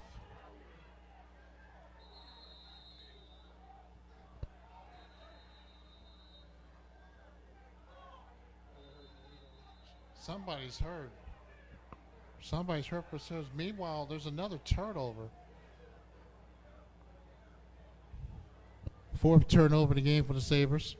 [SPEAKER 1] Somebody's hurt. Somebody's hurt for says. Meanwhile, there's another turnover. 4th turnover in the game for the Sabers.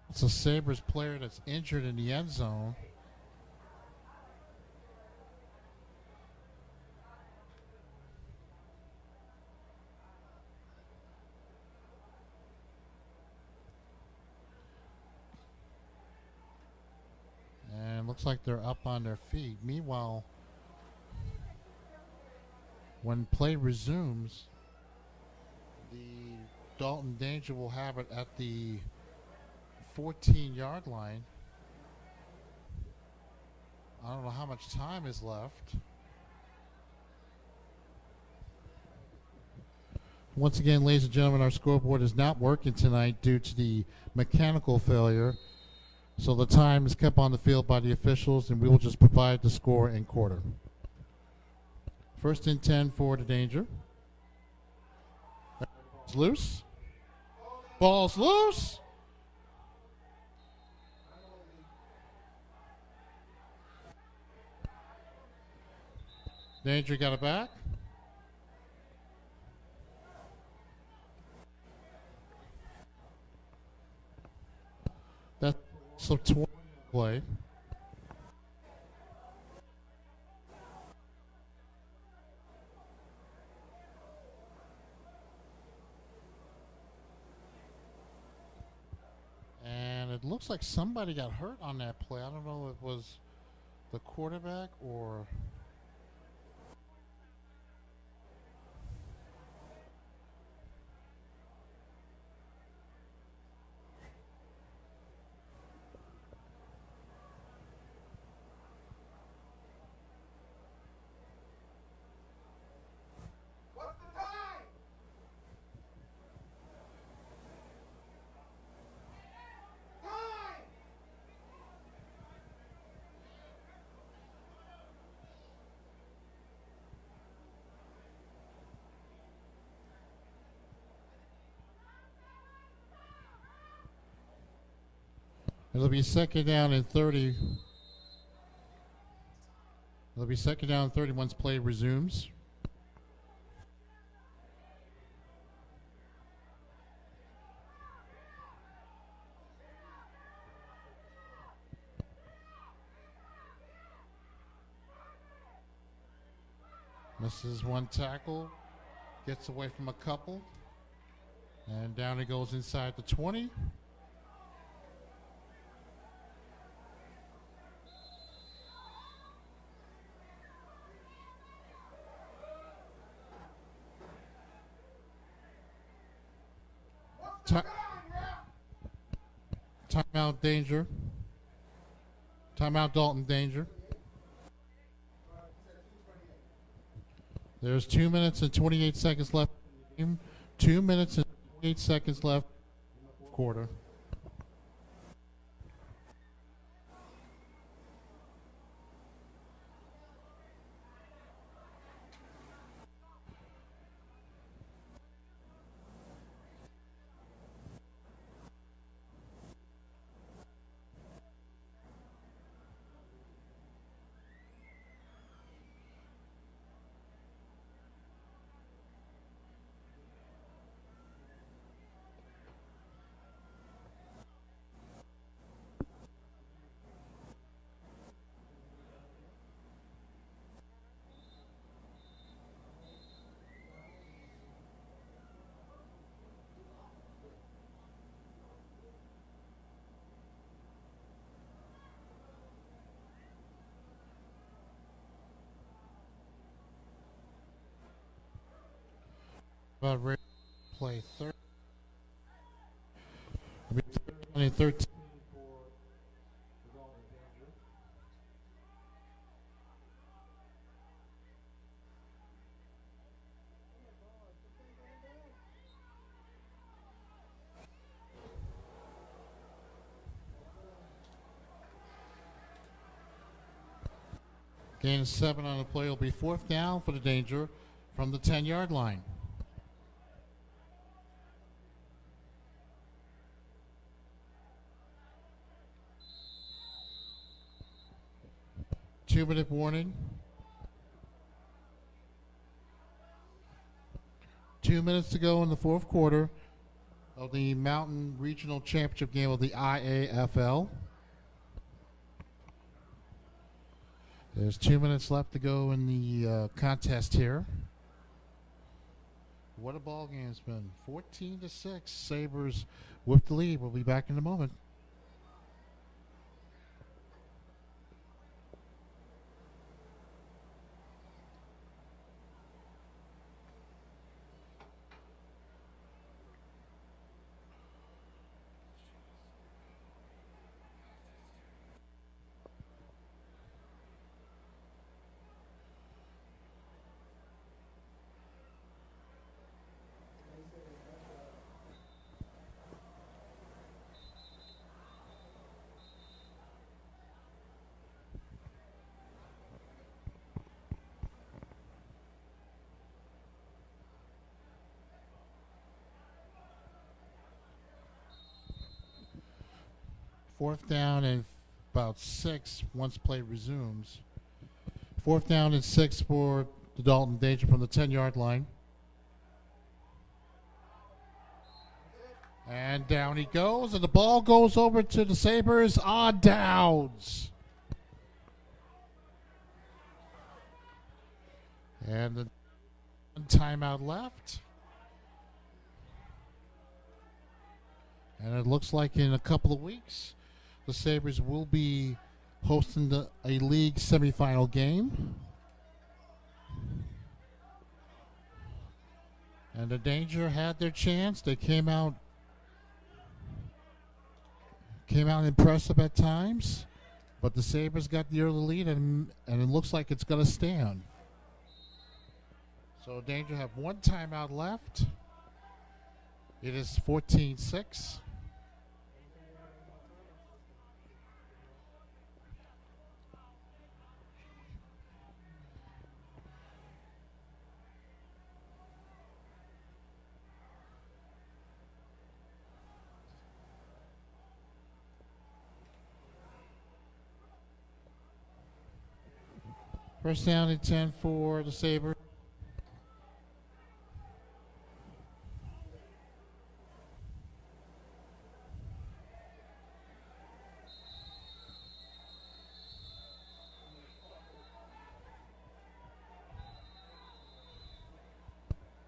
[SPEAKER 1] It's a Sabres player that's injured in the end zone. And it looks like they're up on their feet. Meanwhile, when play resumes, the Dalton Danger will have it at the 14-yard line. I don't know how much time is left. Once again, ladies and gentlemen, our scoreboard is not working tonight due to the mechanical failure. So the time is kept on the field by the officials, and we will just provide the score in quarter. 1st and 10 for the Danger. Ball's loose. Ball's loose. Danger got it back. That's a 20 play. it looks like somebody got hurt on that play. I don't know if it was the quarterback or... It'll be second down and 30. It'll be second down and 30 once play resumes. Misses one tackle, gets away from a couple, and down he goes inside the 20. Timeout danger. Timeout Dalton danger. There's 2 minutes and 28 seconds left in the game. 2 minutes and 28 seconds left in the quarter. About ready to play third. It'll be third down and 13 for the Dalton danger. Gain of 7 on the play will be fourth down for the danger from the 10-yard line. Two-minute warning. 2 minutes to go in the fourth quarter of the Mountain Regional Championship game of the IAFL. There's 2 minutes left to go in the contest here. What a ball game it's been. 14-6. Sabers with the lead. We'll be back in a moment. Fourth down and about 6 once play resumes. Fourth down and 6 for the Dalton danger from the 10-yard line. And down he goes, and the ball goes over to the Sabers on downs. And the timeout left. And it looks like in a couple of weeks, the Sabres will be hosting a league semifinal game. And the Danger had their chance. They came out impressive at times, but the Sabres got the early lead, and it looks like it's going to stand. So Danger have one timeout left. It is 14-6. First down and 10 for the Sabres.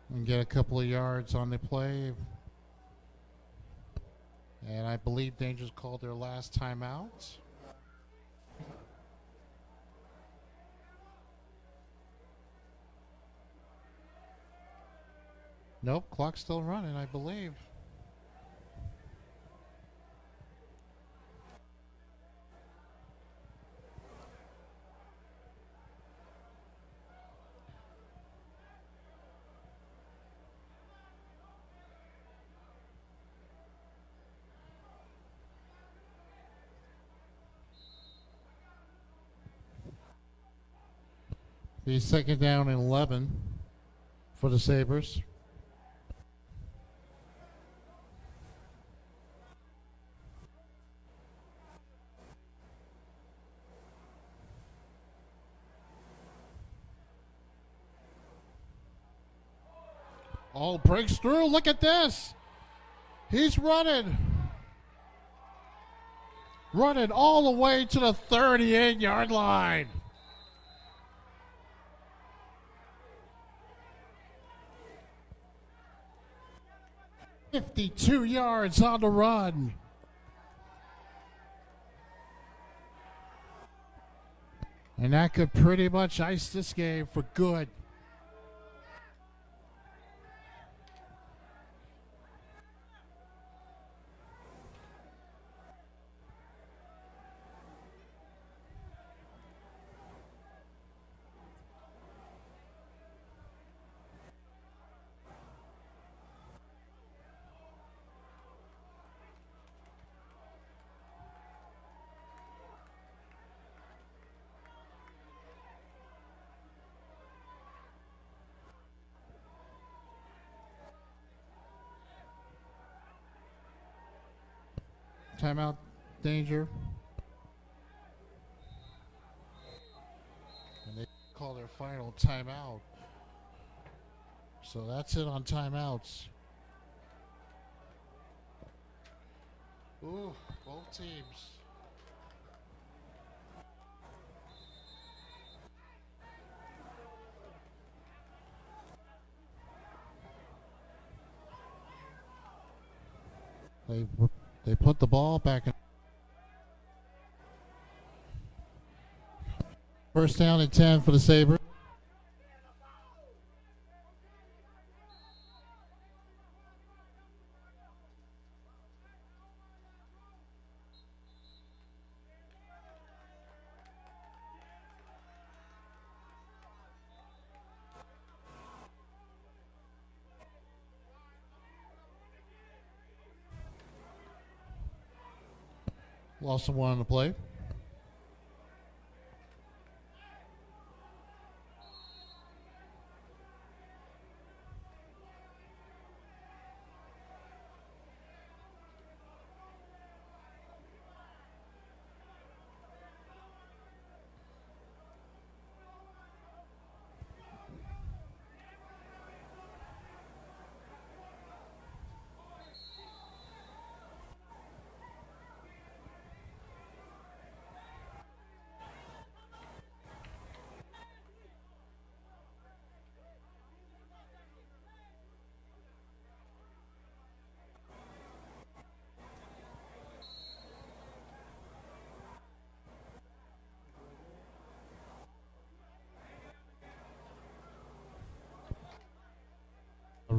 [SPEAKER 1] And get a couple of yards on the play. And I believe Danger's called their last timeout. Nope, clock's still running, I believe. The second down and 11 for the Sabres. Oh, breaks through. Look at this. He's running. Running all the way to the 38-yard line. "52 yards on the run." And that could pretty much ice this game for good. Timeout, Danger. And they call their final timeout. So that's it on timeouts. Ooh, both teams. They put the ball back in. First down and 10 for the Sabres. Lost someone on the play.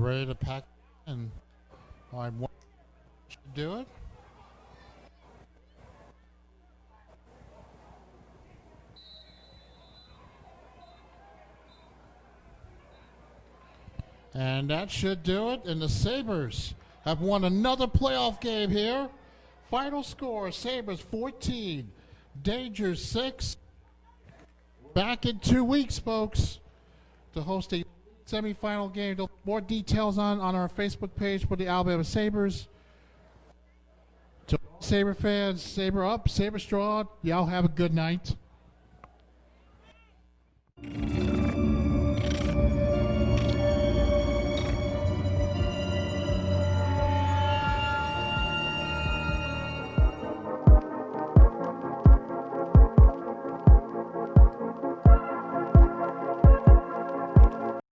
[SPEAKER 1] ready to pack in. All right, one should do it. And that should do it. And the Sabers have won another playoff game here. Final score, Sabers 14, Dangers 6. Back in 2 weeks, folks, to host a semifinal game. More details on our Facebook page for the Alabama Sabers. To all Saber fans, Saber up, Saber strong. Y'all have a good night.